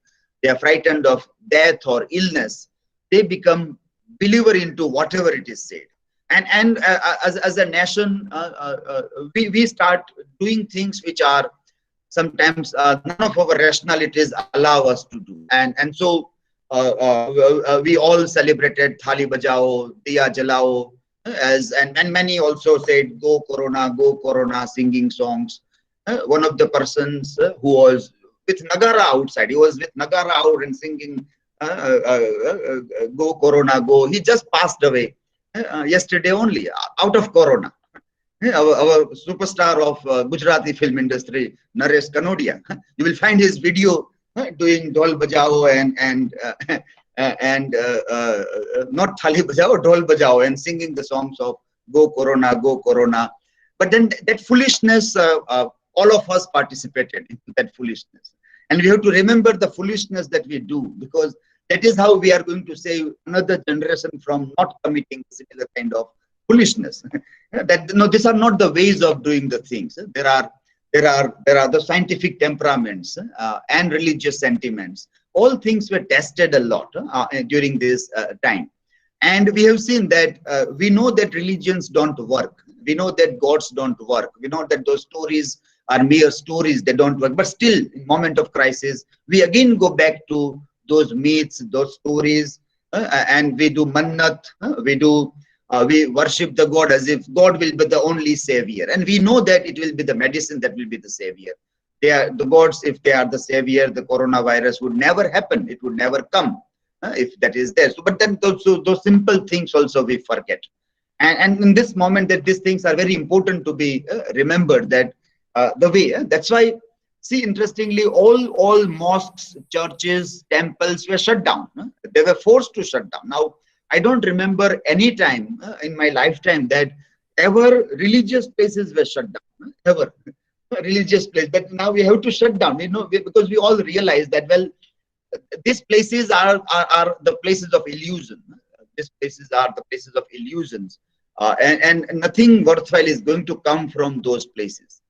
A: of death or illness. They become believer into whatever it is said, and as a nation, we start doing things which are sometimes none of our rationalities allow us to do, and so we all celebrated Thali Bajao, Diya Jalao, and many also said go Corona, singing songs. One of the persons who was with Nagara outside, he was with Nagara out and singing go Corona, go. He just passed away yesterday only, out of Corona. Our superstar of Gujarati film industry, Naresh Kanodia. You will find his video doing Dol Bajao and not Thali Bajao, Dol Bajao, and singing the songs of Go Corona, Go Corona. But then that foolishness, all of us participated in that foolishness. And we have to remember the foolishness that we do, because that is how we are going to save another generation from not committing similar kind of foolishness. That no, these are not the ways of doing the things. There are the scientific temperaments and religious sentiments. All things were tested a lot during this time, and we have seen that we know that religions don't work. We know that gods don't work. We know that those stories are mere stories, they don't work. But still, in moment of crisis, we again go back to those myths, those stories, and we do mannat, we worship the God as if God will be the only savior. And we know that it will be the medicine that will be the savior. They are the gods. If they are the savior, the coronavirus would never happen. It would never come if that is there. So, but then those simple things also we forget. And in this moment, that these things are very important to be remembered, that the way, that's why, see, interestingly, all mosques, churches, temples were shut down. They were forced to shut down. Now, I don't remember any time in my lifetime that ever religious places were shut down, ever religious place. But now we have to shut down, because we all realize that, well, these places are the places of illusion. These places are the places of illusions, and nothing worthwhile is going to come from those places.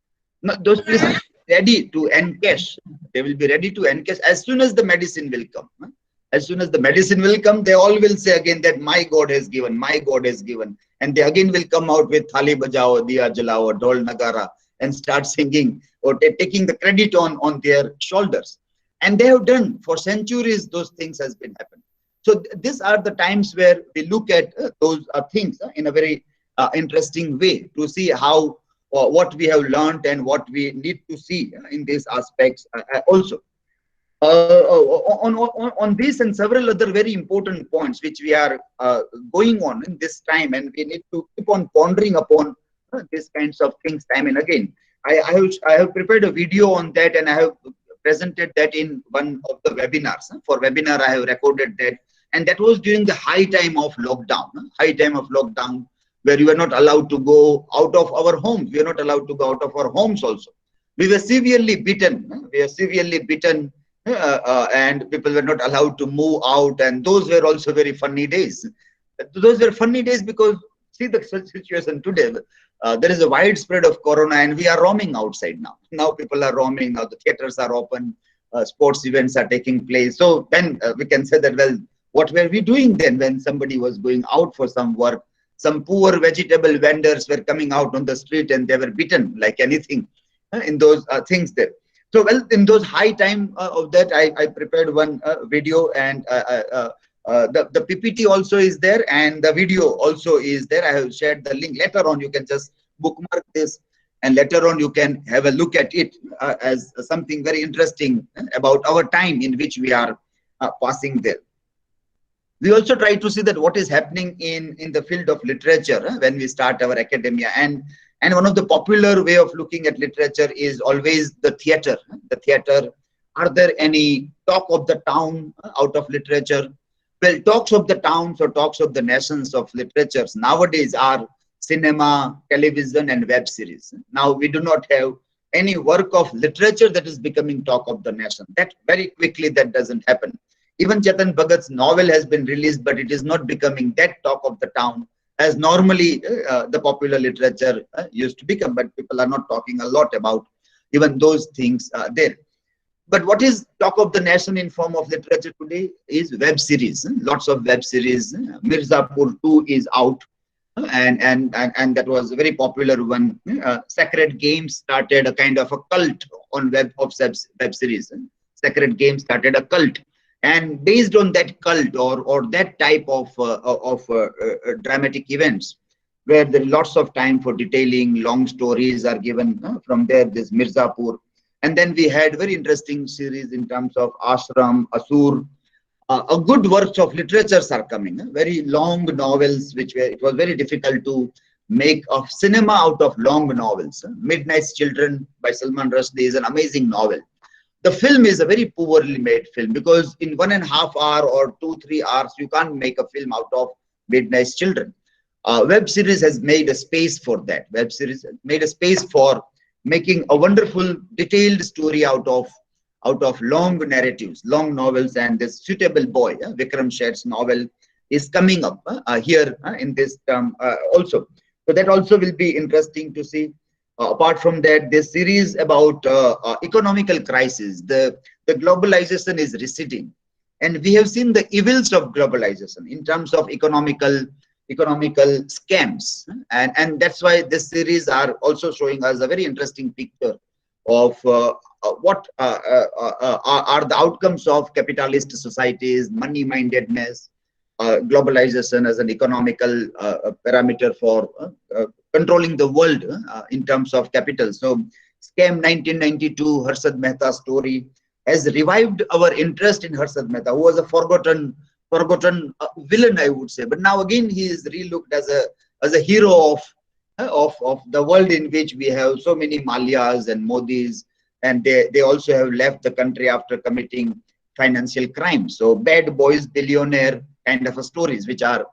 A: Those places are ready to encash. They will be ready to encash as soon as the medicine will come. As soon as the medicine will come, they all will say again that my God has given, my God has given. And they again will come out with Thali Bajao, Diya Jalao, Dol Nagara, and start singing or taking the credit on their shoulders. And they have done for centuries, those things has been happening. So these are the times where we look at those things in a very interesting way to see how what we have learned and what we need to see in these aspects also. On this and several other very important points which we are going on in this time, and we need to keep on pondering upon these kinds of things time and again. I have prepared a video on that, and I have presented that in one of the webinars. For webinar, I have recorded that, and that was during the high time of lockdown, where we were not allowed to go out of our homes. We were not allowed to go out of our homes also. We were severely beaten. And people were not allowed to move out, and those were also very funny days. Those were funny days because see the situation today. There is a widespread of corona, and we are roaming outside now. Now people are roaming. Now the theaters are open, sports events are taking place. So then we can say that, well, what were we doing then when somebody was going out for some work? Some poor vegetable vendors were coming out on the street, and they were beaten like anything in those things there. So, well, in those high time of that, I prepared one video, and the PPT also is there, and the video also is there. I have shared the link. Later on, you can just bookmark this, and later on, you can have a look at it as something very interesting about our time in which we are passing there. We also try to see that what is happening in the field of literature when we start our academia. And one of the popular way of looking at literature is always the theater. The theater, are there any talk of the town out of literature? Well, talks of the towns or talks of the nations of literatures nowadays are cinema, television, and web series. Now, we do not have any work of literature that is becoming talk of the nation. That very quickly, that doesn't happen. Even Chetan Bhagat's novel has been released, but it is not becoming that talk of the town as normally the popular literature used to become. But people are not talking a lot about even those things there. But what is talk of the nation in form of literature today is web series. Lots of web series. Mirzapur 2 is out, and that was a very popular one. Sacred Games started a kind of a cult on web series. Sacred Games started a cult. And based on that cult or that type of dramatic events, where there is lots of time for detailing, long stories are given from there, this Mirzapur. And then we had very interesting series in terms of Ashram, Asur. A good works of literatures are coming, very long novels, it was very difficult to make a cinema out of long novels. Midnight's Children by Salman Rushdie is an amazing novel. The film is a very poorly made film because in 1.5 hours or 2-3 hours, you can't make a film out of Midnight's Children. Web series has made a space for that. Web series has made a space for making a wonderful, detailed story out of long narratives, long novels. And this Suitable Boy, Vikram Shet's novel, is coming up here in this term also. So that also will be interesting to see. Apart from that, this series about economical crisis, the globalization is receding, and we have seen the evils of globalization in terms of economical scams, and that's why this series are also showing us a very interesting picture of what are the outcomes of capitalist societies, money-mindedness, globalization as an economical parameter for controlling the world in terms of capital. So Scam 1992, Harshad Mehta story has revived our interest in Harshad Mehta, who was a forgotten villain, I would say. But now again, he is relooked as a hero of the world in which we have so many Malias and Modis, and they also have left the country after committing financial crimes. So bad boys, billionaire kind of stories, which are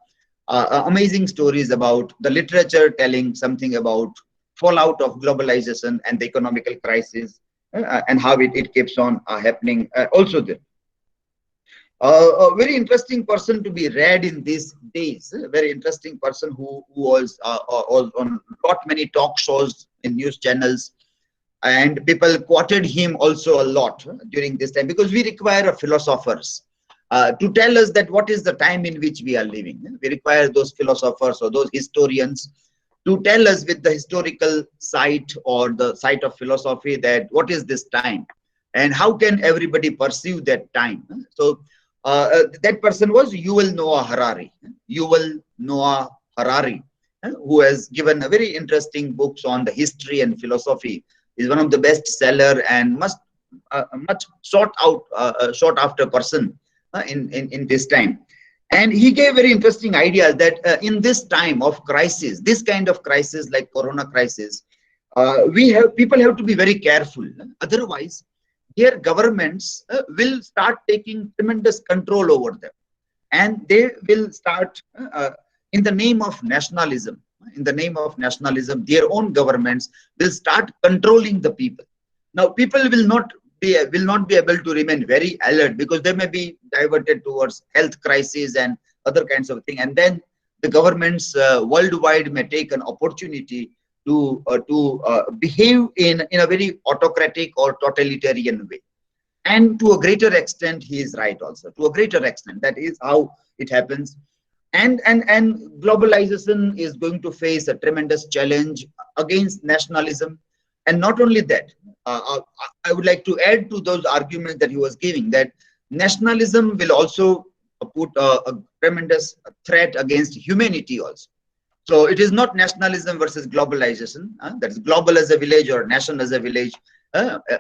A: amazing stories about the literature telling something about fallout of globalization and the economical crisis and how it keeps on happening also there. A very interesting person to be read in these days, a very interesting person who was on many talk shows in news channels, and people quoted him also a lot during this time because we require philosophers. to tell us that what is the time in which we are living. We require those philosophers or those historians to tell us with the historical site or the site of philosophy that what is this time and how can everybody perceive that time. So that person was Yuval Noah Harari. Yuval Noah Harari, who has given a very interesting books on the history and philosophy, is one of the best seller and much sought after person in this time. And he gave very interesting ideas that in this time of crisis, this kind of crisis like corona crisis, people have to be very careful. Otherwise, their governments will start taking tremendous control over them, and they will start in the name of nationalism. In the name of nationalism, their own governments will start controlling the people. Now, people will not be able to remain very alert because they may be diverted towards health crisis and other kinds of thing, and then the governments worldwide may take an opportunity to behave in a very autocratic or totalitarian way. And to a greater extent, he is right also. To a greater extent, that is how it happens. And globalization is going to face a tremendous challenge against nationalism. And not only that, I would like to add to those arguments that he was giving, that nationalism will also put a tremendous threat against humanity also. So it is not nationalism versus globalization. That's global as a village or nation as a village.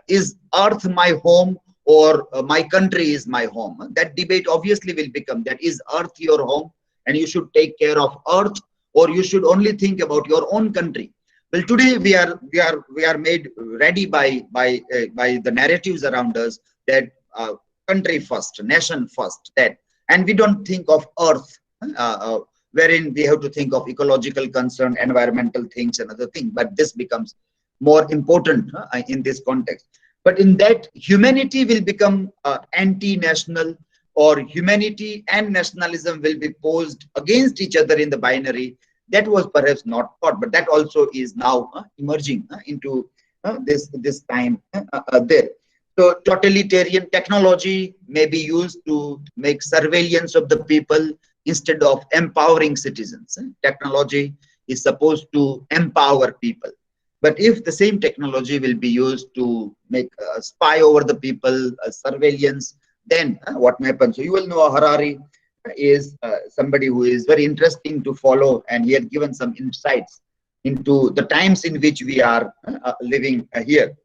A: Is Earth my home or my country is my home? That debate obviously will become that is Earth your home and you should take care of Earth, or you should only think about your own country. Well, today we are made ready by the narratives around us that country first, nation first, that, and we don't think of Earth, wherein we have to think of ecological concern, environmental things, and other things. But this becomes more important in this context. But in that, humanity will become anti-national, or humanity and nationalism will be posed against each other in the binary. That was perhaps not thought, but that also is now emerging into this time there. So totalitarian technology may be used to make surveillance of the people instead of empowering citizens. Technology is supposed to empower people. But if the same technology will be used to make a spy over the people, surveillance, then what may happen? So you will know Harari is somebody who is very interesting to follow, and he had given some insights into the times in which we are living here.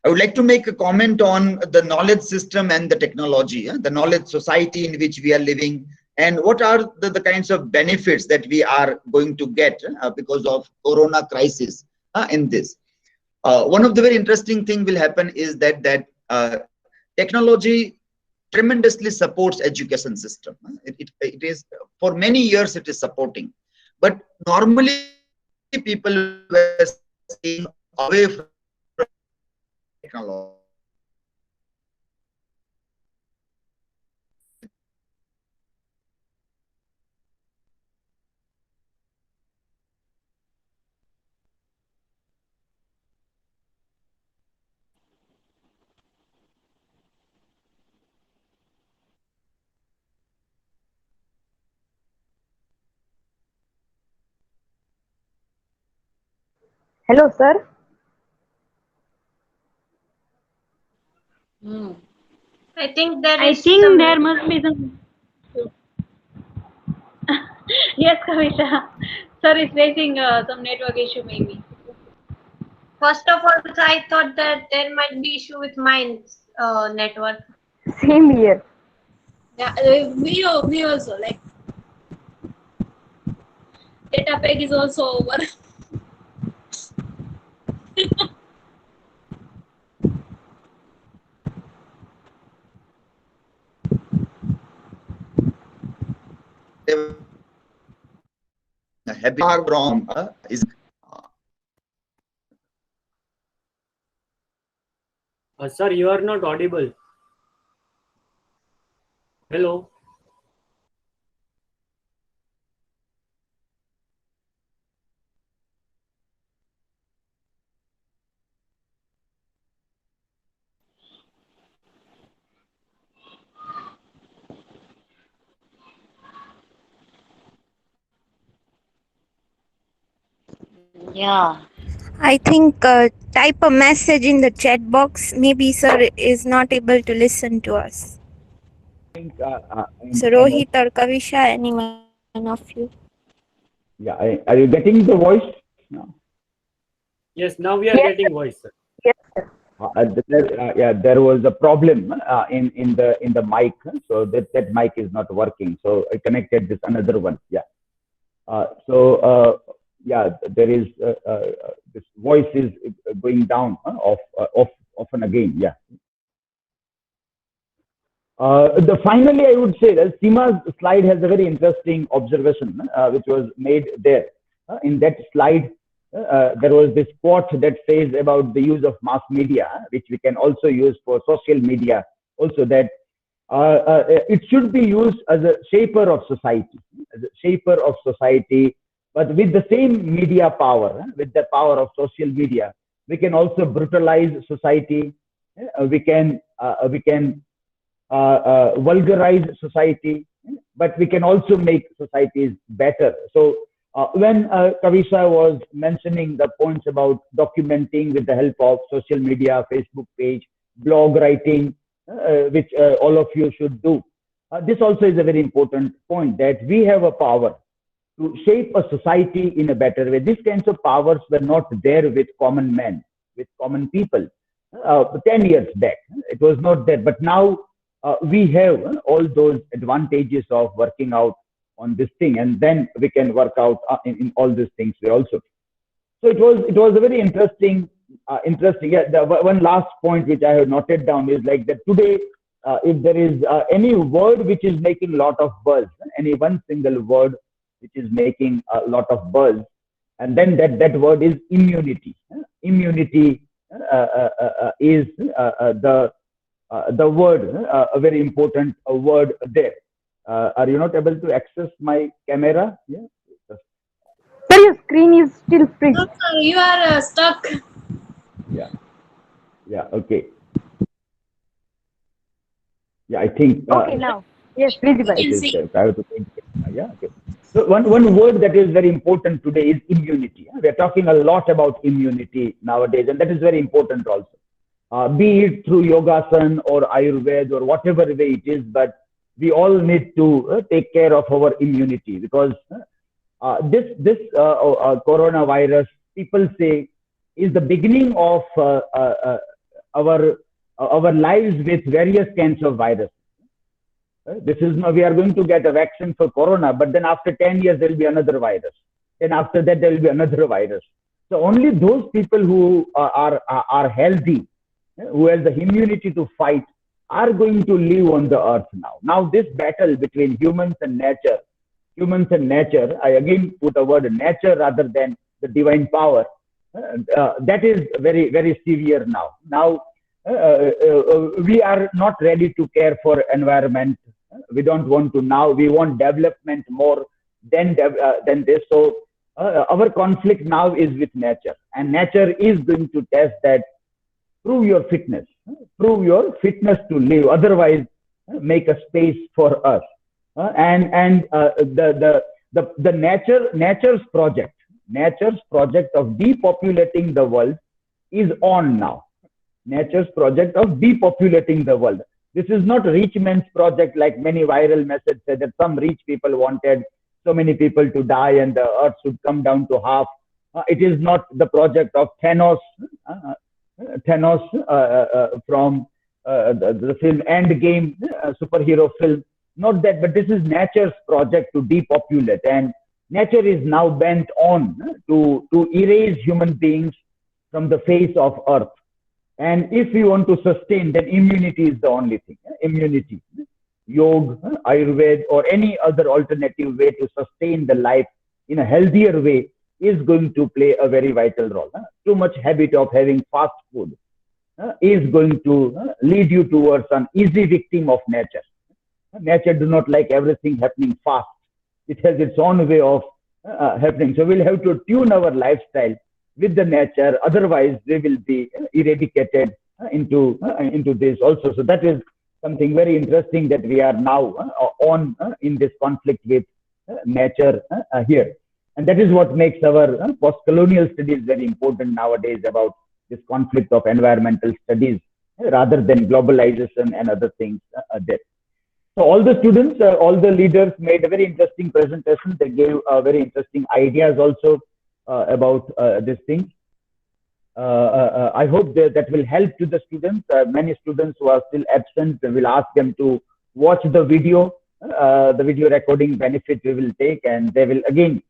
A: I would like to make a comment on the knowledge system and the technology, the knowledge society in which we are living, and what are the kinds of benefits that we are going to get because of corona crisis in this. One of the very interesting thing will happen is that technology tremendously supports education system. It is, for many years it is supporting, but normally people were staying away from technology.
C: Hello, sir.
B: I think there
S: I
B: is
S: think
B: some.
S: there must be some. Yes, Kavita. Sir is facing some network issue, maybe.
B: First of all, I thought that there might be issue with my network.
C: Same here.
H: Yeah, me also, like data pack is also over.
A: Far from is
J: Sir, you are not audible. Hello.
O: Yeah.
N: I think type a message in the chat box. Maybe sir is not able to listen to us.
T: think
N: So Rohit or Kavisha, any one of you.
T: yeah, are you getting the voice? No.
J: Yes, now we are
F: Yes,
J: getting voice, sir.
F: yes, sir.
T: Yeah, there was a problem in the mic, so that mic is not working. So I connected this another one. Yeah. Yeah, there is this voice is going down off often again. Yeah. Finally, I would say that Seema's slide has a very interesting observation, which was made there. In that slide, there was this quote that says about the use of mass media, which we can also use for social media, also that it should be used as a shaper of society, but with the same media power, with the power of social media, we can also brutalize society. We can vulgarize society, but we can also make societies better. So when Kavisha was mentioning the points about documenting with the help of social media, Facebook page, blog writing, which all of you should do, this also is a very important point that we have a power to shape a society in a better way. These kinds of powers were not there with common men, with common people. 10 years back, it was not there. But now we have all those advantages of working out on this thing, and then we can work out in all these things also. So it was a very interesting. Yeah, one last point which I have noted down is like that today, if there is any word which is making a lot of buzz, any one single word which is making a lot of buzz, and then that word is immunity. Immunity is the word, a very important word there. Are you not able to access my camera? Yeah.
S: Sir, your screen is still freeze.
K: No, sir, you are stuck.
T: Yeah. Yeah. Okay. Yeah, I think.
S: Okay, now. Yes, visible.
T: It is. I have to change it. Yeah. Okay. So one word that is very important today is immunity. We are talking a lot about immunity nowadays, and that is very important also. Be it through yogasan or Ayurveda or whatever way it is, but we all need to take care of our immunity because this coronavirus, people say, is the beginning of our our lives with various kinds of viruses. This is now we are going to get a vaccine for corona, but then after 10 years there will be another virus. Then after that there will be another virus. So only those people who are healthy, who has the immunity to fight, are going to live on the earth now. Now this battle between humans and nature, I again put a word nature rather than the divine power, that is very, very severe now. Now we are not ready to care for environment. We don't want to now. We want development more than this. So our conflict now is with nature, and nature is going to test that. Prove your fitness to live. Otherwise, make a space for us. The nature's project of depopulating the world is on now. Nature's project of depopulating the world. This is not rich man's project like many viral messages said that some rich people wanted so many people to die and the earth should come down to half. It is not the project of Thanos from the film Endgame, superhero film. Not that, but this is nature's project to depopulate, and nature is now bent on to erase human beings from the face of earth. And if we want to sustain, then immunity is the only thing. Immunity, yoga, Ayurveda, or any other alternative way to sustain the life in a healthier way is going to play a very vital role. Too much habit of having fast food is going to lead you towards an easy victim of nature. Nature do not like everything happening fast. It has its own way of happening. So we'll have to tune our lifestyle with the nature. Otherwise, they will be eradicated into this also. So that is something very interesting that we are now on in this conflict with nature here. And that is what makes our post-colonial studies very important nowadays about this conflict of environmental studies rather than globalization and other things there. So all the students, all the leaders made a very interesting presentation. They gave very interesting ideas also about these things. I hope that will help to the students. Many students who are still absent, will ask them to watch the video. The video recording benefit we will take, and they will again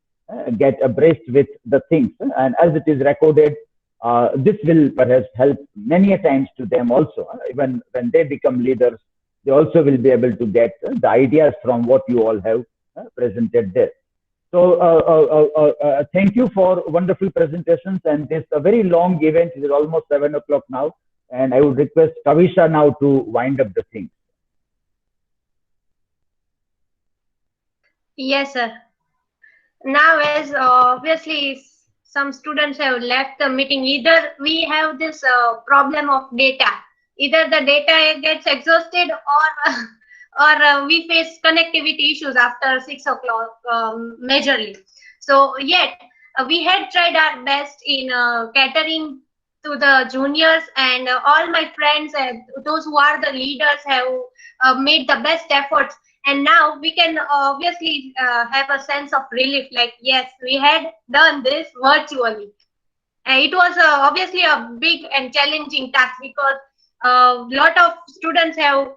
T: get abreast with the things. And as it is recorded, this will perhaps help many a times to them also. Even when they become leaders, they also will be able to get the ideas from what you all have presented there. So thank you for wonderful presentations, and this a very long event. It is almost 7 o'clock now, and I would request Kavisha now to wind up the thing.
B: Yes, sir. Now, as obviously some students have left the meeting, either we have this problem of data, either the data gets exhausted, or we face connectivity issues after 6 o'clock majorly. So yet we had tried our best in catering to the juniors, and all my friends and those who are the leaders have made the best efforts. And now we can obviously have a sense of relief, like, yes, we had done this virtually. And it was obviously a big and challenging task, because a lot of students have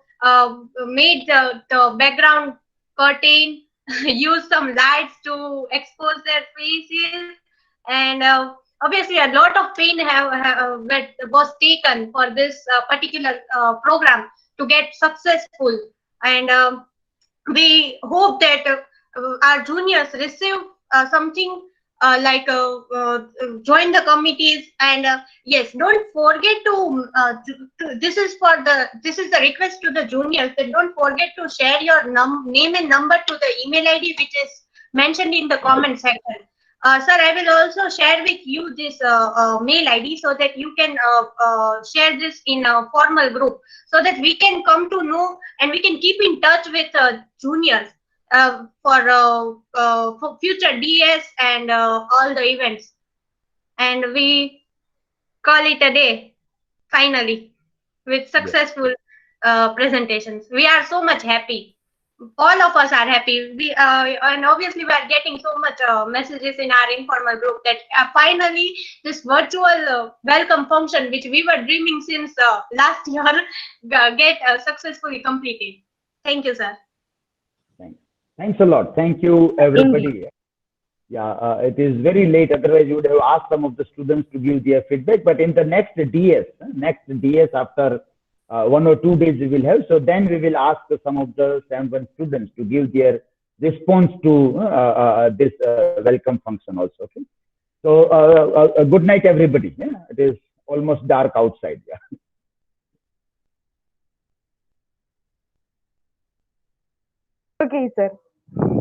B: made the background curtain, use some lights to expose their faces, and obviously a lot of pain was taken for this particular program to get successful. And we hope that our juniors receive something like join the committees. And yes, don't forget this is the request to the juniors, that don't forget to share your name and number to the email ID which is mentioned in the comment section. Sir, I will also share with you this mail ID, so that you can share this in a formal group, so that we can come to know and we can keep in touch with juniors for future DS and all the events. And we call it a day, finally, with successful presentations. We are so much happy. All of us are happy. And obviously we are getting so much messages in our informal group that finally this virtual welcome function, which we were dreaming since last year, get successfully completed. Thank you, sir.
T: Thanks a lot. Thank you, everybody. Yeah, it is very late. Otherwise, you would have asked some of the students to give their feedback. But in the next DS after 1 or 2 days we will have. So then we will ask some of the Sem1 students to give their response to this welcome function also. Okay. So good night, everybody. Yeah? It is almost dark outside. Yeah.
U: Okay, sir.